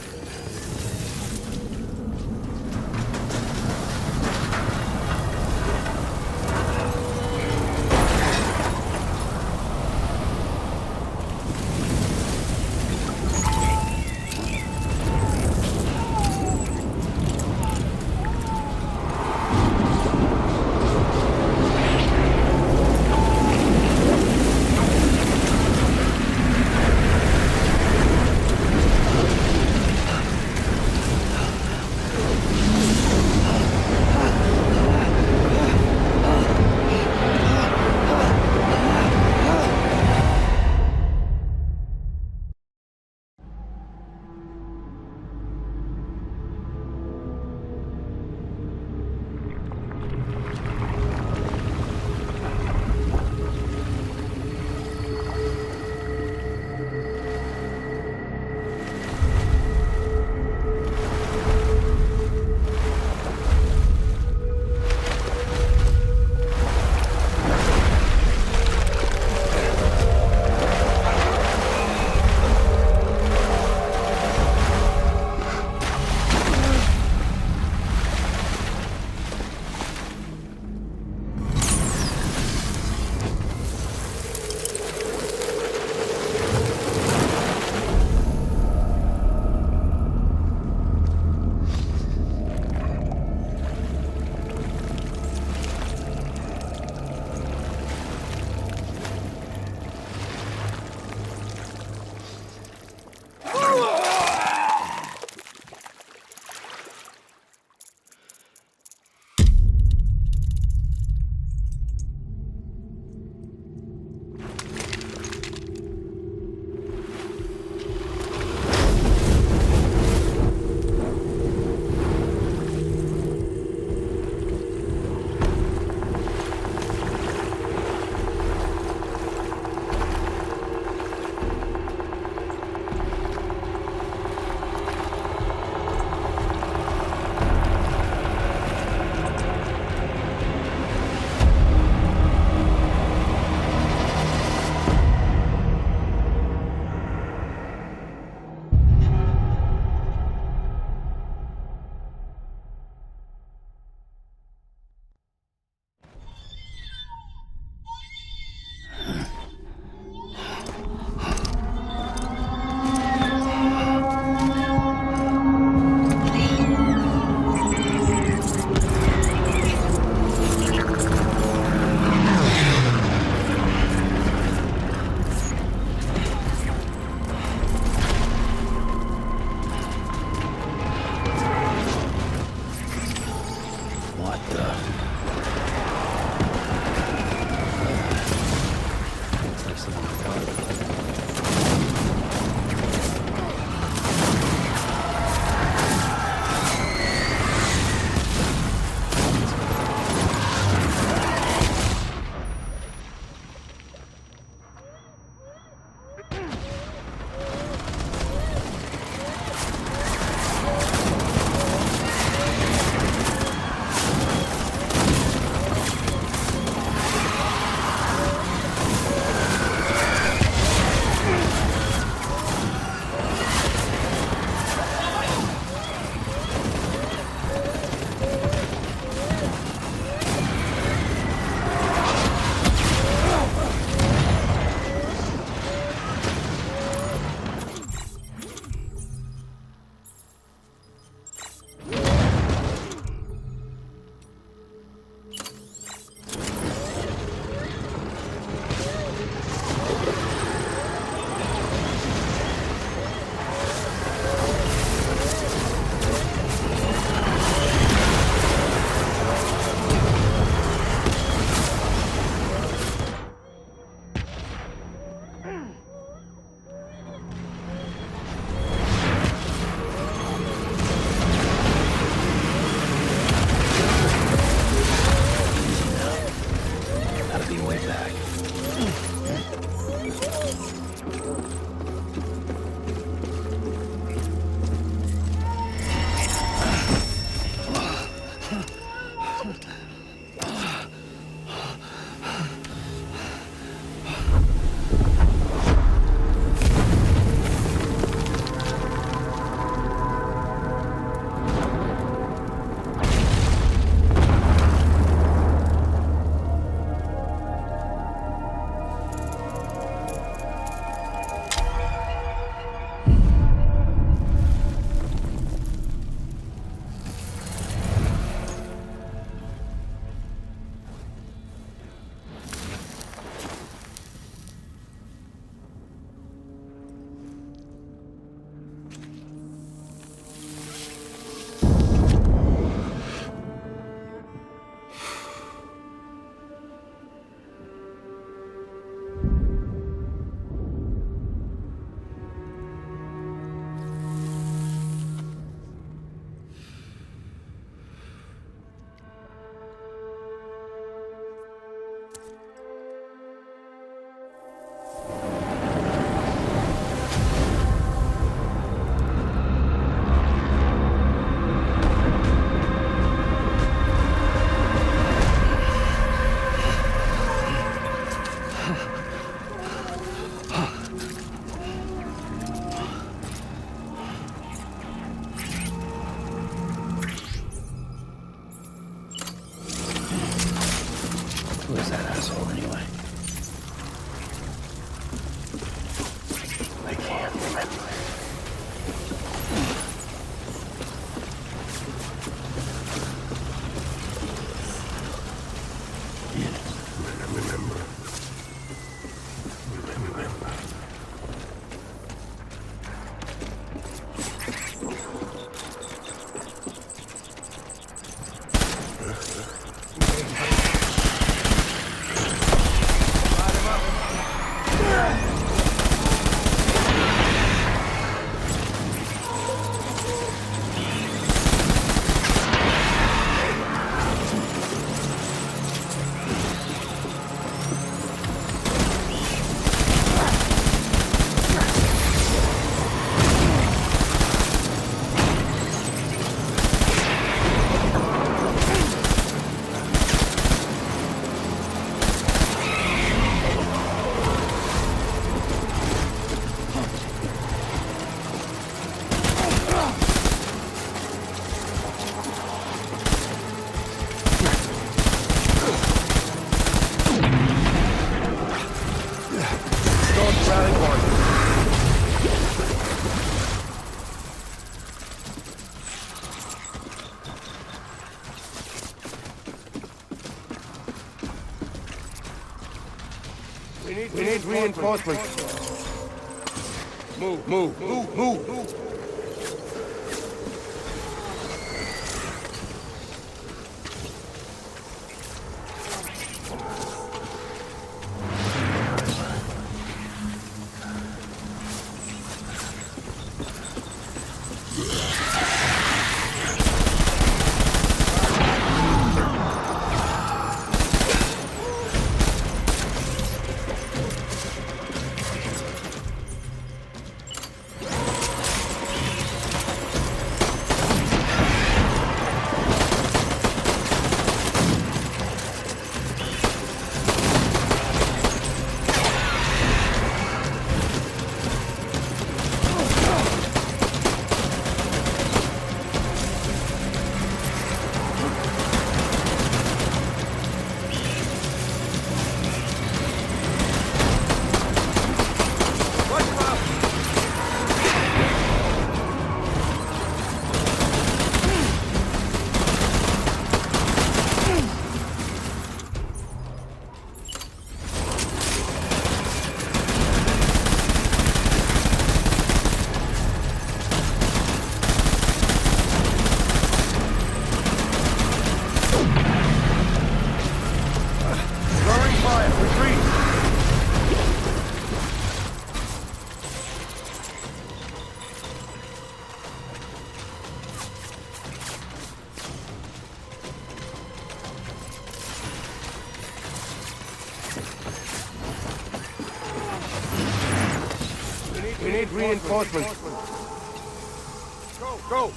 We need reinforcements. Move. We need reinforcements. Go.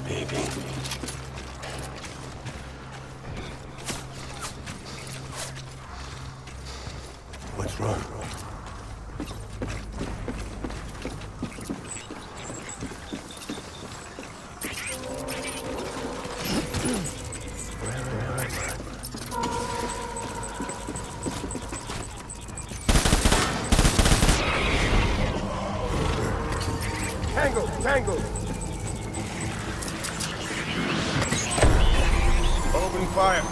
Baby. What's wrong? Tango! Open fire!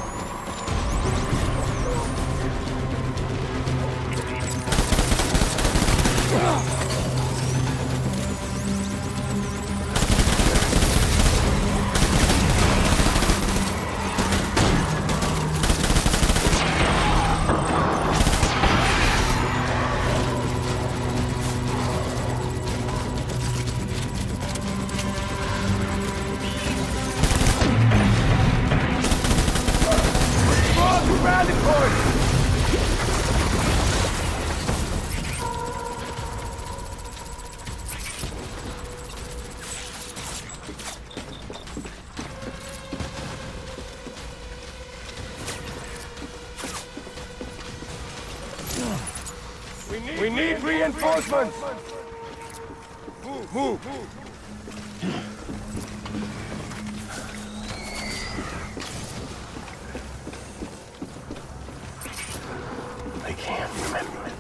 We need reinforcements! Move! I can't remember.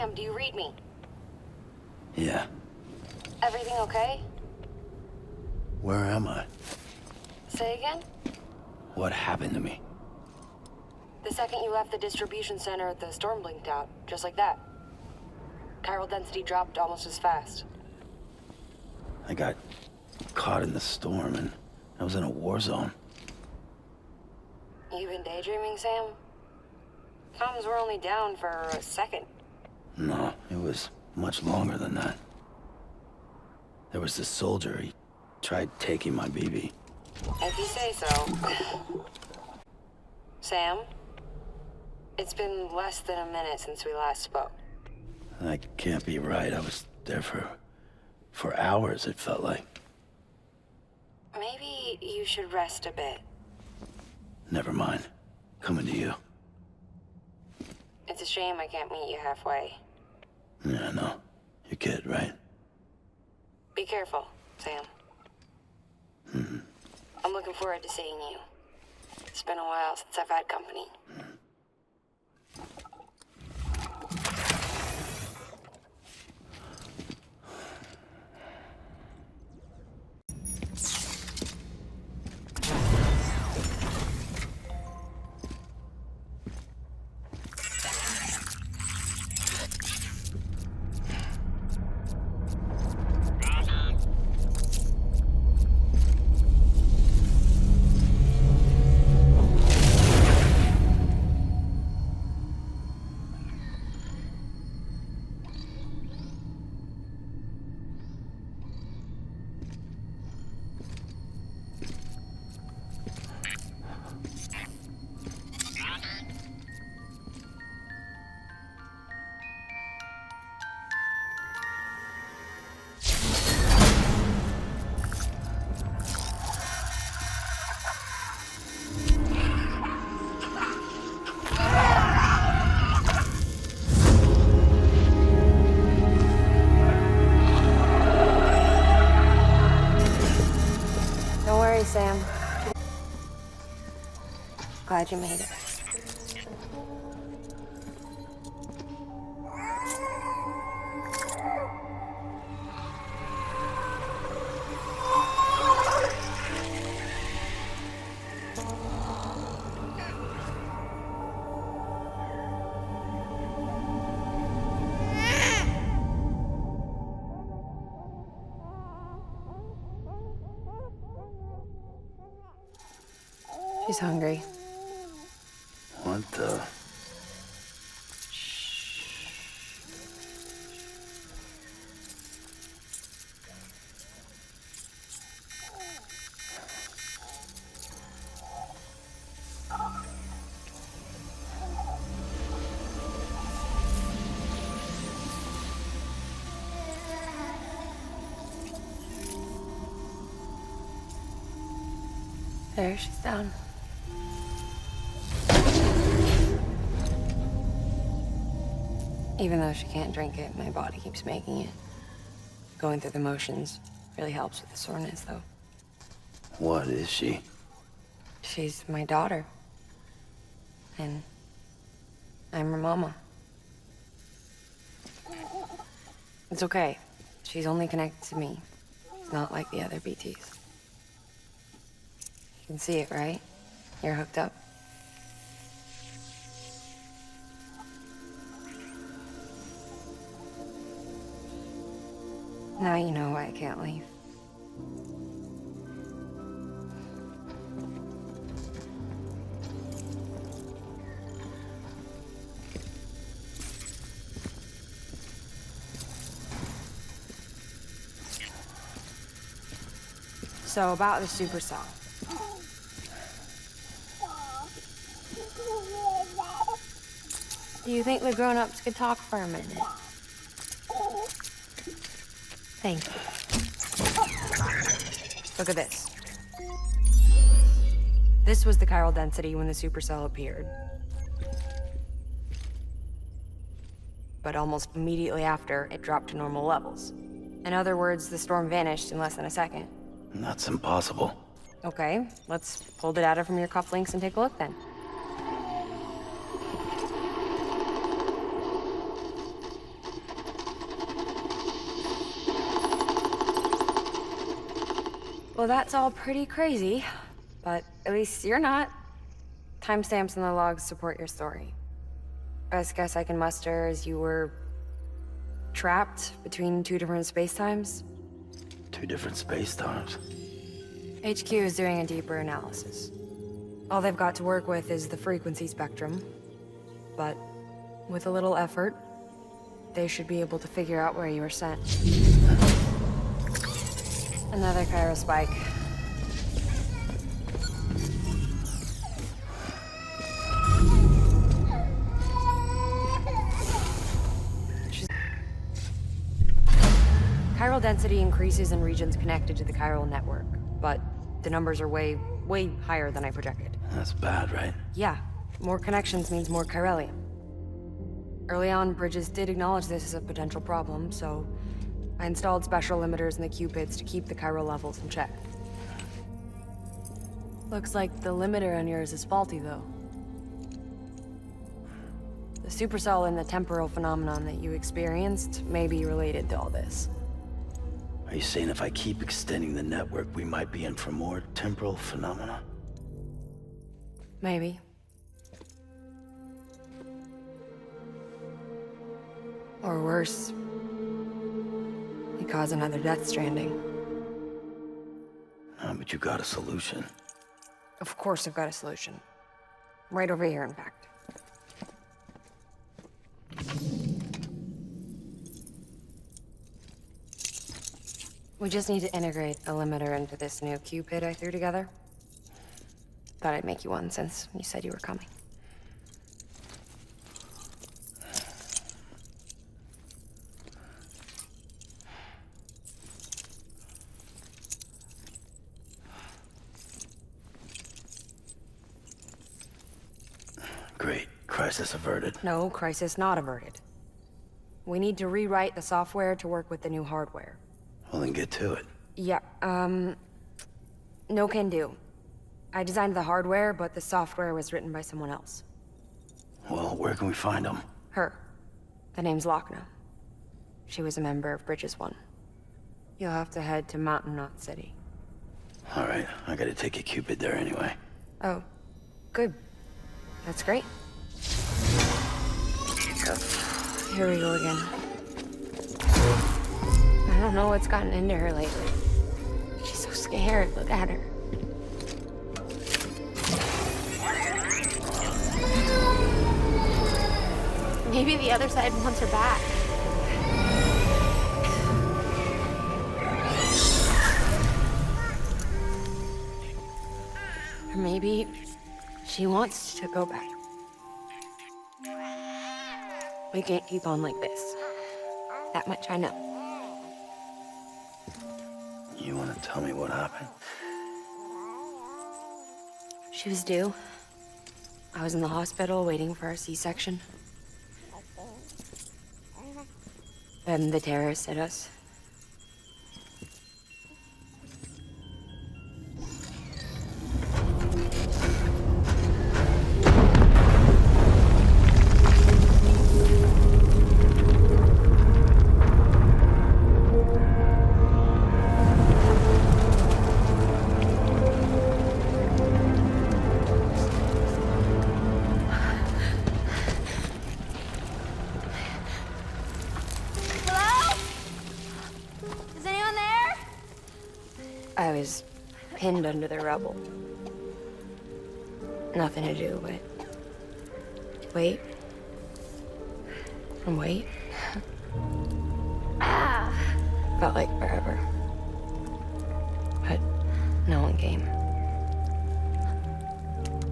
Sam, do you read me? Yeah. Everything okay? Where am I? Say again? What happened to me? The second you left the distribution center, the storm blinked out, just like that. Chiral density dropped almost as fast. I got caught in the storm and I was in a war zone. You been daydreaming, Sam? Comms were only down for a second. No, it was much longer than that. There was this soldier, he tried taking my BB. If you say so. Sam? It's been less than a minute since we last spoke. That can't be right. I was there for hours, it felt like. Maybe you should rest a bit. Never mind. Coming to you. It's a shame I can't meet you halfway. Yeah, I know. Your kid, right? Be careful, Sam. Mm-hmm. I'm looking forward to seeing you. It's been a while since I've had company. Sam. Glad you made it. She's hungry. What the? There, she's down. Even though she can't drink it, my body keeps making it. Going through the motions really helps with the soreness, though. What is she? She's my daughter. And I'm her mama. It's okay. She's only connected to me. It's not like the other BTs. You can see it, right? You're hooked up. Now you know why I can't leave. So about the supercell. Do you think the grown-ups could talk for a minute? Thank you. Look at this. This was the chiral density when the supercell appeared. But almost immediately after, it dropped to normal levels. In other words, the storm vanished in less than a second. That's impossible. Okay, let's pull the data from your cufflinks and take a look then. Well, that's all pretty crazy, but at least you're not. Timestamps in the logs support your story. Best guess I can muster is you were trapped between two different spacetimes. Two different space times. HQ is doing a deeper analysis. All they've got to work with is the frequency spectrum, but with a little effort, they should be able to figure out where you were sent. Another Cairo spike. Chiral density increases in regions connected to the chiral network, but the numbers are way higher than I projected. That's bad, right? Yeah, more connections means more chiralium. Early on, Bridges did acknowledge this as a potential problem, so I installed special limiters in the Cupids to keep the chiral levels in check. Looks like the limiter on yours is faulty, though. The supercell and the temporal phenomenon that you experienced may be related to all this. Are you saying if I keep extending the network, we might be in for more temporal phenomena? Maybe. Or worse, we cause another death stranding. But you got a solution. Of course I've got a solution. Right over here, in fact. We just need to integrate a limiter into this new Cupid I threw together. Thought I'd make you one since you said you were coming. Great. Crisis averted. No, crisis not averted. We need to rewrite the software to work with the new hardware. Well, then get to it. Yeah, no can do. I designed the hardware, but the software was written by someone else. Well, where can we find them? Her. The name's Lochna. She was a member of Bridges 1. You'll have to head to Mountain Knot City. All right, I gotta take a Cupid there anyway. Oh, good. That's great. Here we go again. I don't know what's gotten into her lately. She's so scared. Look at her. Maybe the other side wants her back. Or maybe she wants to go back. We can't keep on like this. That much I know. You wanna tell me what happened? She was due. I was in the hospital waiting for a C-section. Then the terrorists hit us. I was pinned under the rubble. Nothing to do but wait. And wait. Felt like forever. But no one came.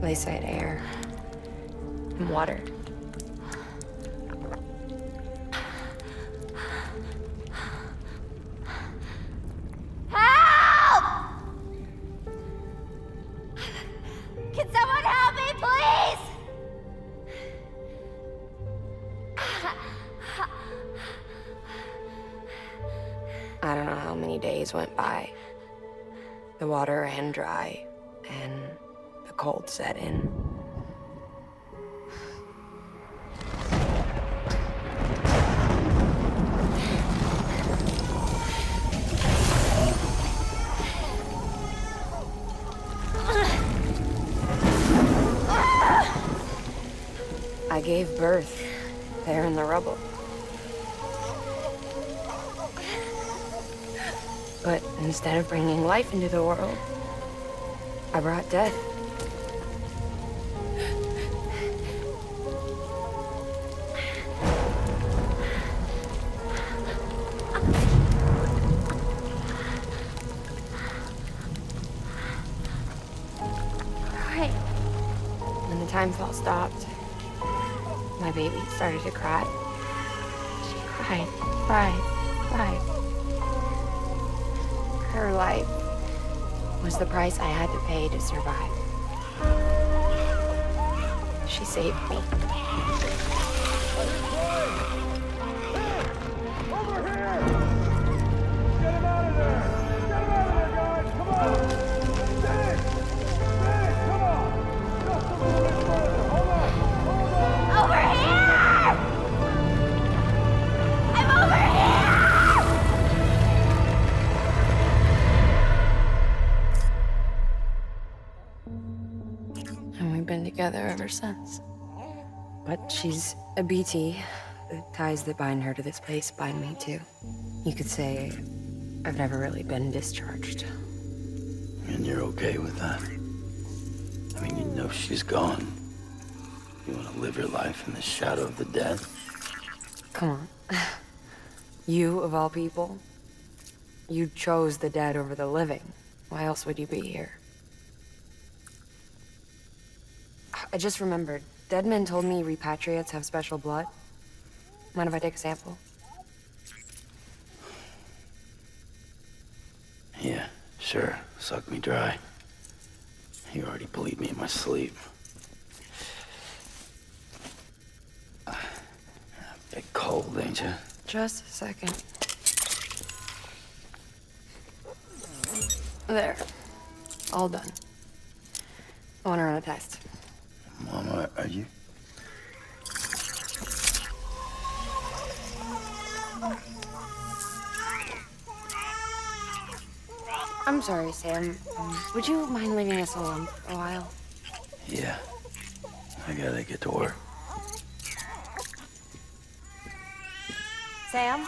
They said air and water. I don't know how many days went by. The water ran dry, and the cold set in. I gave birth there in the rubble. But instead of bringing life into the world, I brought death. Right. When the timefall stopped, my baby started to cry. She cried, cried, cried. Her life was the price I had to pay to survive. She saved me. Over here! Get him out of there! Get him out of there, guys! Come on! Dennis! Dennis, come on! Just a little bit further. Hold on! Hold on! Over here! I'm over here! And we've been together ever since. But she's a BT. The ties that bind her to this place bind me too. You could say I've never really been discharged. And you're okay with that? I mean, you know she's gone. You want to live your life in the shadow of the dead? Come on. You, of all people, you chose the dead over the living. Why else would you be here? I just remembered. Dead men told me repatriates have special blood. Mind if I take a sample? Yeah, sure. Suck me dry. You already bleed me in my sleep. Bit cold, ain't you? Just a second. There. All done. I want to run a test. Mama, are you? I'm sorry, Sam. Would you mind leaving us alone for a while? Yeah. I gotta get to work. Sam?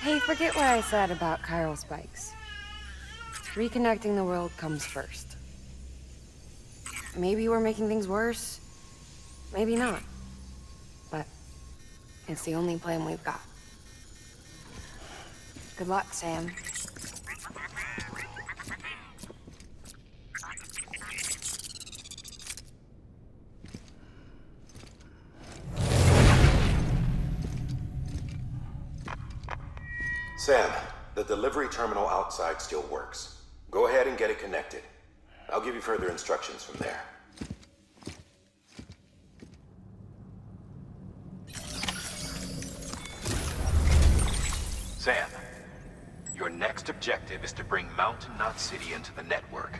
Hey, forget what I said about chiral spikes. Reconnecting the world comes first. Maybe we're making things worse. Maybe not. But it's the only plan we've got. Good luck, Sam. Sam, the delivery terminal outside still works. Go ahead and get it connected. I'll give you further instructions from there. Sam, your next objective is to bring Mountain Knot City into the network.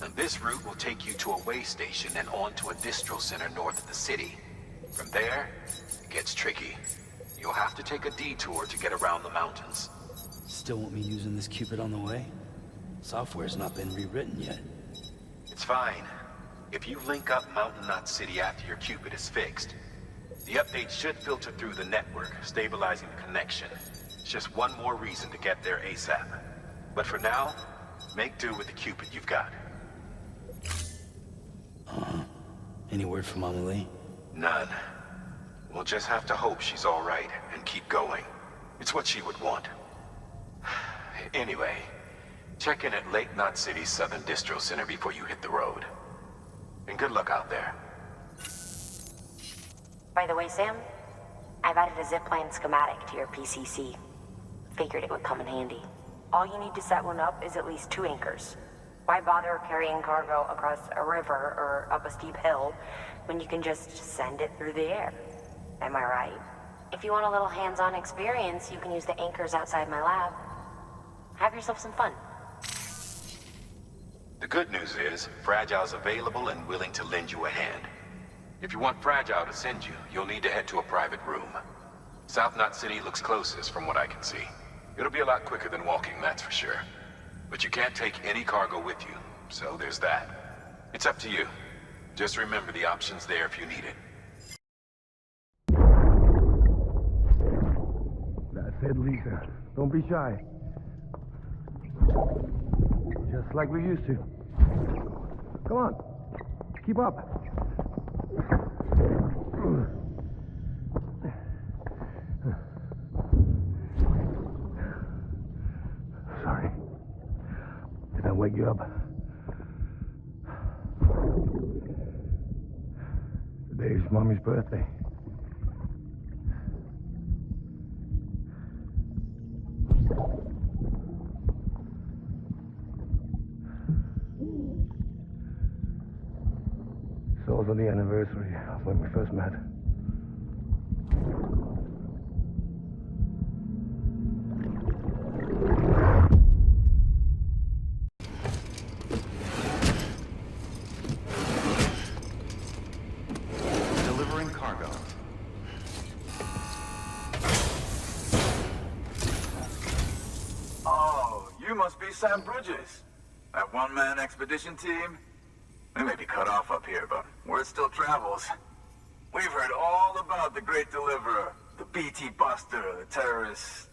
And this route will take you to a way station and on to a distro center north of the city. From there, it gets tricky. You'll have to take a detour to get around the mountains. Still want me using this Cupid on the way? Software's not been rewritten yet. It's fine. If you link up Mountain Knot City after your Cupid is fixed, the update should filter through the network, stabilizing the connection. It's just one more reason to get there ASAP. But for now, make do with the Cupid you've got. Any word from Mama Lee? None. We'll just have to hope she's all right and keep going. It's what she would want. Anyway, check in at Lake Knot City's Southern Distro Center before you hit the road. And good luck out there. By the way, Sam, I've added a zipline schematic to your PCC. Figured it would come in handy. All you need to set one up is at least 2 anchors. Why bother carrying cargo across a river or up a steep hill when you can just send it through the air? Am I right? If you want a little hands-on experience, you can use the anchors outside my lab. Have yourself some fun. The good news is, Fragile's available and willing to lend you a hand. If you want Fragile to send you, you'll need to head to a private room. South Knot City looks closest from what I can see. It'll be a lot quicker than walking, that's for sure. But you can't take any cargo with you, so there's that. It's up to you. Just remember the option's there if you need it. That's it, Lisa. Don't be shy. Just like we used to. Come on. Keep up. Sorry. Did I wake you up? Today's Mommy's birthday. It's also the anniversary of when we first met. Delivering cargo. Oh, you must be Sam Bridges. That one-man expedition team? We may be cut off up here, but word still travels. We've heard all about the Great Deliverer, the BT Buster, the terrorist,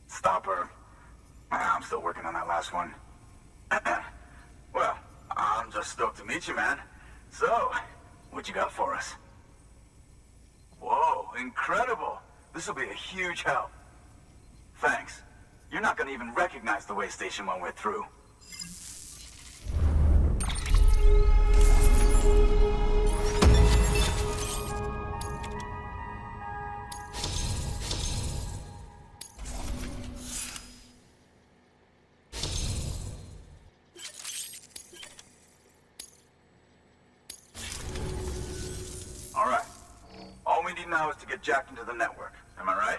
stopper. I'm still working on that last one. Well, I'm just stoked to meet you, man. So, what you got for us? Whoa, incredible. This will be a huge help. Thanks. You're not gonna even recognize the way station when we're through. All right. All we need now is to get jacked into the network. Am I right?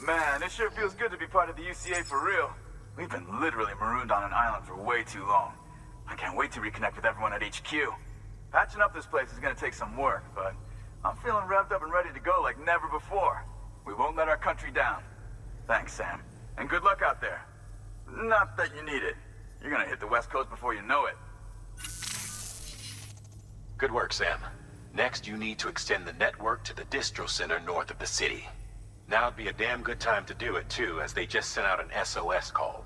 Man, it sure feels good to be part of the UCA for real. We've been literally marooned on an island for way too long. I can't wait to reconnect with everyone at HQ. Patching up this place is gonna take some work, but I'm feeling revved up and ready to go like never before. We won't let our country down. Thanks, Sam. And good luck out there. Not that you need it. You're gonna hit the West Coast before you know it. Good work, Sam. Next, you need to extend the network to the distro center north of the city. Now'd be a damn good time to do it, too, as they just sent out an SOS call.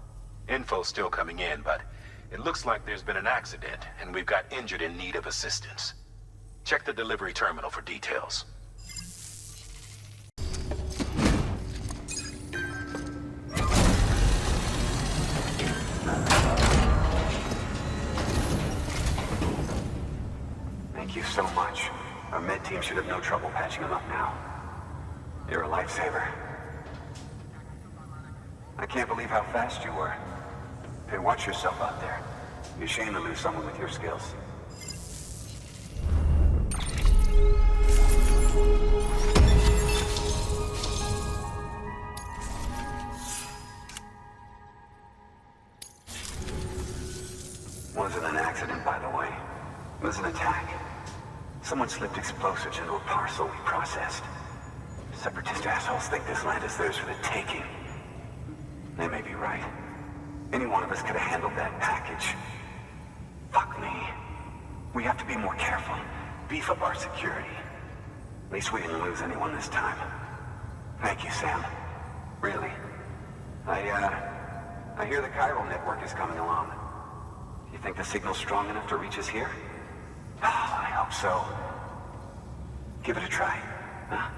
Info's still coming in, but it looks like there's been an accident, and we've got injured in need of assistance. Check the delivery terminal for details. Thank you so much. Our med team should have no trouble patching him up now. You're a lifesaver. I can't believe how fast you were. Hey, watch yourself out there. You're ashamed to lose someone with your skills. Wasn't an accident, by the way. It was an attack. Someone slipped explosives into a parcel we processed. Separatist assholes think this land is theirs for the taking. They may be right. Any one of us could have handled that package. Fuck me. We have to be more careful. Beef up our security. At least we didn't lose anyone this time. Thank you, Sam. Really. I hear the chiral network is coming along. Do you think the signal's strong enough to reach us here? I hope so. Give it a try, huh?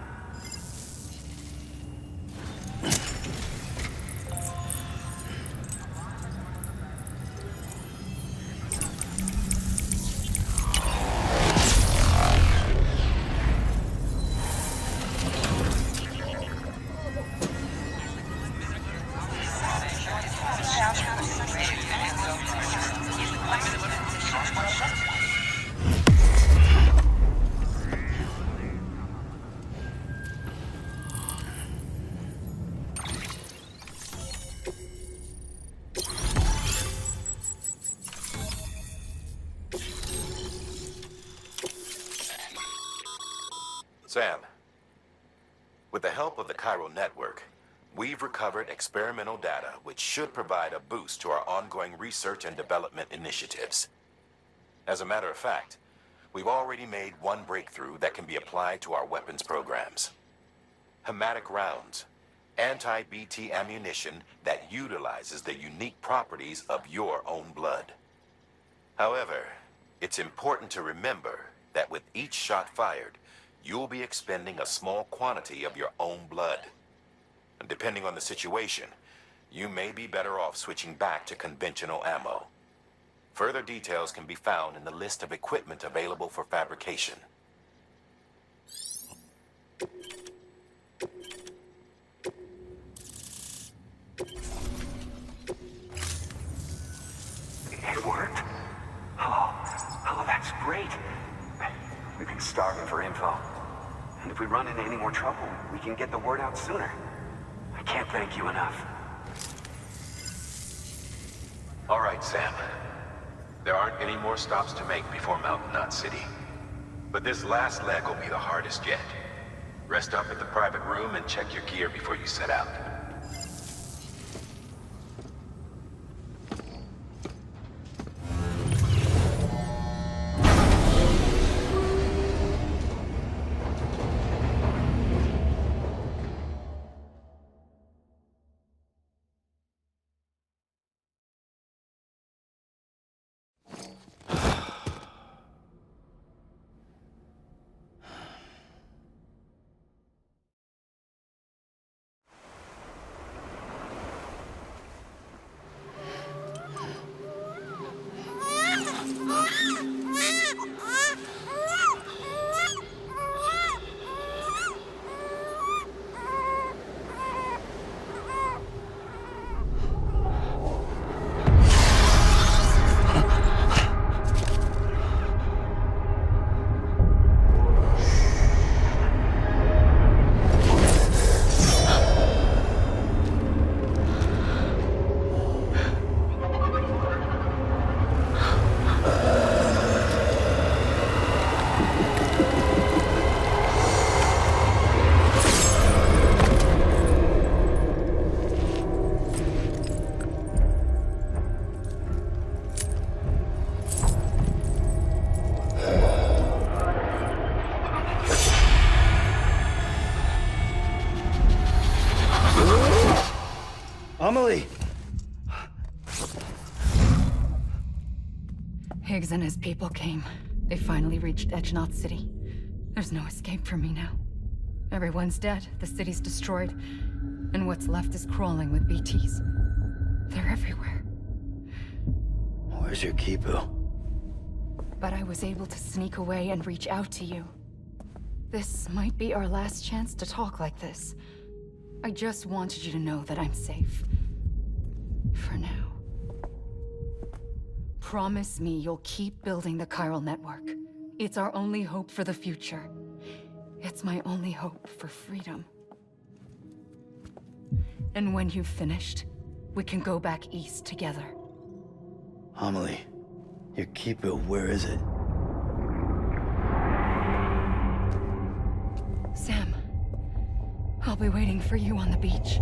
Sam, with the help of the chiral network, we've recovered experimental data which should provide a boost to our ongoing research and development initiatives. As a matter of fact, we've already made one breakthrough that can be applied to our weapons programs. Hematic rounds, anti-BT ammunition that utilizes the unique properties of your own blood. However, it's important to remember that with each shot fired, you'll be expending a small quantity of your own blood. And depending on the situation, you may be better off switching back to conventional ammo. Further details can be found in the list of equipment available for fabrication. It worked? Oh, that's great. We've been starving for info. And if we run into any more trouble, we can get the word out sooner. I can't thank you enough. All right, Sam. There aren't any more stops to make before Mountain Knot City. But this last leg will be the hardest yet. Rest up at the private room and check your gear before you set out. Amelie! Higgs and his people came. They finally reached Edge Knot City. There's no escape for me now. Everyone's dead, the city's destroyed, and what's left is crawling with BTs. They're everywhere. Where's your Kipu? But I was able to sneak away and reach out to you. This might be our last chance to talk like this. I just wanted you to know that I'm safe. For now. Promise me you'll keep building the chiral network. It's our only hope for the future. It's my only hope for freedom. And when you've finished, we can go back east together. Amelie, your Kipu, where is it? Sam, I'll be waiting for you on the beach.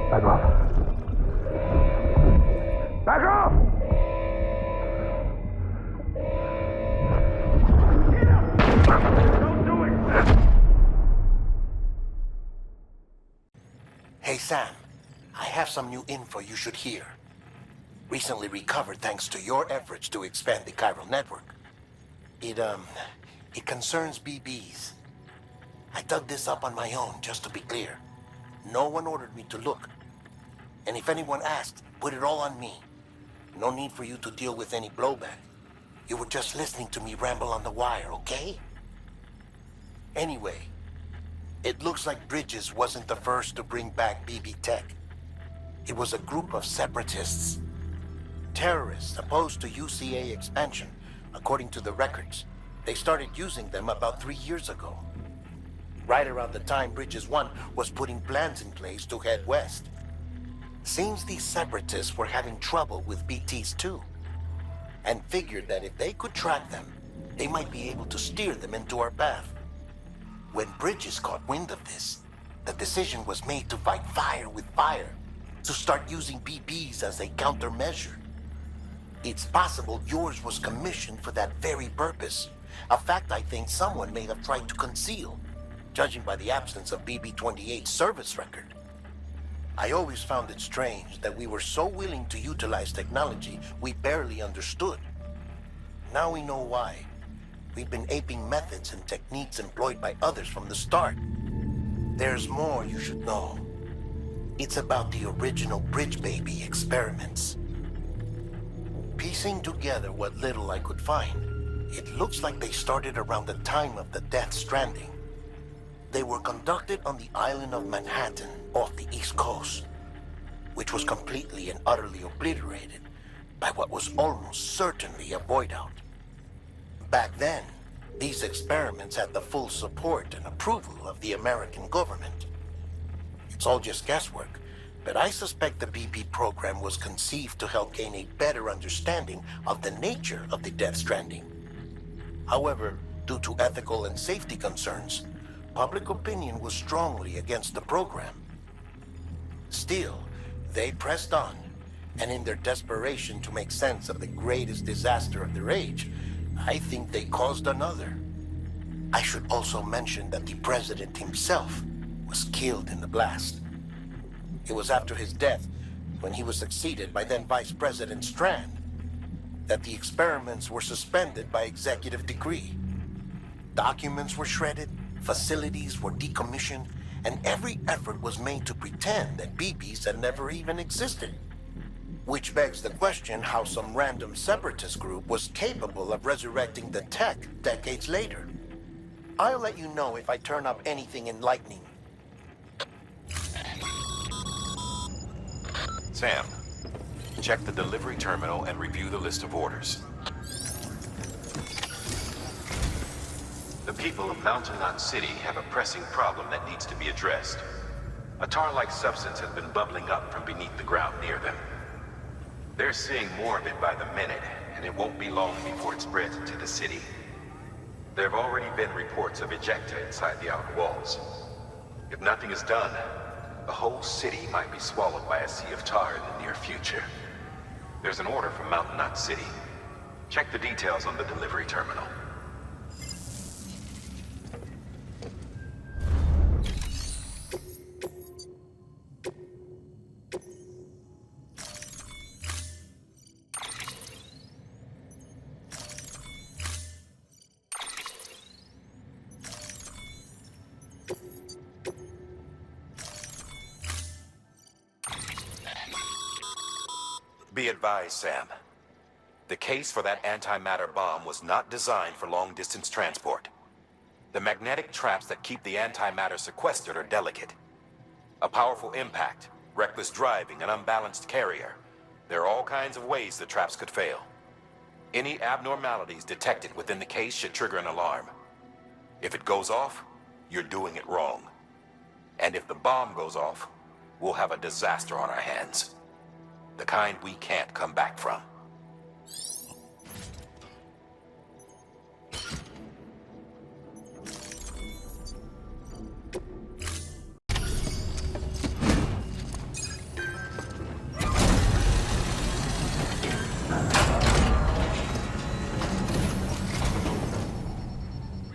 Back off. Back off! Don't do it! Hey, Sam. I have some new info you should hear. Recently recovered thanks to your efforts to expand the chiral network. It concerns BBs. I dug this up on my own, just to be clear. No one ordered me to look. And if anyone asked, put it all on me. No need for you to deal with any blowback. You were just listening to me ramble on the wire, okay? Anyway, it looks like Bridges wasn't the first to bring back BB Tech. It was a group of separatists. Terrorists opposed to UCA expansion, according to the records. They started using them about 3 years ago. Right around the time Bridges 1 was putting plans in place to head west. Seems these separatists were having trouble with BTs too, and figured that if they could track them, they might be able to steer them into our path. When Bridges caught wind of this, the decision was made to fight fire with fire, to start using BBs as a countermeasure. It's possible yours was commissioned for that very purpose, a fact I think someone may have tried to conceal, judging by the absence of BB-28's service record. I always found it strange that we were so willing to utilize technology we barely understood. Now we know why. We've been aping methods and techniques employed by others from the start. There's more you should know. It's about the original Bridge Baby experiments. Piecing together what little I could find, it looks like they started around the time of the Death Stranding. They were conducted on the island of Manhattan off the East Coast, which was completely and utterly obliterated by what was almost certainly a void-out. Back then, these experiments had the full support and approval of the American government. It's all just guesswork, but I suspect the BB program was conceived to help gain a better understanding of the nature of the Death Stranding. However, due to ethical and safety concerns, public opinion was strongly against the program. Still, they pressed on, and in their desperation to make sense of the greatest disaster of their age, I think they caused another. I should also mention that the president himself was killed in the blast. It was after his death, when he was succeeded by then Vice President Strand, that the experiments were suspended by executive decree. Documents were shredded, facilities were decommissioned, and every effort was made to pretend that BBs had never even existed. Which begs the question how some random separatist group was capable of resurrecting the tech decades later. I'll let you know if I turn up anything enlightening. Sam, check the delivery terminal and review the list of orders. The people of Mountain Knot City have a pressing problem that needs to be addressed. A tar-like substance has been bubbling up from beneath the ground near them. They're seeing more of it by the minute, and it won't be long before it spreads into the city. There have already been reports of ejecta inside the outer walls. If nothing is done, the whole city might be swallowed by a sea of tar in the near future. There's an order from Mountain Knot City. Check the details on the delivery terminal. Be advised, Sam. The case for that antimatter bomb was not designed for long-distance transport. The magnetic traps that keep the antimatter sequestered are delicate. A powerful impact, reckless driving, an unbalanced carrier. There are all kinds of ways the traps could fail. Any abnormalities detected within the case should trigger an alarm. If it goes off, you're doing it wrong. And if the bomb goes off, we'll have a disaster on our hands. The kind we can't come back from.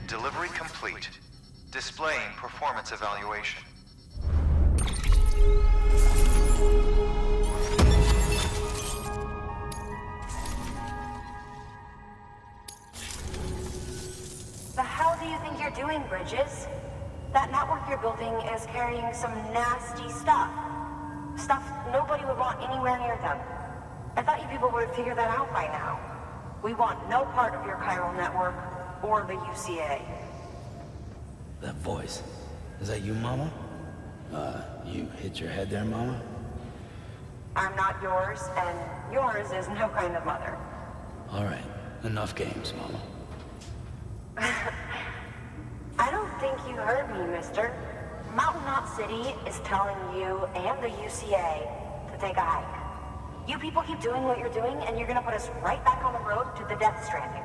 Delivery complete. Displaying performance evaluation. The hell do you think you're doing, Bridges? that network you're building is carrying some nasty stuff. Stuff nobody would want anywhere near them. I thought you people would figure that out by now. We want no part of your chiral network or the UCA. That voice. Is that you, Mama? You hit your head there, Mama? I'm not yours, and yours is no kind of mother. All right. Enough games, Mama. I don't think you heard me, mister. Mountain Knot City is telling you and the UCA to take a hike. You people keep doing what you're doing, and you're gonna put us right back on the road to the death stranding.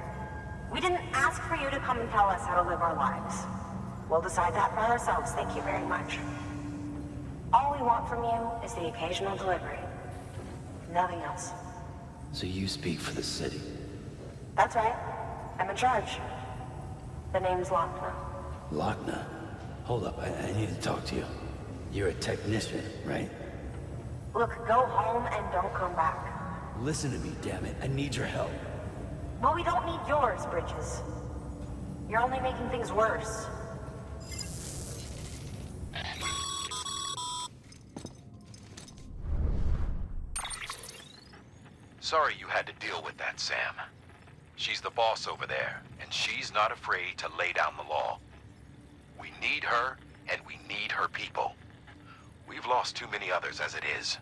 We didn't ask for you to come and tell us how to live our lives. We'll decide that for ourselves, thank you very much. All we want from you is the occasional delivery. Nothing else. So you speak for the city? That's right. I'm in charge. The name's Lochner. Lochner? Hold up, I need to talk to you. You're a technician, right? Look, go home and don't come back. Listen to me, damn it. I need your help. Well, we don't need yours, Bridges. You're only making things worse. Sorry you had to deal with that, Sam. She's the boss over there, and she's not afraid to lay down the law. We need her, and we need her people. We've lost too many others as it is.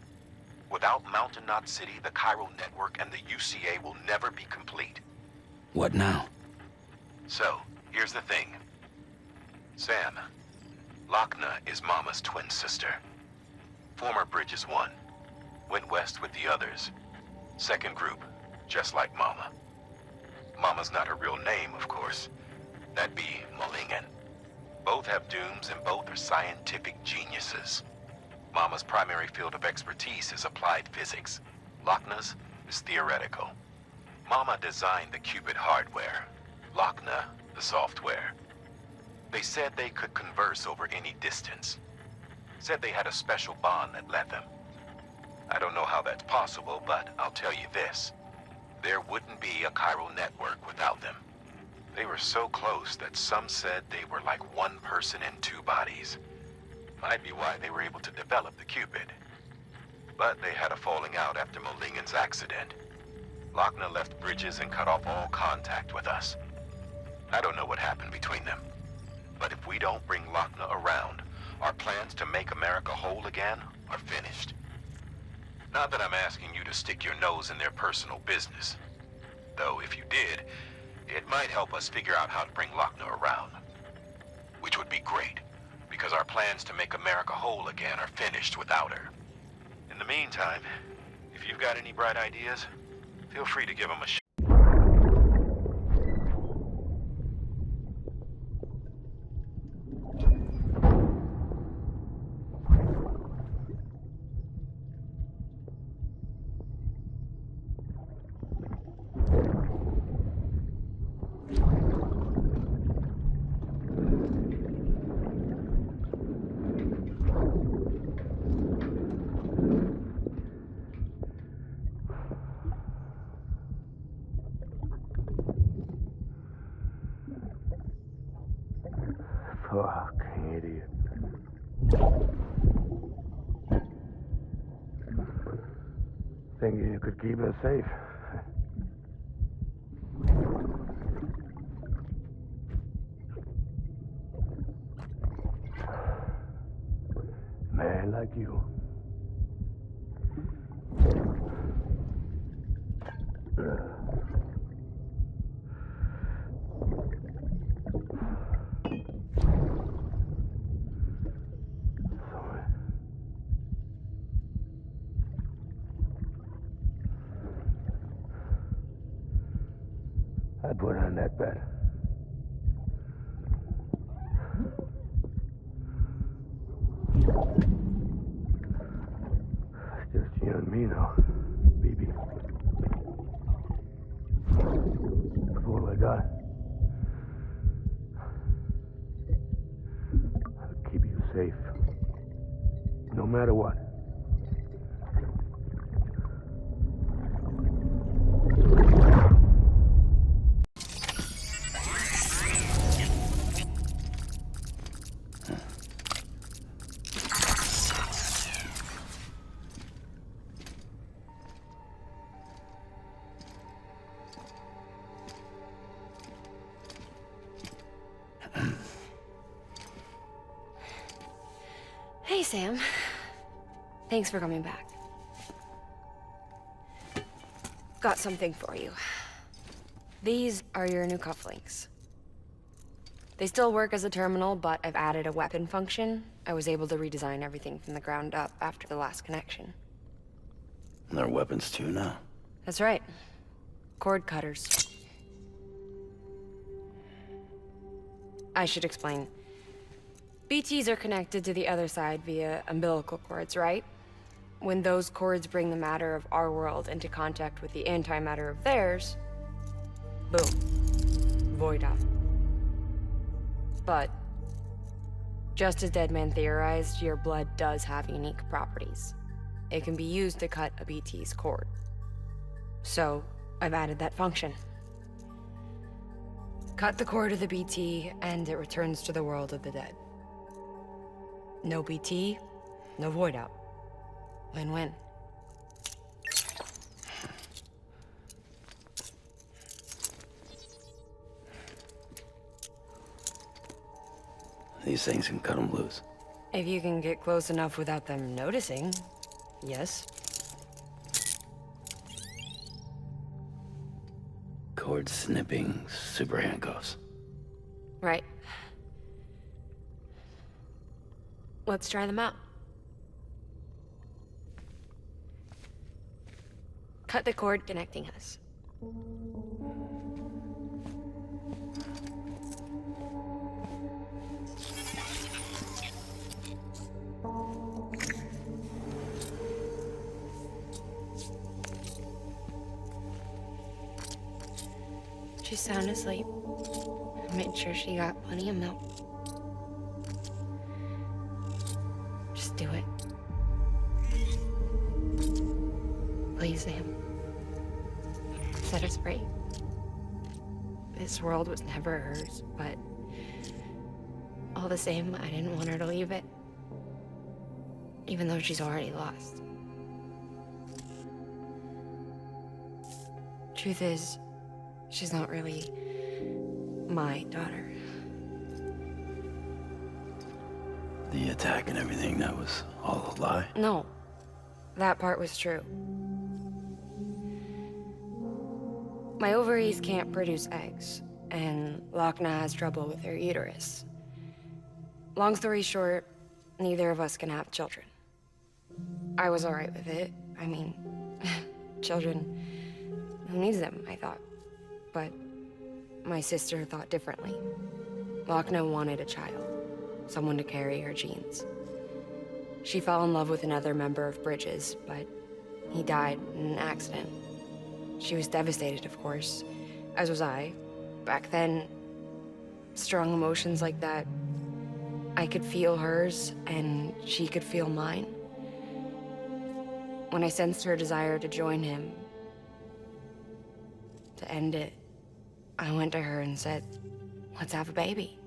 Without Mountain Knot City, the chiral network, and the UCA will never be complete. What now? So, here's the thing. Sam, Lochner is Mama's twin sister. Former Bridges 1. Went west with the others. Second group, just like Mama. Mama's not her real name, of course. That'd be Malingen. Both have dooms and both are scientific geniuses. Mama's primary field of expertise is applied physics. Lochner's is theoretical. Mama designed the Cupid hardware. Lochner, the software. They said they could converse over any distance. Said they had a special bond that led them. I don't know how that's possible, but I'll tell you this. There wouldn't be a chiral network without them. They were so close that some said they were like one person in two bodies. Might be why they were able to develop the Cupid. But they had a falling out after Malingen's accident. Lochner left Bridges and cut off all contact with us. I don't know what happened between them. But if we don't bring Lochner around, our plans to make America whole again are finished. Not that I'm asking you to stick your nose in their personal business. Though if you did, it might help us figure out how to bring Lochner around. Which would be great, because our plans to make America whole again are finished without her. In the meantime, if you've got any bright ideas, feel free to give them a shot. Fuck, idiot. Thinking you could keep us safe. Man like you. I'd put on that bet. It's just you and me now, baby. That's all I got. I'll keep you safe. No matter what. Sam. Thanks for coming back. Got something for you. These are your new cufflinks. They still work as a terminal, but I've added a weapon function. I was able to redesign everything from the ground up after the last connection. And they're weapons too now. That's right. Cord cutters. I should explain. BTs are connected to the other side via umbilical cords, right? When those cords bring the matter of our world into contact with the antimatter of theirs, boom. Void out. But, just as Deadman theorized, your blood does have unique properties. It can be used to cut a BT's cord. So, I've added that function. Cut the cord of the BT, and it returns to the world of the dead. No BT, no void out. Win-win. These things can cut them loose. If you can get close enough without them noticing, yes. Cord snipping super handcuffs. Right. Let's try them out. Cut the cord connecting us. She's sound asleep. I made sure she got plenty of milk. Just do it. Please, Sam. Set us free. This world was never hers, but all the same, I didn't want her to leave it. Even though she's already lost. Truth is, she's not really my daughter. The attack and everything, that was all a lie? No, that part was true. My ovaries can't produce eggs, and Lochna has trouble with her uterus. Long story short, neither of us can have children. I was alright with it. I mean, children, who needs them, I thought. But my sister thought differently. Lochna wanted a child, someone to carry her genes. She fell in love with another member of Bridges, but he died in an accident. She was devastated, of course, as was I. Back then, strong emotions like that, I could feel hers, and she could feel mine. When I sensed her desire to join him, to end it, I went to her and said, let's have a baby.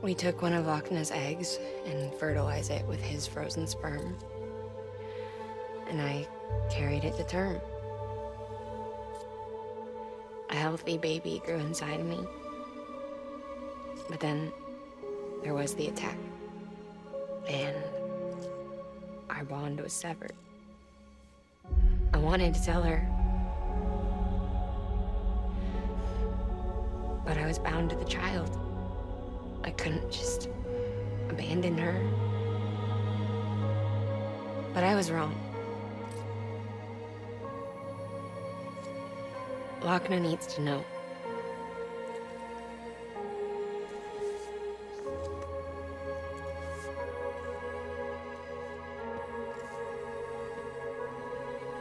We took one of Lochna's eggs and fertilized it with his frozen sperm. And I carried it to term. A healthy baby grew inside me. But then there was the attack. And our bond was severed. I wanted to tell her. But I was bound to the child. I couldn't just abandon her. But I was wrong. Lochna needs to know.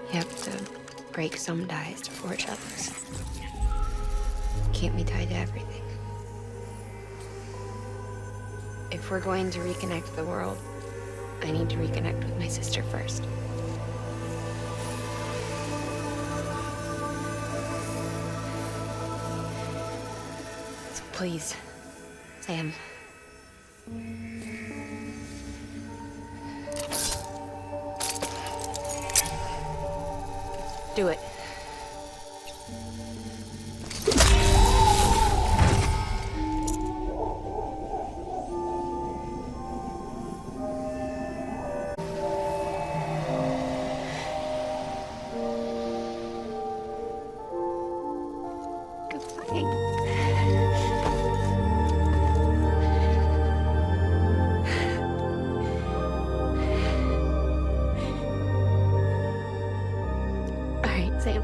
You have to break some ties to forge others. Can't be tied to everything. If we're going to reconnect the world, I need to reconnect with my sister first. So please, Sam. Do it. Alright, Sam.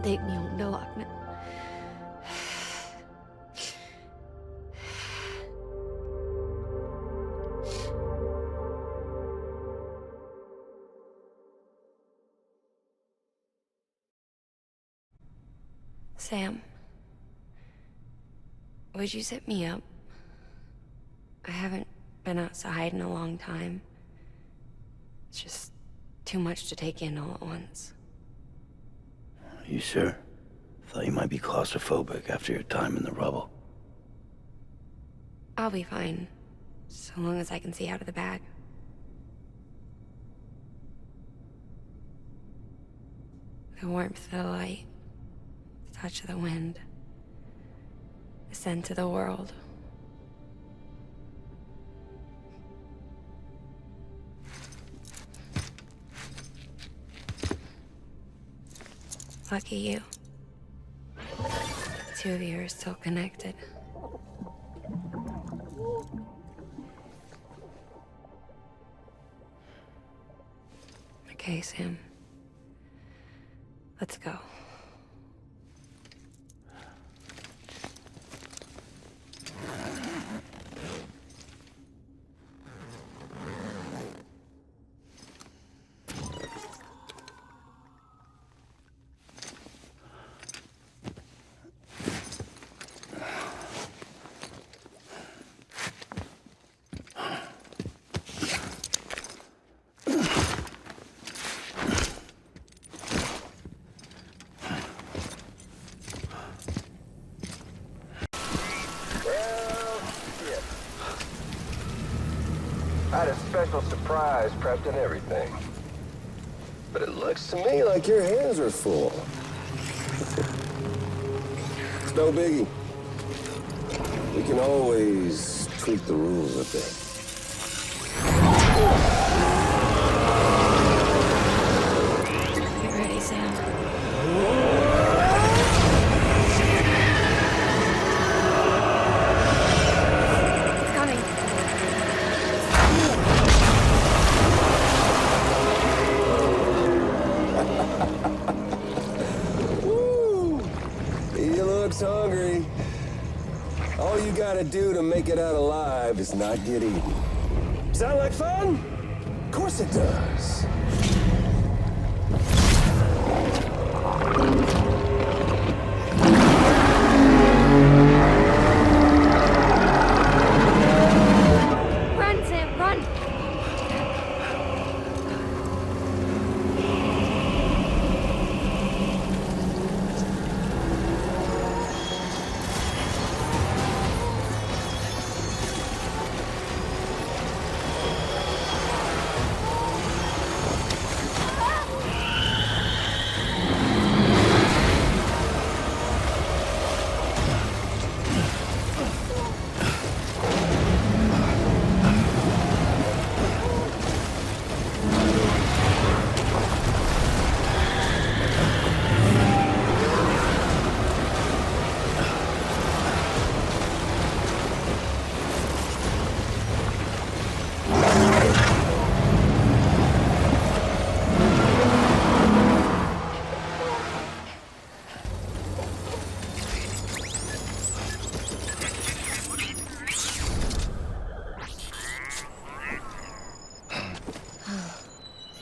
Take me home to Lockman. Sam, would you set me up? I haven't been outside in a long time. It's just too much to take in all at once. You sure? Thought you might be claustrophobic after your time in the rubble. I'll be fine, so long as I can see out of the bag. The warmth of the light, the touch of the wind, the scent of the world. Lucky you. The two of you are still connected. Okay, Sam. Let's go. I had a special surprise prepped and everything. But it looks to me like your hands are full. It's no biggie. We can always tweak the rules a bit. Get ready, Sam. It's coming. Woo! He looks hungry. All you gotta do to make it out alive is not get eaten. Sound like fun? Of course it does. Run, Sam, run!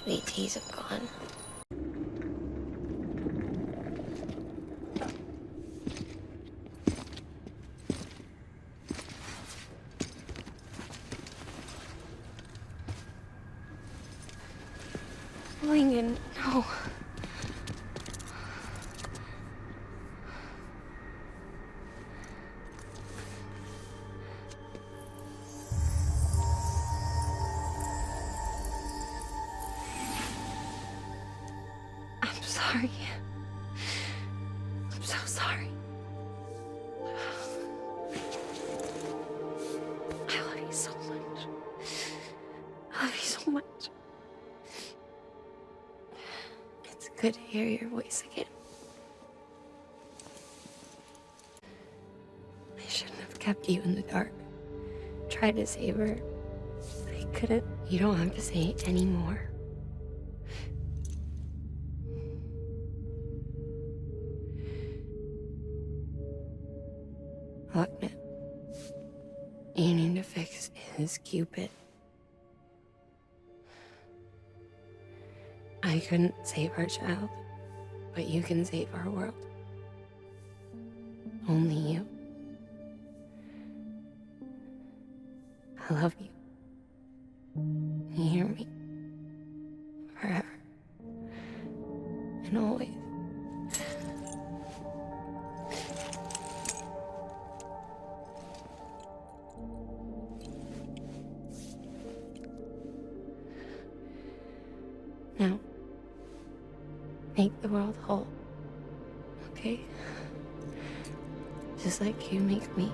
The BTs have gone. Lincoln, no. I'm sorry. I'm so sorry. I love you so much. I love you so much. It's good to hear your voice again. kept you in the dark. Tried to save her. I couldn't. You don't have to say it anymore. Look, man. You need to fix his Cupid. I couldn't save our child, but you can save our world. Only you. I love you. You hear me? Forever. And always. Now, make the world whole. Okay? Just like you make me.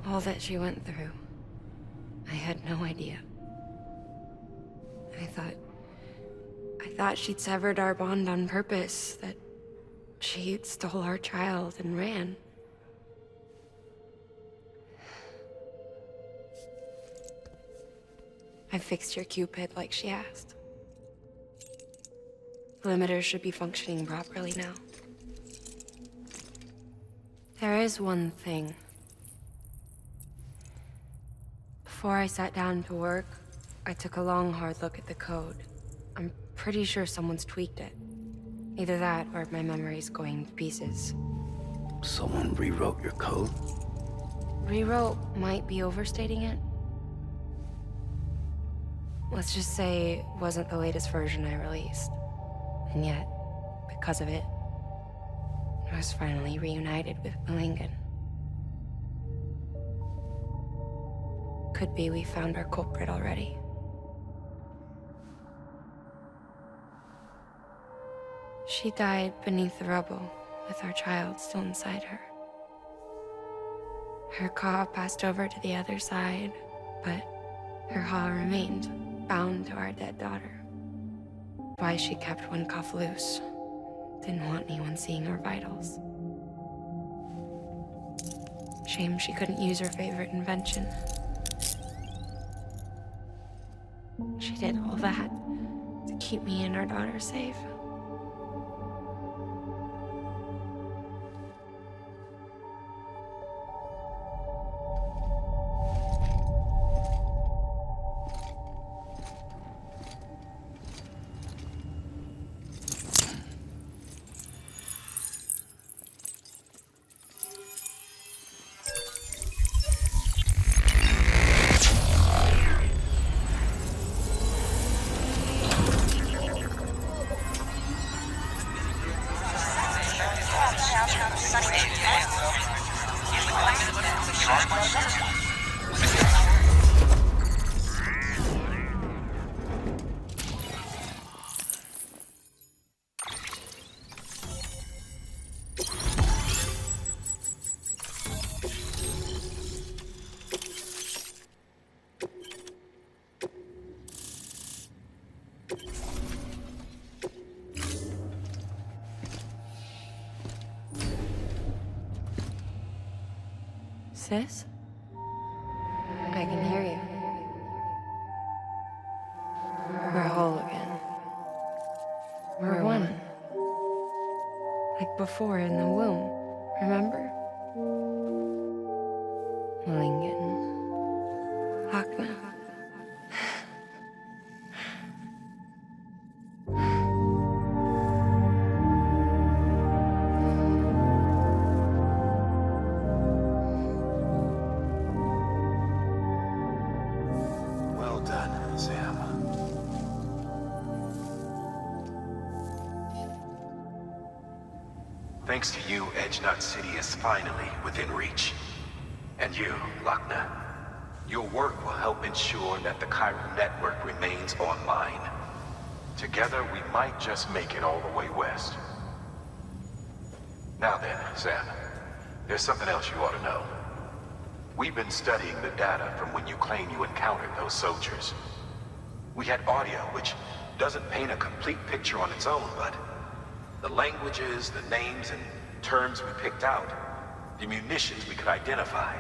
All that she went through, I had no idea. I thought she'd severed our bond on purpose, that she stole our child and ran. I fixed your Cupid like she asked. The limiter should be functioning properly now. There is one thing. Before I sat down to work, I took a long, hard look at the code. I'm pretty sure someone's tweaked it. Either that, or my memory's going to pieces. Someone rewrote your code? Rewrote might be overstating it. Let's just say it wasn't the latest version I released. And yet, because of it, I was finally reunited with Malingen. Could be we found our culprit already. She died beneath the rubble, with our child still inside her. Her Ka passed over to the other side, but her Ha remained, bound to our dead daughter. Why she kept one cuff loose. Didn't want anyone seeing her vitals. Shame she couldn't use her favorite invention. She did all that to keep me and our daughter safe. Sis? I can hear you. We're whole again. We're one. Like before in the womb, remember? Malingen. Hakna. Thanks to you, Edge Knot City is finally within reach. And you, Lochner. Your work will help ensure that the chiral network remains online. Together, we might just make it all the way west. Now then, Sam, there's something else you ought to know. We've been studying the data from when you claim you encountered those soldiers. We had audio, which doesn't paint a complete picture on its own, but the languages, the names, and terms we picked out, the munitions we could identify,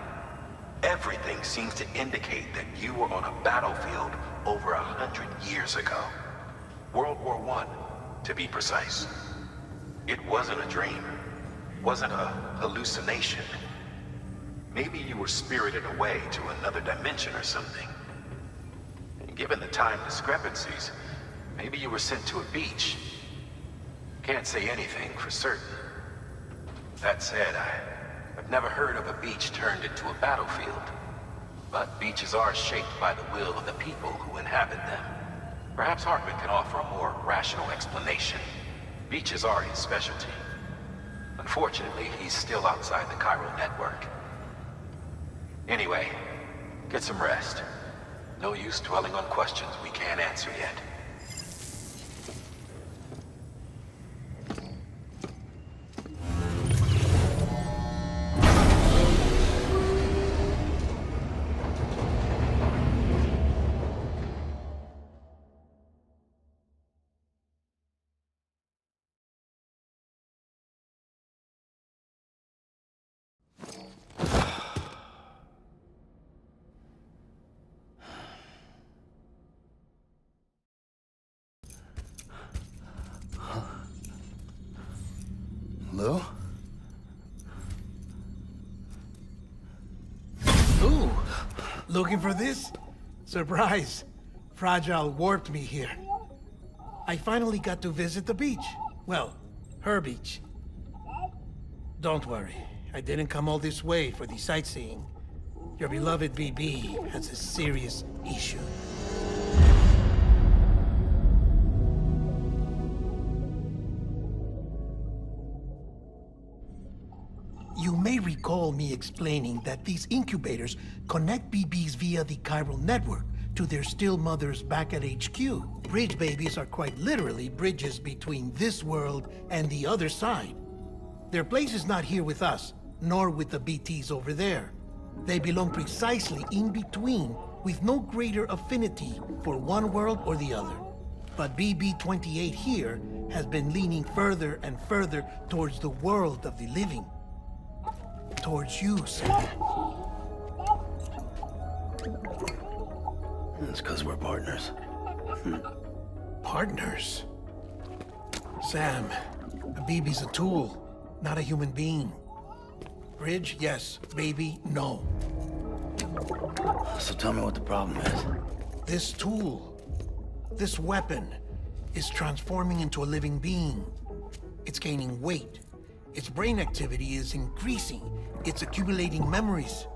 everything seems to indicate that you were on a battlefield over 100 years ago. World War I, to be precise. It wasn't a dream. Wasn't a hallucination. Maybe you were spirited away to another dimension or something. And given the time discrepancies, maybe you were sent to a beach. Can't say anything for certain. That said, I've never heard of a beach turned into a battlefield. But beaches are shaped by the will of the people who inhabit them. Perhaps Hartman can offer a more rational explanation. Beaches are his specialty. Unfortunately, he's still outside the chiral network. Anyway, get some rest. No use dwelling on questions we can't answer yet. Lou? Ooh, looking for this? Surprise. Fragile warped me here. I finally got to visit the beach. Well, her beach. Don't worry, I didn't come all this way for the sightseeing. Your beloved BB has a serious issue. You may recall me explaining that these incubators connect BBs via the chiral network to their still mothers back at HQ. Bridge babies are quite literally bridges between this world and the other side. Their place is not here with us, nor with the BTs over there. They belong precisely in between, with no greater affinity for one world or the other. But BB-28 here has been leaning further and further towards the world of the living. Towards you, Sam. It's because we're partners. Partners? Sam, a BB's a tool, not a human being. Bridge, yes. Baby, no. So tell me what the problem is. This tool, this weapon, is transforming into a living being. It's gaining weight. Its brain activity is increasing. It's accumulating memories.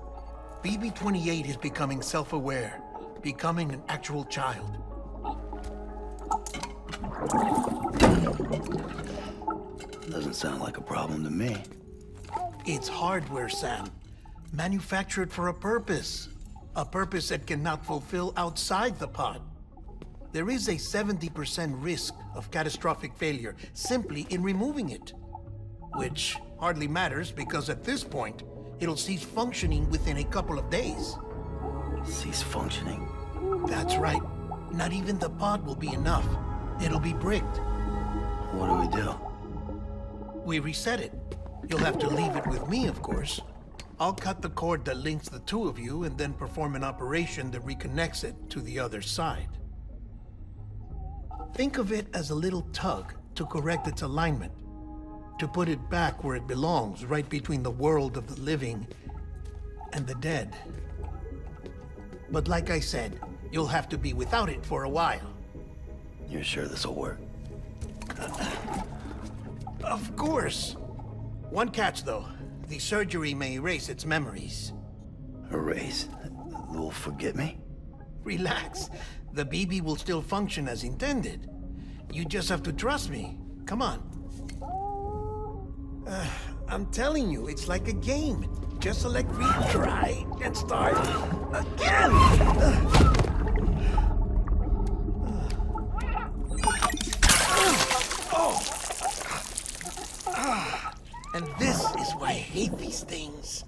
BB-28 is becoming self-aware, becoming an actual child. Doesn't sound like a problem to me. It's hardware, Sam. Manufactured for a purpose. A purpose it cannot fulfill outside the pod. There is a 70% risk of catastrophic failure simply in removing it. Which hardly matters because at this point, it'll cease functioning within a couple of days. Cease functioning? That's right. Not even the pod will be enough. It'll be bricked. What do we do? We reset it. You'll have to leave it with me, of course. I'll cut the cord that links the two of you and then perform an operation that reconnects it to the other side. Think of it as a little tug to correct its alignment. To put it back where it belongs, right between the world of the living and the dead. But like I said, you'll have to be without it for a while. You're sure this'll work? Of course. One catch, though. The surgery may erase its memories. Erase? Will forget me? Relax. The BB will still function as intended. You just have to trust me. Come on. I'm telling you, it's like a game. Just select retry and start again. And this is why I hate these things.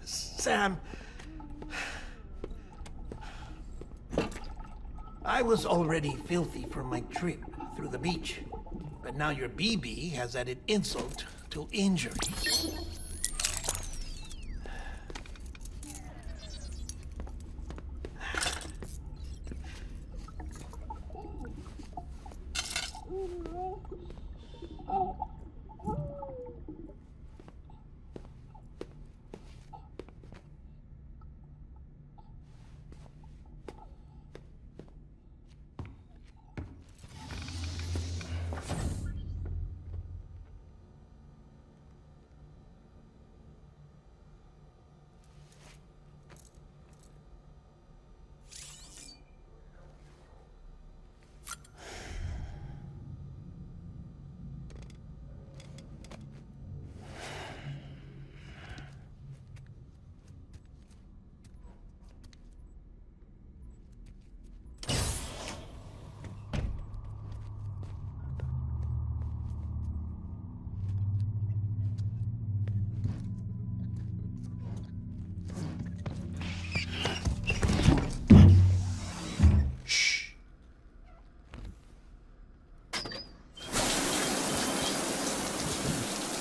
Sam, I was already filthy from my trip through the beach, but now your BB has added insult to injury.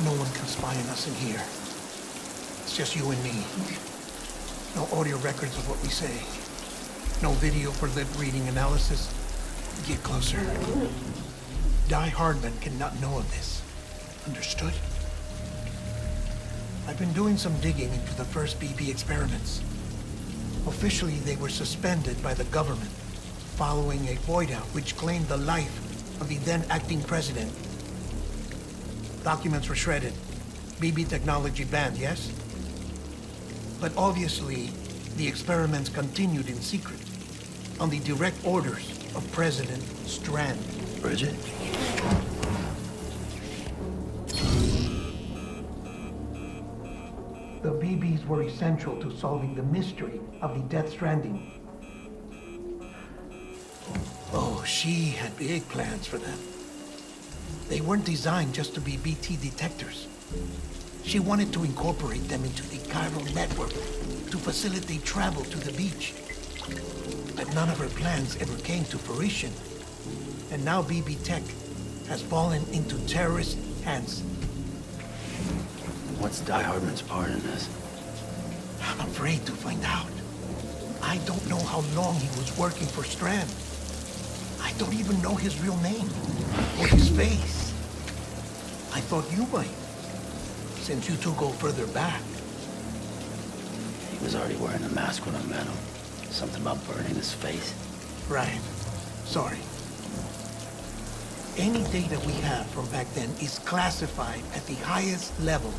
No one can spy on us in here. It's just you and me. No audio records of what we say. No video for lip-reading analysis. Get closer. Die Hardman cannot know of this. Understood? I've been doing some digging into the first BB experiments. Officially, they were suspended by the government following a void-out which claimed the life of the then-acting president. Documents were shredded. BB technology banned, yes? But obviously, the experiments continued in secret, on the direct orders of President Strand. Bridget? The BBs were essential to solving the mystery of the Death Stranding. Oh, she had big plans for them. They weren't designed just to be BT detectors. She wanted to incorporate them into the chiral network to facilitate travel to the beach. But none of her plans ever came to fruition. And now BB Tech has fallen into terrorist hands. What's Die Hardman's part in this? I'm afraid to find out. I don't know how long he was working for Strand. I don't even know his real name or his face. I thought you might, since you two go further back. He was already wearing a mask when I met him. Something about burning his face. Right. Sorry. Any data we have from back then is classified at the highest level.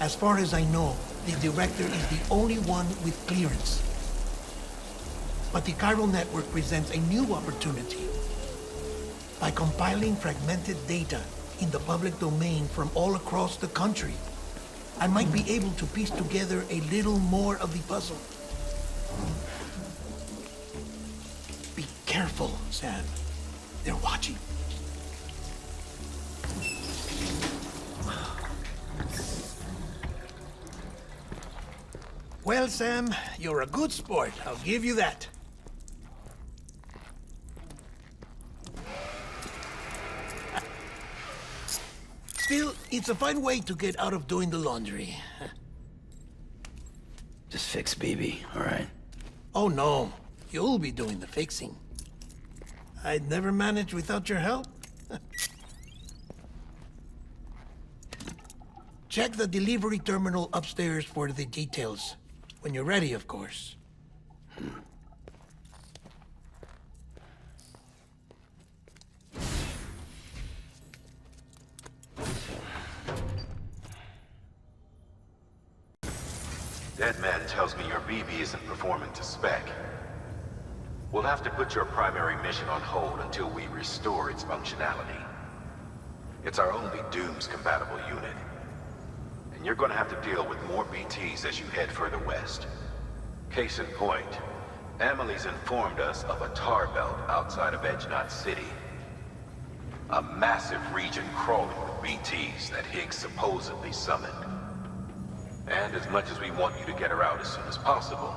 As far as I know, the director is the only one with clearance. But the chiral network presents a new opportunity. By compiling fragmented data in the public domain from all across the country, I might be able to piece together a little more of the puzzle. Be careful, Sam. They're watching. Well, Sam, you're a good sport. I'll give you that. Still, it's a fine way to get out of doing the laundry. Just fix BB, all right? Oh, no. You'll be doing the fixing. I'd never manage without your help. Check the delivery terminal upstairs for the details. When you're ready, of course. Dead man tells me your BB isn't performing to spec. We'll have to put your primary mission on hold until we restore its functionality. It's our only Dooms-compatible unit. And you're gonna have to deal with more BTs as you head further west. Case in point, Amelie's informed us of a tar belt outside of Edgenot City. A massive region crawling with BTs that Higgs supposedly summoned. And as much as we want you to get her out as soon as possible,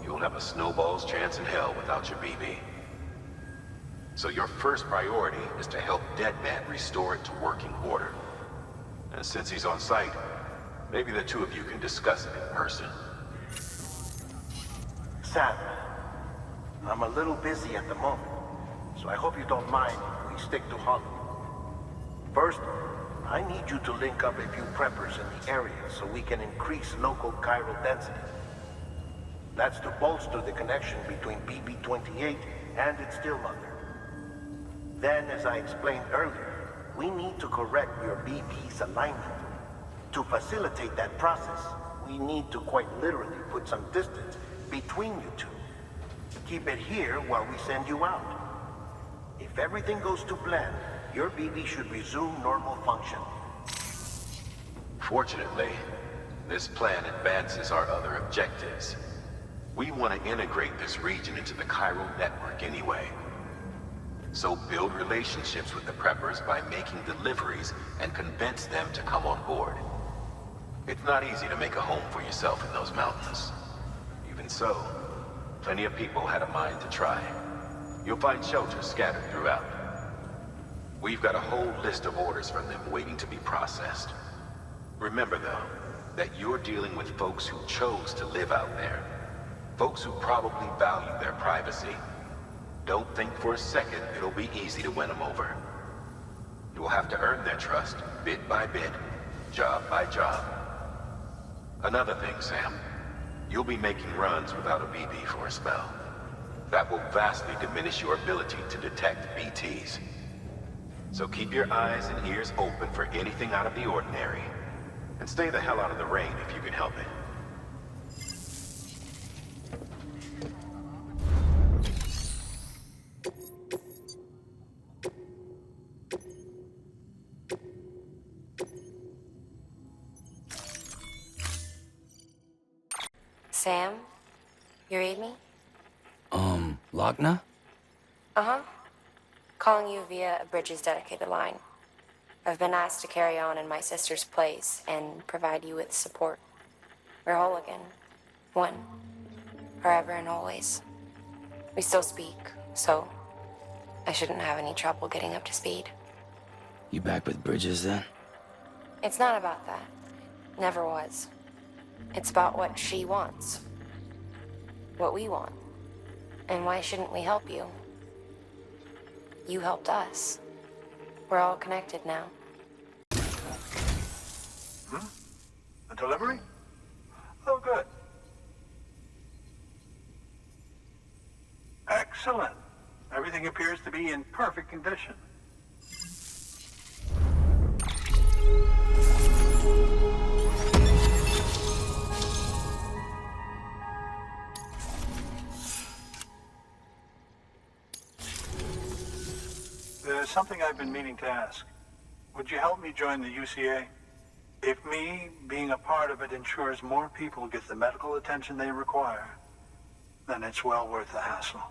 you'll have a snowball's chance in hell without your BB. So your first priority is to help Deadman restore it to working order. And since he's on site, maybe the two of you can discuss it in person. Sam, I'm a little busy at the moment, so I hope you don't mind if we stick to Hollywood. First, I need you to link up a few preppers in the area so we can increase local chiral density. That's to bolster the connection between BB-28 and its still mother. Then, as I explained earlier, we need to correct your BB's alignment. To facilitate that process, we need to quite literally put some distance between you two. Keep it here while we send you out. If everything goes to plan, your BB should resume normal function. Fortunately, this plan advances our other objectives. We want to integrate this region into the chiral network anyway. So build relationships with the preppers by making deliveries and convince them to come on board. It's not easy to make a home for yourself in those mountains. Even so, plenty of people had a mind to try. You'll find shelters scattered throughout. We've got a whole list of orders from them waiting to be processed. Remember, though, that you're dealing with folks who chose to live out there. Folks who probably value their privacy. Don't think for a second it'll be easy to win them over. You will have to earn their trust, bit by bit, job by job. Another thing, Sam. You'll be making runs without a BB for a spell. That will vastly diminish your ability to detect BTs. So keep your eyes and ears open for anything out of the ordinary. And stay the hell out of the rain if you can help it. Sam? You read me? Lochna? Uh-huh. Calling you via a Bridges dedicated line. I've been asked to carry on in my sister's place and provide you with support. We're whole again. One. Forever and always. We still speak, so I shouldn't have any trouble getting up to speed. You back with Bridges then? It's not about that. Never was. It's about what she wants. What we want. And why shouldn't we help you? You helped us. We're all connected now. A delivery? Oh, good. Excellent. Everything appears to be in perfect condition. There's something I've been meaning to ask. Would you help me join the UCA? If me being a part of it ensures more people get the medical attention they require, then it's well worth the hassle.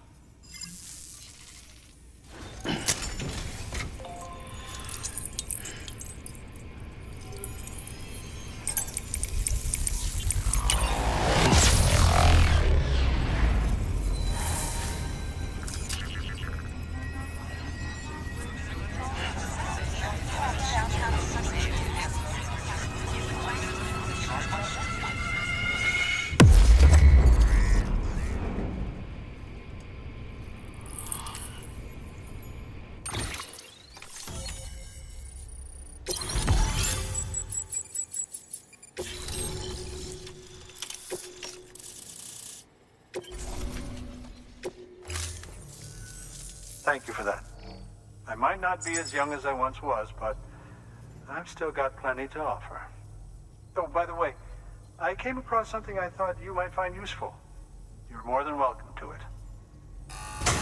Thank you for that. I might not be as young as I once was, but I've still got plenty to offer. Oh, by the way, I came across something I thought you might find useful. You're more than welcome to it.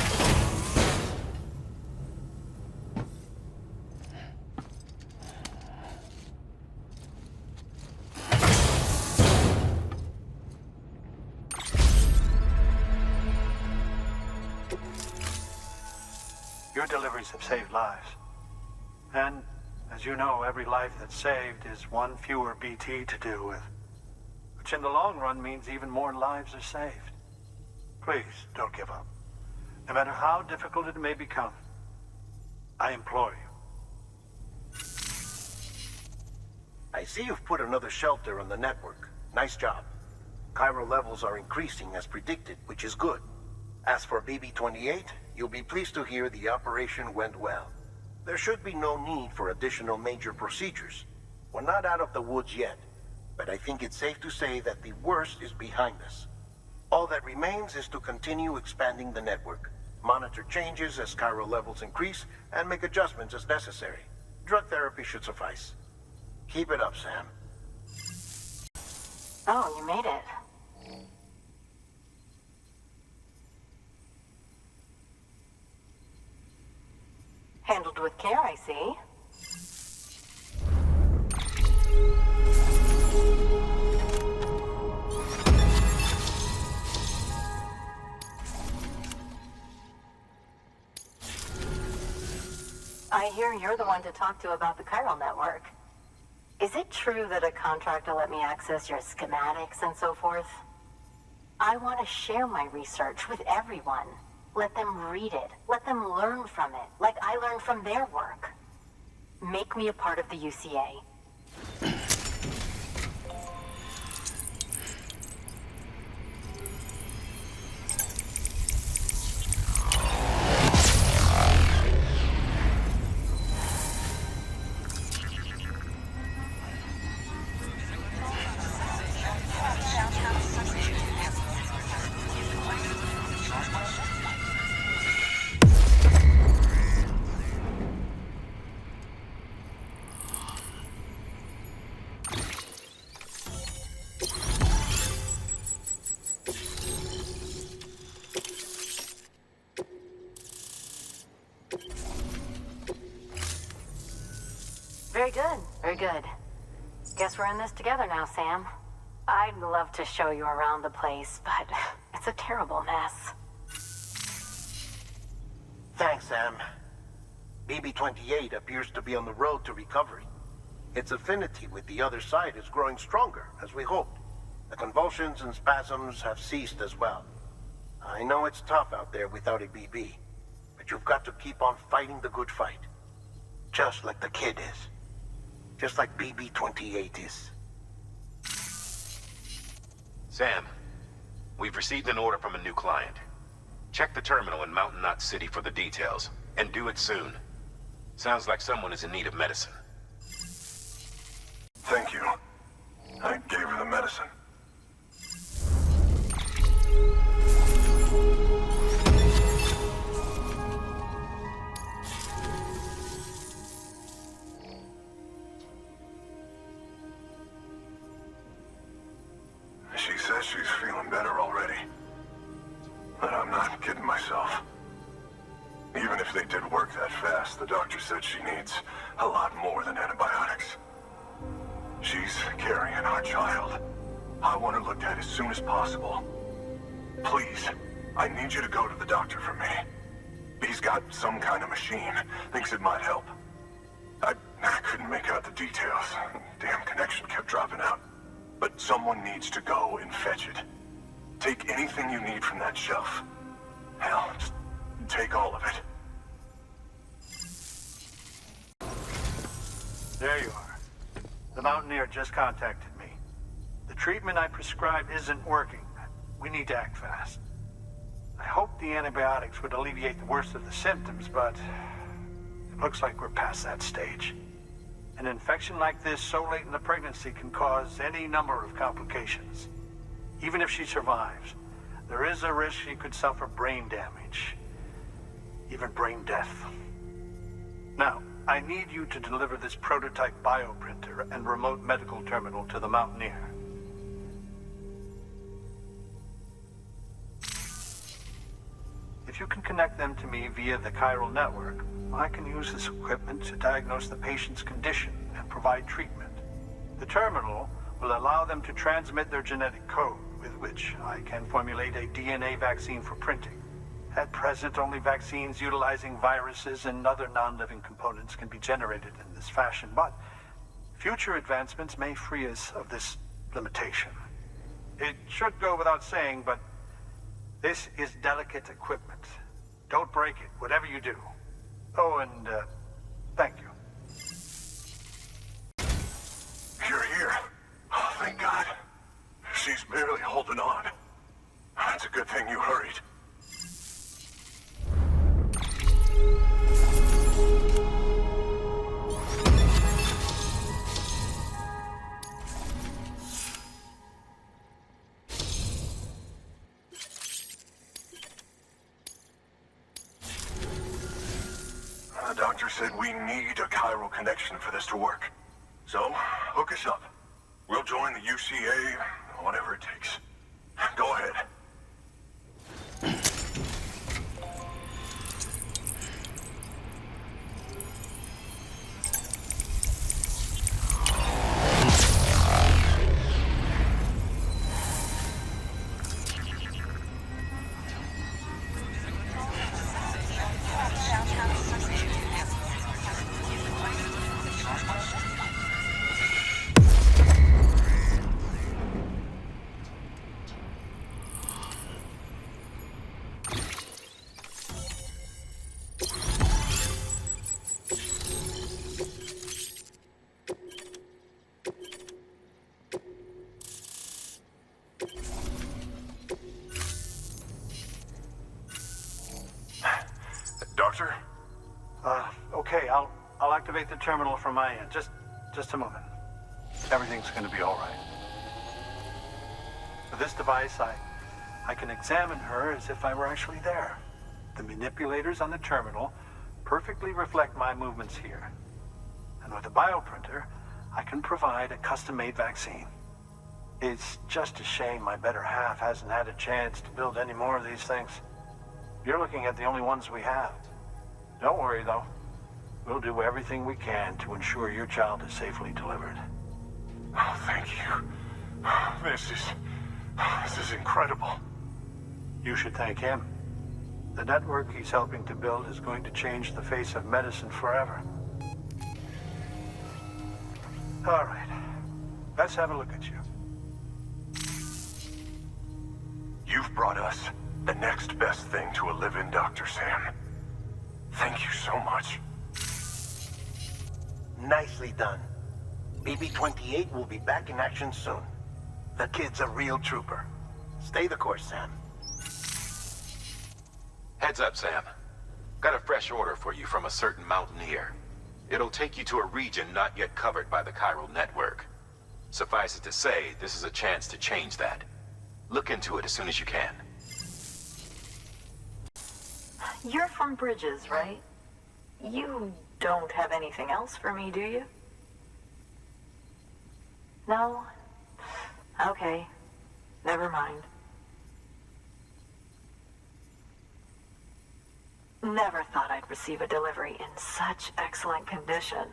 Your deliveries have saved lives. And, as you know, every life that's saved is one fewer BT to deal with. Which in the long run means even more lives are saved. Please, don't give up. No matter how difficult it may become, I implore you. I see you've put another shelter on the network. Nice job. Chiral levels are increasing as predicted, which is good. As for BB-28, you'll be pleased to hear the operation went well. There should be no need for additional major procedures. We're not out of the woods yet, but I think it's safe to say that the worst is behind us. All that remains is to continue expanding the network, monitor changes as chiral levels increase, and make adjustments as necessary. Drug therapy should suffice. Keep it up, Sam. Oh, you made it. Handled with care, I see. I hear you're the one to talk to about the chiral network. Is it true that a contractor let me access your schematics and so forth? I want to share my research with everyone. Let them read it. Let them learn from it, like I learned from their work. Make me a part of the UCA. Very good, very good. Guess we're in this together now, Sam. I'd love to show you around the place, but it's a terrible mess. Thanks, Sam. BB-28 appears to be on the road to recovery. Its affinity with the other side is growing stronger, as we hoped. The convulsions and spasms have ceased as well. I know it's tough out there without a BB, but you've got to keep on fighting the good fight. Just like the kid is. Just like BB-28 is. Sam, we've received an order from a new client. Check the terminal in Mountain Knot City for the details, and do it soon. Sounds like someone is in need of medicine. Thank you. I gave her the medicine. She says she's feeling better already. But I'm not kidding myself. Even if they did work that fast, the doctor said she needs a lot more than antibiotics. She's carrying our child. I want her looked at as soon as possible. Please, I need you to go to the doctor for me. He's got some kind of machine. Thinks it might help. I couldn't make out the details. Damn connection kept dropping out. But someone needs to go and fetch it. Take anything you need from that shelf. Hell, just take all of it. There you are. The Mountaineer just contacted me. The treatment I prescribed isn't working. We need to act fast. I hoped the antibiotics would alleviate the worst of the symptoms, but it looks like we're past that stage. An infection like this so late in the pregnancy can cause any number of complications. Even if she survives, there is a risk she could suffer brain damage, even brain death. Now, I need you to deliver this prototype bioprinter and remote medical terminal to the Mountaineer. If you can connect them to me via the chiral network, I can use this equipment to diagnose the patient's condition and provide treatment. The terminal will allow them to transmit their genetic code, with which I can formulate a DNA vaccine for printing, At present, only vaccines utilizing viruses and other non-living components can be generated in this fashion, but future advancements may free us of this limitation. It should go without saying, but this is delicate equipment. Don't break it, whatever you do. Oh, and thank you. You're here. Oh, thank God. She's barely holding on. It's a good thing you hurried. The doctor said we need a chiral connection for this to work. So, hook us up. We'll join the UCA, whatever it takes. Go ahead. Doctor? Okay, I'll activate the terminal from my end. Just a moment. Everything's gonna be all right. With this device, I can examine her as if I were actually there. The manipulators on the terminal perfectly reflect my movements here. And with the bioprinter, I can provide a custom-made vaccine. It's just a shame my better half hasn't had a chance to build any more of these things. You're looking at the only ones we have. Don't worry, though. We'll do everything we can to ensure your child is safely delivered. Oh, thank you. This is incredible. You should thank him. The network he's helping to build is going to change the face of medicine forever. All right. Let's have a look at you. You've brought us the next best thing to a live-in Dr. Sam. Thank you so much. Nicely done. BB-28 will be back in action soon. The kid's a real trooper. Stay the course, Sam. Heads up, Sam. Got a fresh order for you from a certain mountaineer. It'll take you to a region not yet covered by the chiral network. Suffice it to say, this is a chance to change that. Look into it as soon as you can. You're from Bridges, right? You don't have anything else for me, do you? No? Okay. Never mind. Never thought I'd receive a delivery in such excellent condition.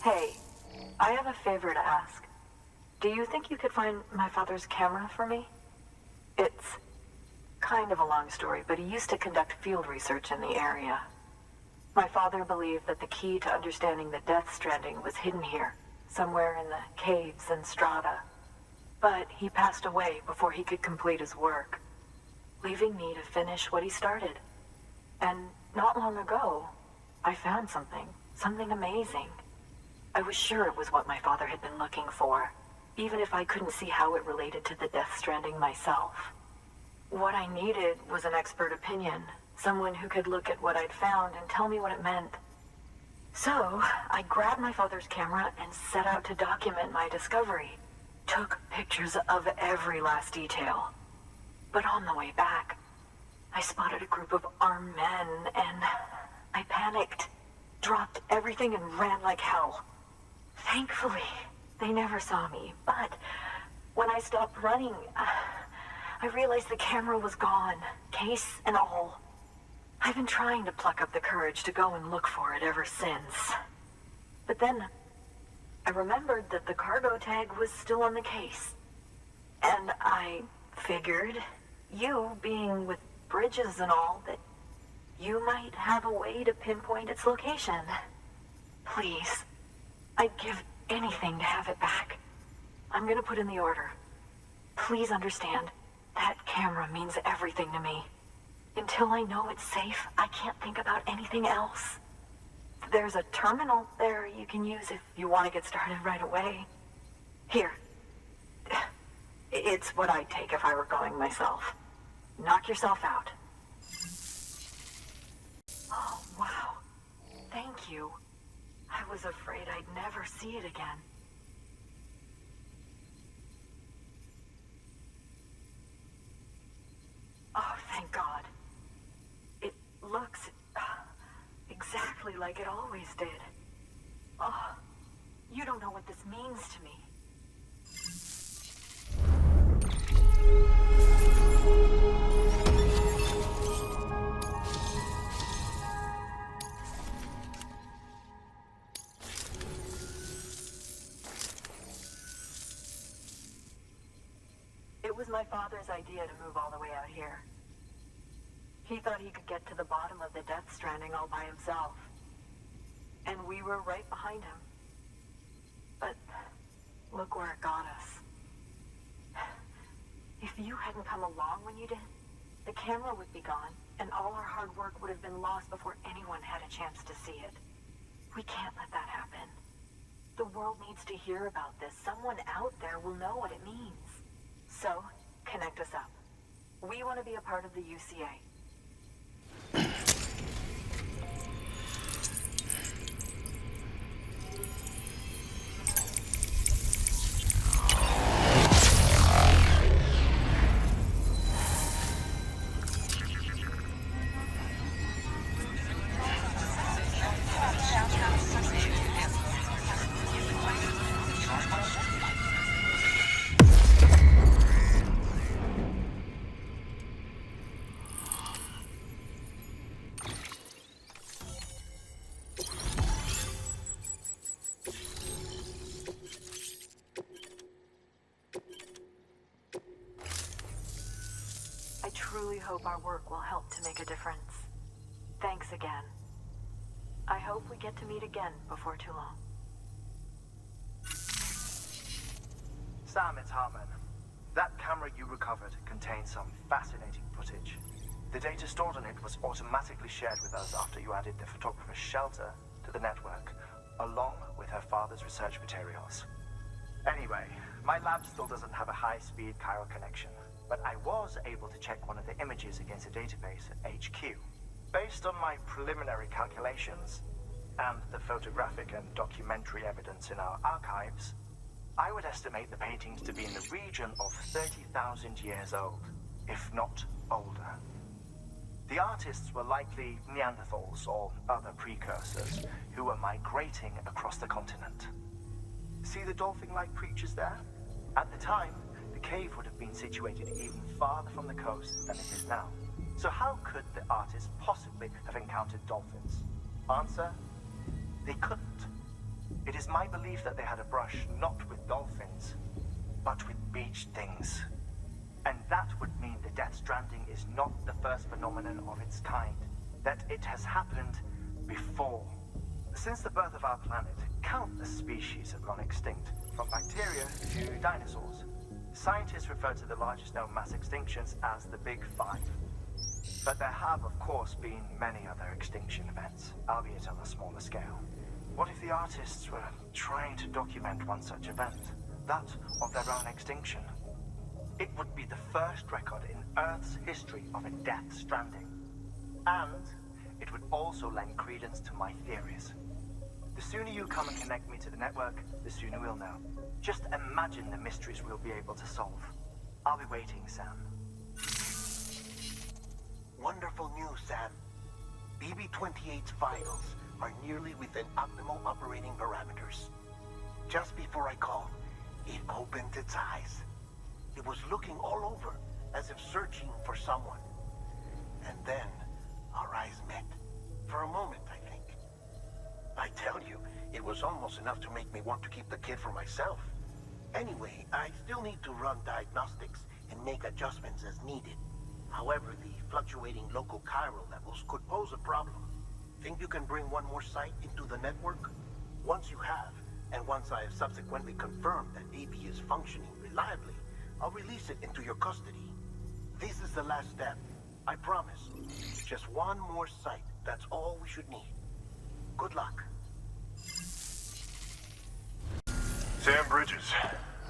Hey, I have a favor to ask. Do you think you could find my father's camera for me? It's kind of a long story, but he used to conduct field research in the area. My father believed that the key to understanding the Death Stranding was hidden here, somewhere in the caves and strata. But he passed away before he could complete his work, leaving me to finish what he started. And not long ago, I found something amazing. I was sure it was what my father had been looking for, even if I couldn't see how it related to the Death Stranding myself. What I needed was an expert opinion, someone who could look at what I'd found and tell me what it meant. So, I grabbed my father's camera and set out to document my discovery. Took pictures of every last detail. But on the way back, I spotted a group of armed men and I panicked, dropped everything and ran like hell. Thankfully, they never saw me, but when I stopped running, I realized the camera was gone, case and all. I've been trying to pluck up the courage to go and look for it ever since. But then, I remembered that the cargo tag was still on the case. And I figured, you being with Bridges and all, that you might have a way to pinpoint its location. Please, I'd give anything to have it back. I'm gonna put in the order. Please understand, that camera means everything to me. Until I know it's safe, I can't think about anything else. There's a terminal there you can use if you want to get started right away. Here. It's what I'd take if I were going myself. Knock yourself out. Oh, wow. Thank you. I was afraid I'd never see it again. Oh, thank God. It looks exactly like it always did. Oh, you don't know what this means to me. It was my father's idea to move all the way out here. He thought he could get to the bottom of the Death Stranding all by himself. And we were right behind him. But look where it got us. If you hadn't come along when you did, the camera would be gone, and all our hard work would have been lost before anyone had a chance to see it. We can't let that happen. The world needs to hear about this. Someone out there will know what it means. So, connect us up. We want to be a part of the UCA. I truly hope our work will help to make a difference. Thanks again. I hope we get to meet again before too long. Sam, it's Hartman. That camera you recovered contains some fascinating footage. The data stored on it was automatically shared with us after you added the photographer's shelter to the network, along with her father's research materials. Anyway, my lab still doesn't have a high-speed chiral connection, but I was able to check one of the images against a database at HQ. Based on my preliminary calculations, and the photographic and documentary evidence in our archives, I would estimate the paintings to be in the region of 30,000 years old, if not older. The artists were likely Neanderthals or other precursors who were migrating across the continent. See the dolphin-like creatures there? At the time, the cave would have been situated even farther from the coast than it is now. So how could the artists possibly have encountered dolphins? Answer: they couldn't. It is my belief that they had a brush not with dolphins, but with beach things. And that would mean the Death Stranding is not the first phenomenon of its kind, that it has happened before. Since the birth of our planet, countless species have gone extinct, from bacteria to dinosaurs. Scientists refer to the largest known mass extinctions as the Big Five. But there have, of course, been many other extinction events, albeit on a smaller scale. What if the artists were trying to document one such event, that of their own extinction? It would be the first record in Earth's history of a Death Stranding. And it would also lend credence to my theories. The sooner you come and connect me to the network, the sooner we'll know. Just imagine the mysteries we'll be able to solve. I'll be waiting, Sam. Wonderful news, Sam. BB-28's vitals are nearly within optimal operating parameters. Just before I called, it opened its eyes. It was looking all over, as if searching for someone. And then, our eyes met. For a moment, I think. I tell you, it was almost enough to make me want to keep the kid for myself. Anyway, I still need to run diagnostics and make adjustments as needed. However, the fluctuating local chiral levels could pose a problem. Think you can bring one more site into the network? Once you have, and once I have subsequently confirmed that AB is functioning reliably, I'll release it into your custody. This is the last step. I promise. Just one more site. That's all we should need. Good luck. Sam Bridges,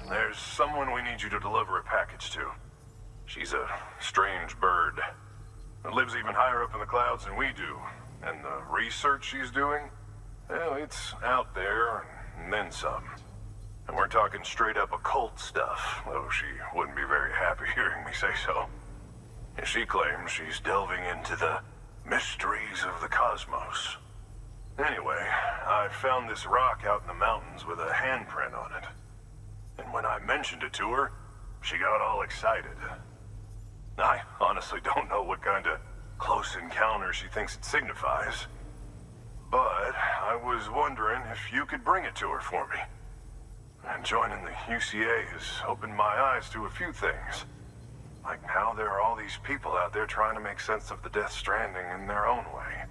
there's someone we need you to deliver a package to. She's a strange bird. It lives even higher up in the clouds than we do. And the research she's doing, well, it's out there and then some. And we're talking straight up occult stuff, though she wouldn't be very happy hearing me say so. And she claims she's delving into the mysteries of the cosmos. Anyway, I found this rock out in the mountains with a handprint on it. And when I mentioned it to her, she got all excited. I honestly don't know what kind of close encounter she thinks it signifies. But I was wondering if you could bring it to her for me. And joining the UCA has opened my eyes to a few things. Like how there are all these people out there trying to make sense of the Death Stranding in their own way.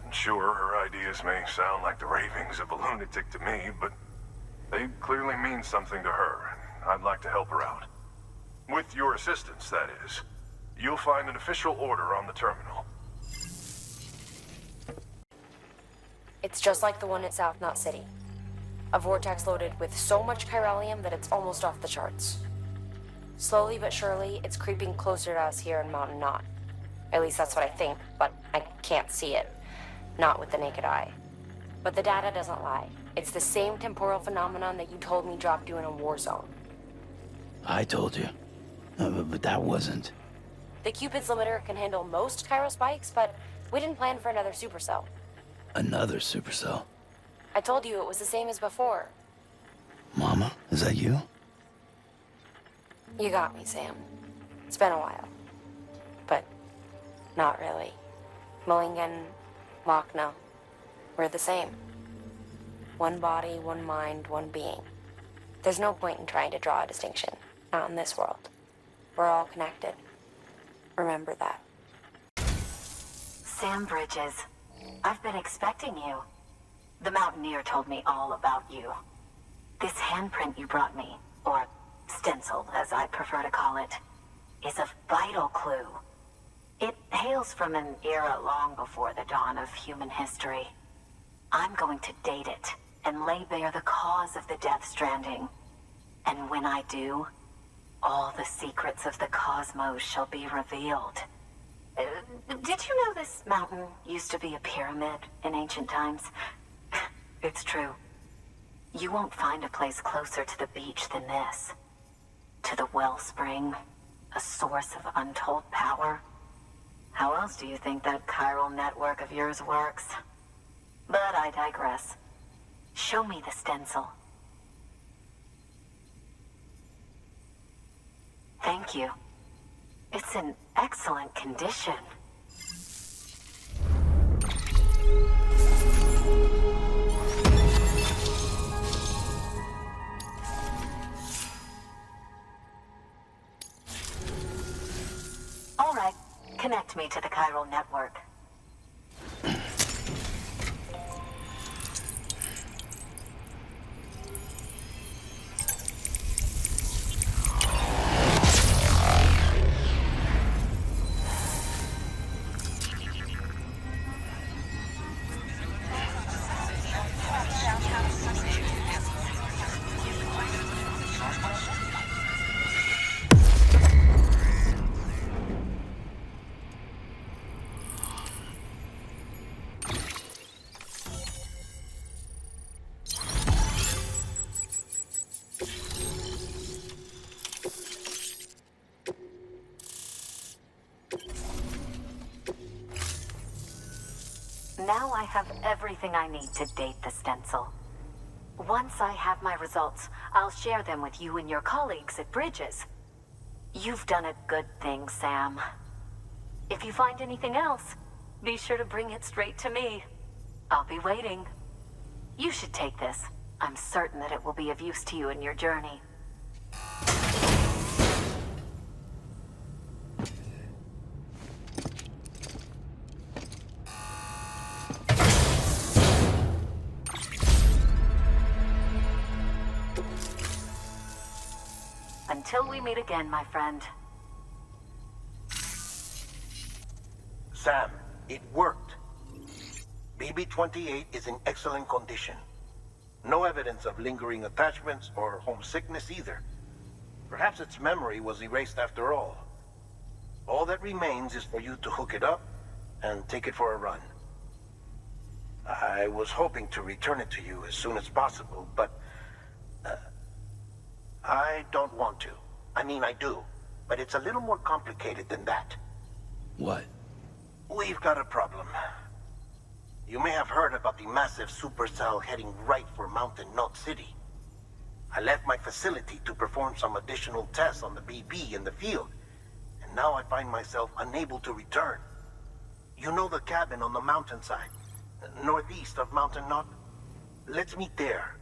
And sure, her ideas may sound like the ravings of a lunatic to me, but they clearly mean something to her, and I'd like to help her out. With your assistance, that is. You'll find an official order on the terminal. It's just like the one at South Knot City. A vortex loaded with so much chiralium that it's almost off the charts. Slowly but surely, it's creeping closer to us here in Mountain Knot. At least that's what I think, but I can't see it. Not with the naked eye. But the data doesn't lie. It's the same temporal phenomenon that you told me dropped you in a war zone. I told you. But that wasn't. The Cupid's limiter can handle most chiral spikes, but we didn't plan for another supercell. Another supercell. I told you it was the same as before. Mama, is that you? You got me, Sam. It's been a while. But not really. Mulligan, Lochner, we're the same. One body, one mind, one being. There's no point in trying to draw a distinction. Not in this world. We're all connected. Remember that. Sam Bridges, I've been expecting you. The Mountaineer told me all about you. This handprint you brought me, or stencil, as I prefer to call it, is a vital clue. It hails from an era long before the dawn of human history. I'm going to date it and lay bare the cause of the Death Stranding. And when I do, all the secrets of the cosmos shall be revealed. Did you know this mountain used to be a pyramid in ancient times? It's true. You won't find a place closer to the beach than this. To the wellspring, a source of untold power. How else do you think that chiral network of yours works? But I digress. Show me the stencil. Thank you. It's in excellent condition. All right, connect me to the chiral network. Now I have everything I need to date the stencil. Once I have my results, I'll share them with you and your colleagues at Bridges. You've done a good thing, Sam. If you find anything else, Be sure to bring it straight to me. I'll be waiting. You should take this. I'm certain that it will be of use to you in your journey. Until we meet again, my friend. Sam, it worked. BB-28 is in excellent condition. No evidence of lingering attachments or homesickness either. Perhaps its memory was erased after all. All that remains is for you to hook it up and take it for a run. I was hoping to return it to you as soon as possible, but I don't want to. I mean, I do, but it's a little more complicated than that. What? We've got a problem. You may have heard about the massive supercell heading right for Mountain Knot City. I left my facility to perform some additional tests on the BB in the field, and now I find myself unable to return. You know the cabin on the mountainside, northeast of Mountain Knot? Let's meet there.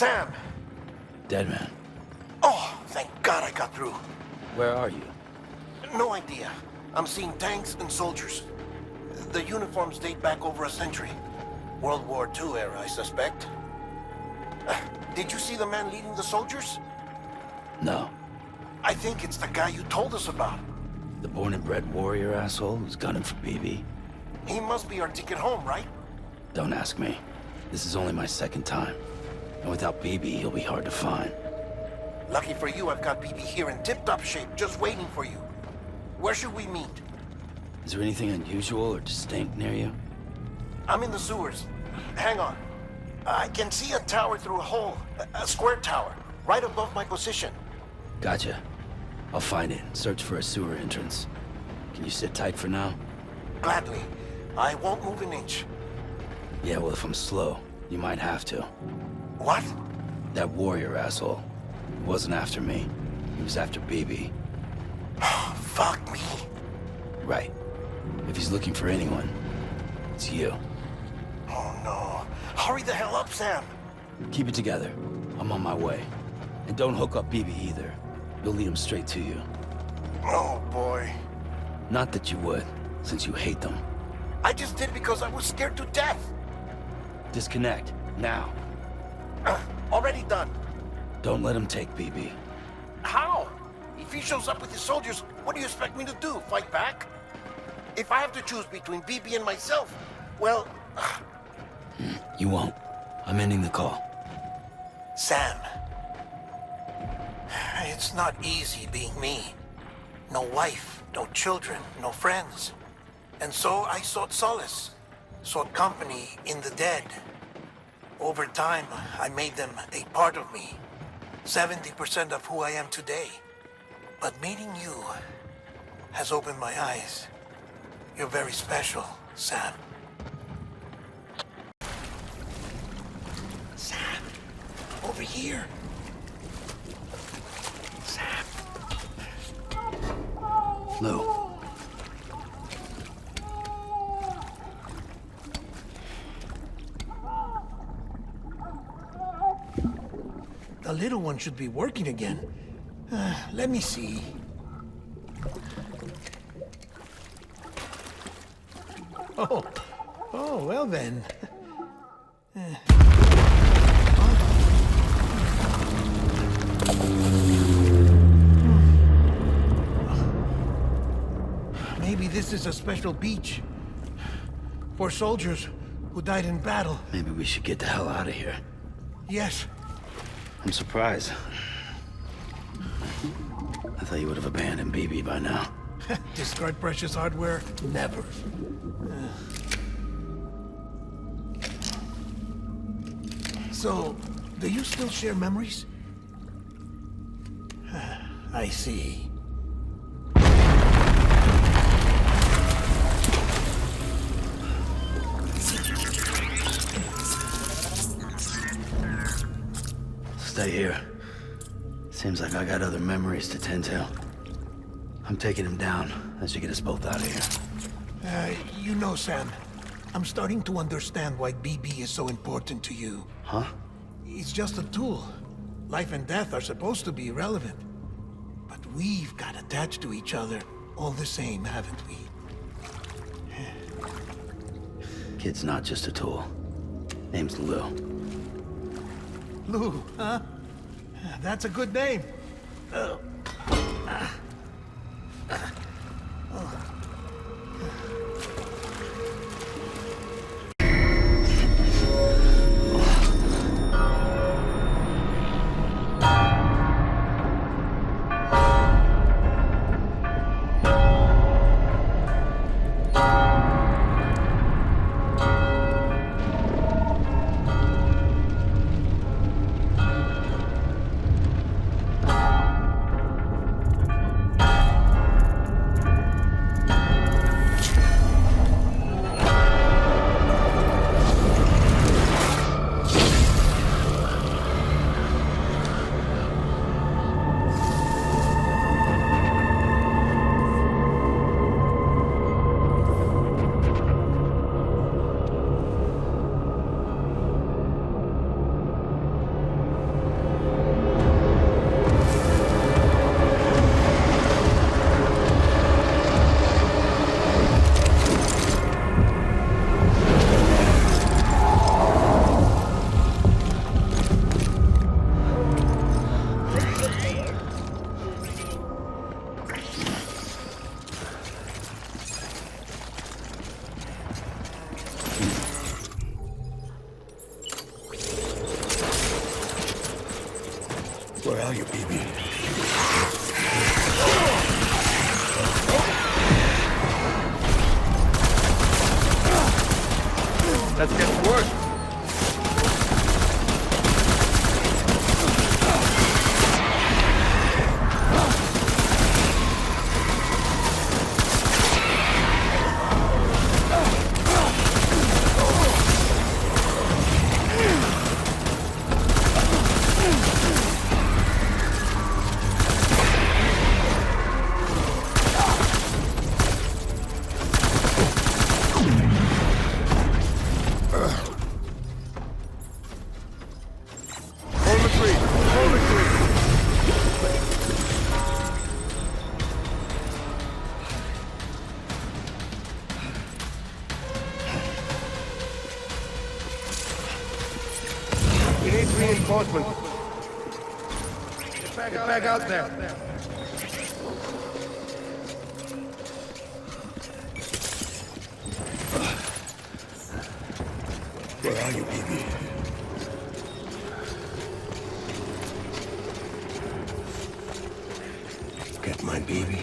Sam! Dead man. Oh, thank God I got through. Where are you? No idea. I'm seeing tanks and soldiers. The uniforms date back over a century. World War II era, I suspect. Did you see the man leading the soldiers? No. I think it's the guy you told us about. The born and bred warrior asshole who's gunning for BB? He must be our ticket home, right? Don't ask me. This is only my second time. And without BB, he'll be hard to find. Lucky for you, I've got BB here in tip-top shape, just waiting for you. Where should we meet? Is there anything unusual or distinct near you? I'm in the sewers. Hang on. I can see a tower through a hole. A square tower, right above my position. Gotcha. I'll find it and search for a sewer entrance. Can you sit tight for now? Gladly. I won't move an inch. Yeah, well, if I'm slow, you might have to. What? That warrior asshole. He wasn't after me. He was after BB. Fuck me. Right. If he's looking for anyone, it's you. Oh no. Hurry the hell up, Sam. Keep it together. I'm on my way. And don't hook up BB either. You'll lead him straight to you. Oh boy. Not that you would, since you hate them. I just did because I was scared to death. Disconnect, now. Already done. Don't let him take BB. How? If he shows up with his soldiers, what do you expect me to do? Fight back? If I have to choose between BB and myself, well... You won't. I'm ending the call. Sam. It's not easy being me. No wife, no children, no friends. And so I sought solace, sought company in the dead. Over time, I made them a part of me. 70% of who I am today. But meeting you has opened my eyes. You're very special, Sam. Sam, over here. Sam. Lou. The little one should be working again. Let me see. Oh, well then. Maybe this is a special beach for soldiers who died in battle. Maybe we should get the hell out of here. Yes. I'm surprised. I thought you would have abandoned BB by now. Discard precious hardware? Never. So, do you still share memories? I see. Stay here. Seems like I got other memories to tend to. I'm taking him down. That should get us both out of here. You know, Sam, I'm starting to understand why BB is so important to you. Huh? It's just a tool. Life and death are supposed to be irrelevant. But we've got attached to each other all the same, haven't we? Kid's not just a tool. Name's Lou. Lou, huh? That's a good name. Where are you, baby? Let's get to work. Reinforcement. Get back out there. Where are you, baby? Get my baby.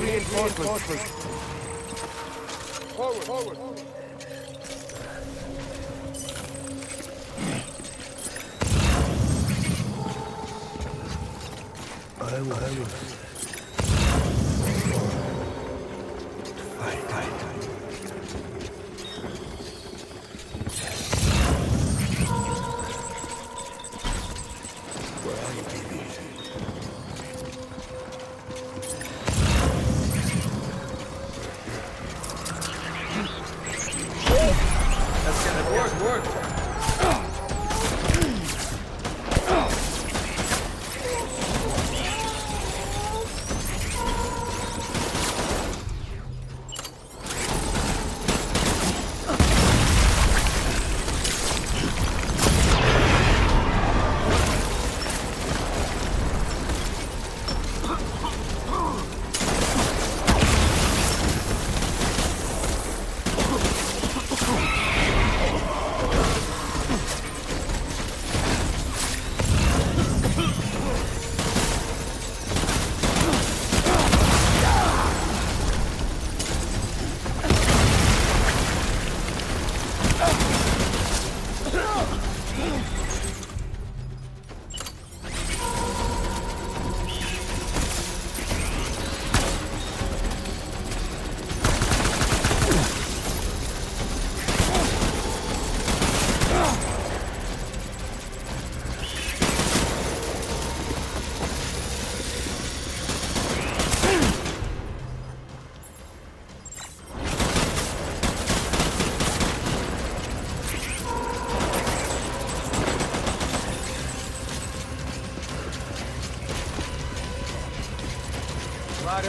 Reinforcements. Forward. I will. Fight. Where are you, baby? Let's get it work.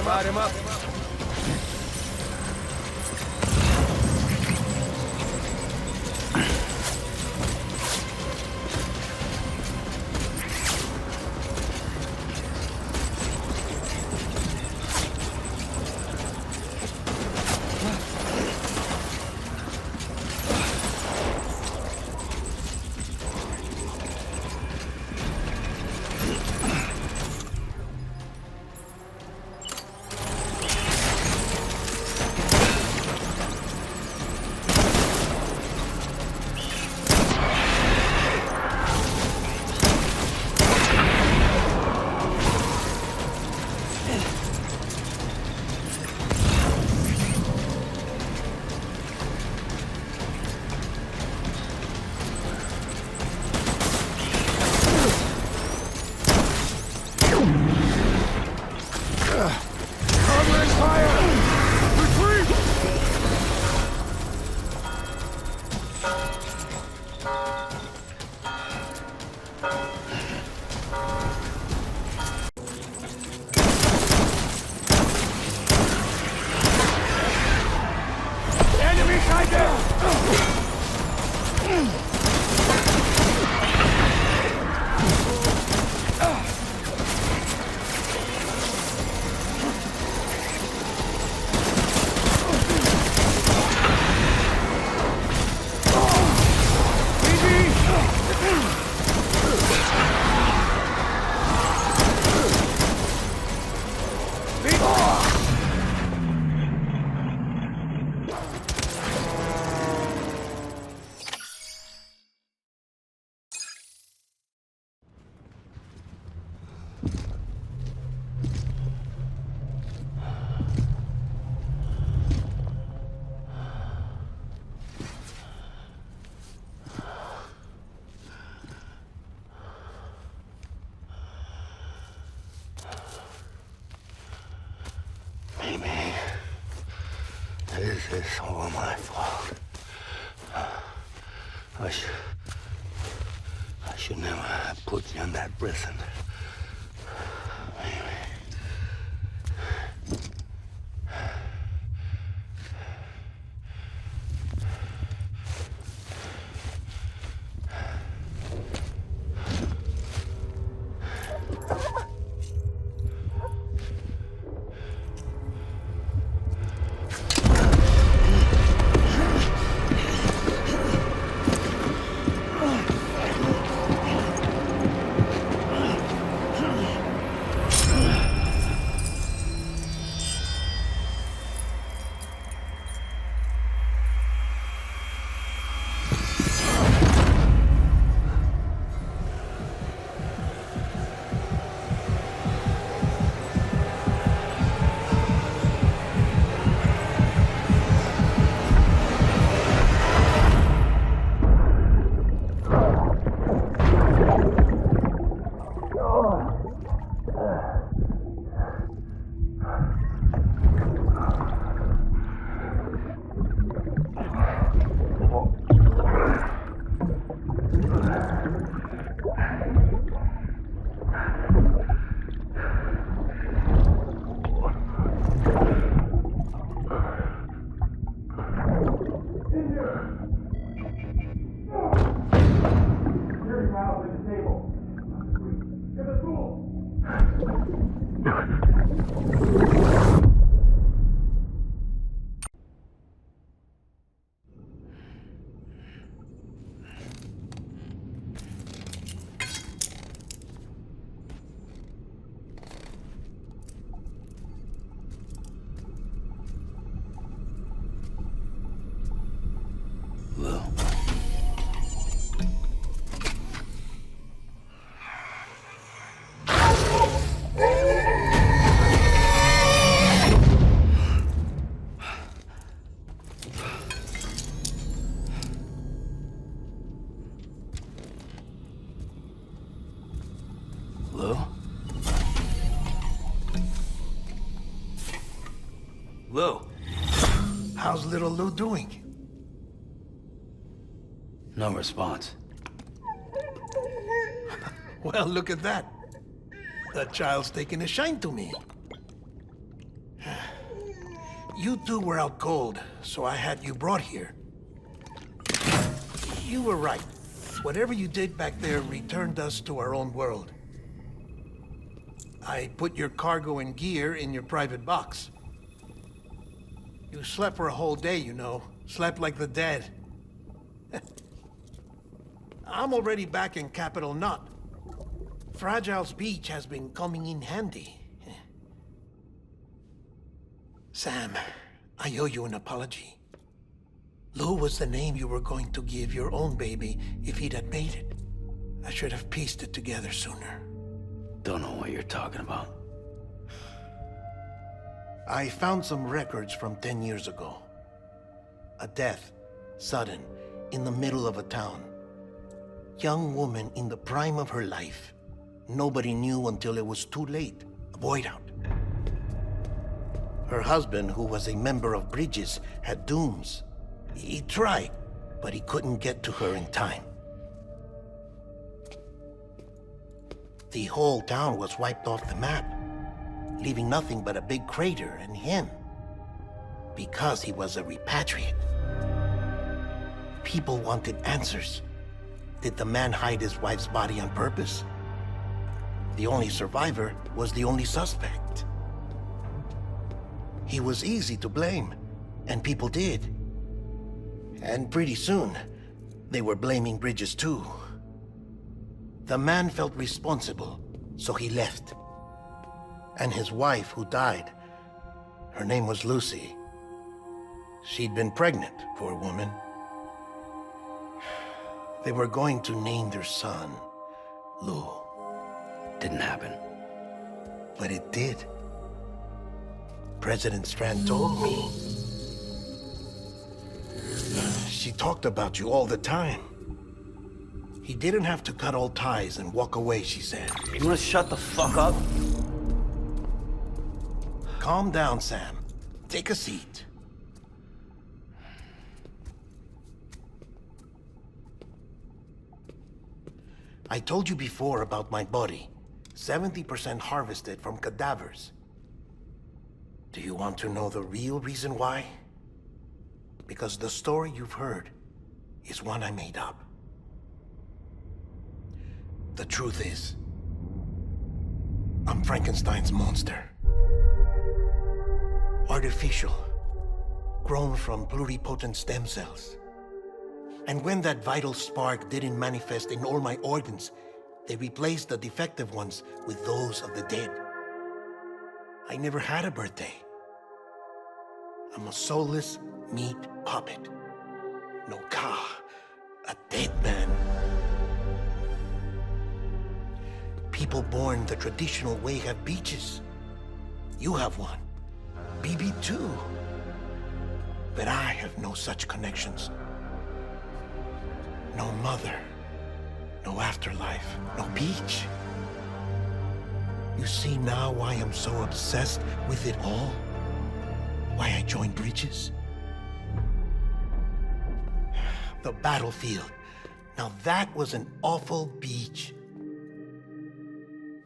Ride him up. This is all my fault. I should never have put you in that prison. Lou. How's little Lou doing? No response. Well, look at that. That child's taking a shine to me. You two were out cold, so I had you brought here. You were right. Whatever you did back there returned us to our own world. I put your cargo and gear in your private box. You slept for a whole day, you know. Slept like the dead. I'm already back in Capital Knot. Fragile's beach has been coming in handy. Sam, I owe you an apology. Lou was the name you were going to give your own baby if he'd had made it. I should have pieced it together sooner. Don't know what you're talking about. I found some records from 10 years ago. A death, sudden, in the middle of a town. Young woman in the prime of her life. Nobody knew until it was too late. A void out. Her husband, who was a member of Bridges, had dooms. He tried, but he couldn't get to her in time. The whole town was wiped off the map, leaving nothing but a big crater and him. Because he was a repatriate. People wanted answers. Did the man hide his wife's body on purpose? The only survivor was the only suspect. He was easy to blame, and people did. And pretty soon, they were blaming Bridges too. The man felt responsible, so he left. And his wife, who died, her name was Lucy. She'd been pregnant, poor woman. They were going to name their son Lou. Didn't happen. But it did. President Strand told me. She talked about you all the time. He didn't have to cut all ties and walk away, she said. You wanna shut the fuck up? Calm down, Sam. Take a seat. I told you before about my body. 70% harvested from cadavers. Do you want to know the real reason why? Because the story you've heard is one I made up. The truth is, I'm Frankenstein's monster. Artificial, grown from pluripotent stem cells. And when that vital spark didn't manifest in all my organs, they replaced the defective ones with those of the dead. I never had a birthday. I'm a soulless meat puppet. No Ka, a dead man. People born the traditional way have beaches. You have one. BB too. But I have no such connections. No mother. No afterlife. No beach. You see now why I'm so obsessed with it all? Why I joined Bridges? The battlefield. Now that was an awful beach.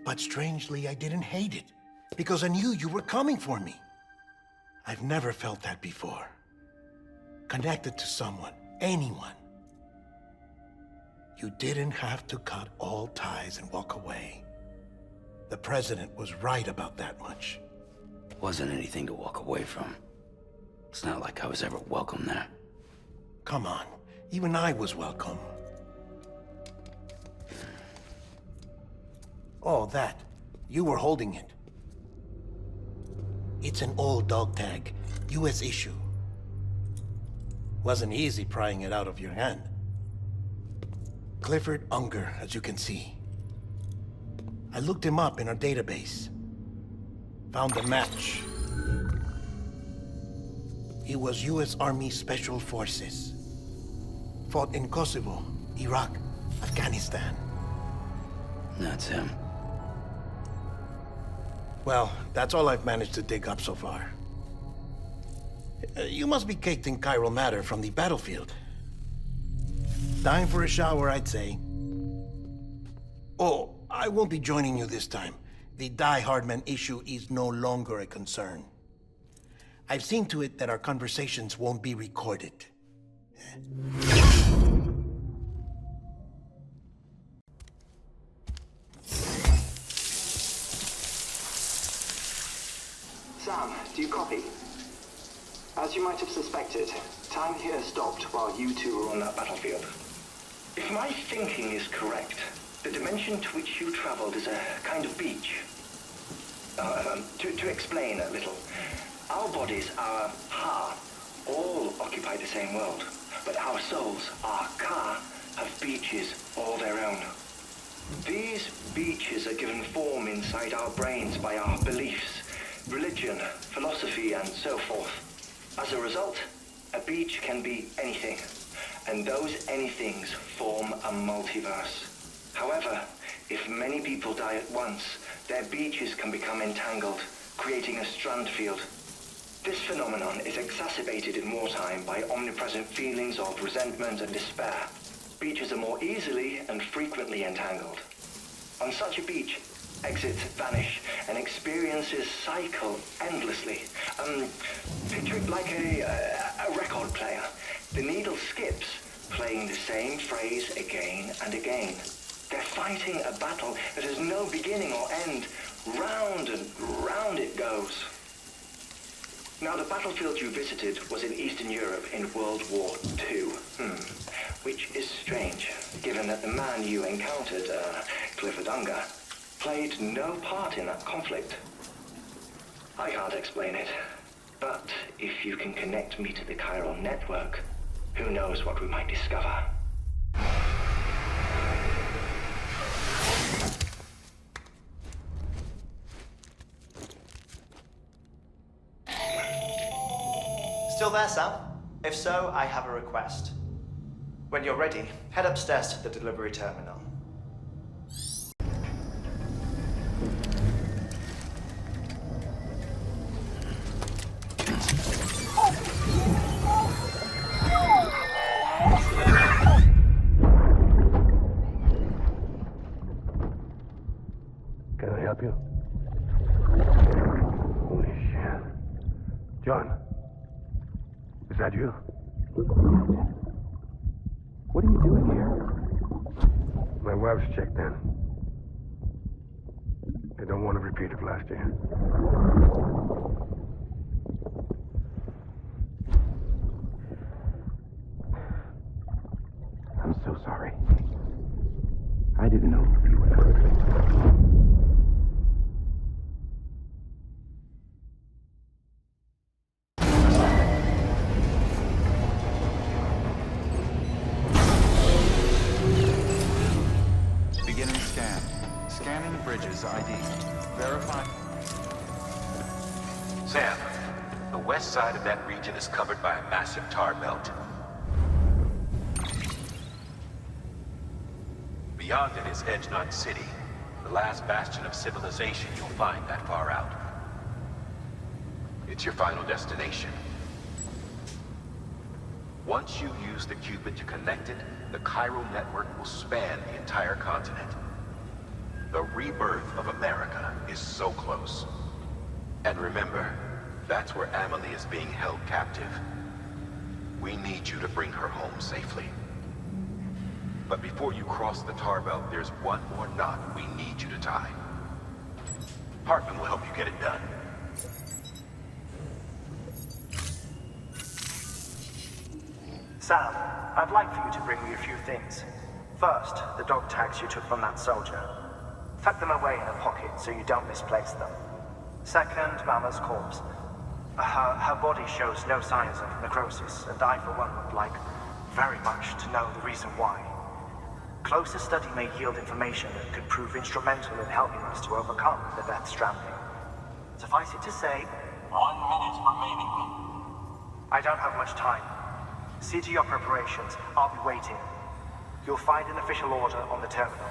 But strangely, I didn't hate it, because I knew you were coming for me. I've never felt that before. Connected to someone, anyone. You didn't have to cut all ties and walk away. The president was right about that much. Wasn't anything to walk away from. It's not like I was ever welcome there. Come on, even I was welcome. Oh, that. You were holding it. It's an old dog tag, US issue. Wasn't easy prying it out of your hand. Clifford Unger, as you can see. I looked him up in our database. Found a match. He was US Army Special Forces. Fought in Kosovo, Iraq, Afghanistan. That's him. Well, that's all I've managed to dig up so far. You must be caked in chiral matter from the battlefield. Time for a shower, I'd say. Oh, I won't be joining you this time. The Die Hardman issue is no longer a concern. I've seen to it that our conversations won't be recorded. Sam, do you copy? As you might have suspected, time here stopped while you two were on that battlefield. If my thinking is correct, the dimension to which you traveled is a kind of beach. To explain a little, our bodies, our Ha, all occupy the same world, but our souls, our Ka, have beaches all their own. These beaches are given form inside our brains by our beliefs, religion, philosophy, and so forth. As a result, a beach can be anything, and those anythings form a multiverse. However, if many people die at once, their beaches can become entangled, creating a strand field. This phenomenon is exacerbated in wartime by omnipresent feelings of resentment and despair. Beaches are more easily and frequently entangled. On such a beach, exits vanish and experiences cycle endlessly. Picture it like a record player. The needle skips, playing the same phrase again and again. They're fighting a battle that has no beginning or end. Round and round it goes. Now, the battlefield you visited was in Eastern Europe in World War II. Which is strange, given that the man you encountered, Clifford Unger, played no part in that conflict. I can't explain it, but if you can connect me to the chiral network, who knows what we might discover. Still there, Sam? If so, I have a request. When you're ready, head upstairs to the delivery terminal. John, is that you? What are you doing here? My wife's checked in. I don't want to repeat of last year. I'm so sorry. I didn't know you were hurt. Beginning scan. Scanning Bridges ID. Verify. Sam, the west side of that region is covered by a massive tar belt. Beyond it is Edge Knot City, the last bastion of civilization you'll find that far out. It's your final destination. Once you use the Cupid to connect it, the chiral network will span the entire continent. The rebirth of America is so close. And remember, that's where Amelie is being held captive. We need you to bring her home safely. But before you cross the tar belt, there's one more knot we need you to tie. Hartman will help you get it done. Sam, I'd like for you to bring me a few things. First, the dog tags you took from that soldier. Tuck them away in a pocket so you don't misplace them. Second, Mama's corpse. Her body shows no signs of necrosis, and I, for one, would like very much to know the reason why. Closer study may yield information that could prove instrumental in helping us to overcome the Death Stranding. Suffice it to say, 1 minute remaining. I don't have much time. See to your preparations. I'll be waiting. You'll find an official order on the terminal.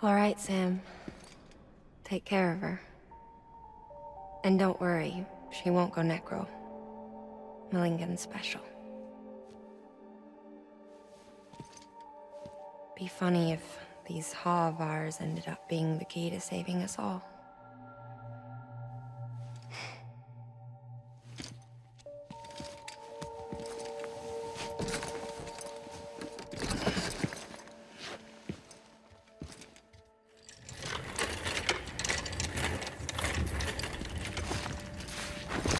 All right, Sam. Take care of her. And don't worry, she won't go necro. Milligan's special. Be funny if these Ha of ours ended up being the key to saving us all.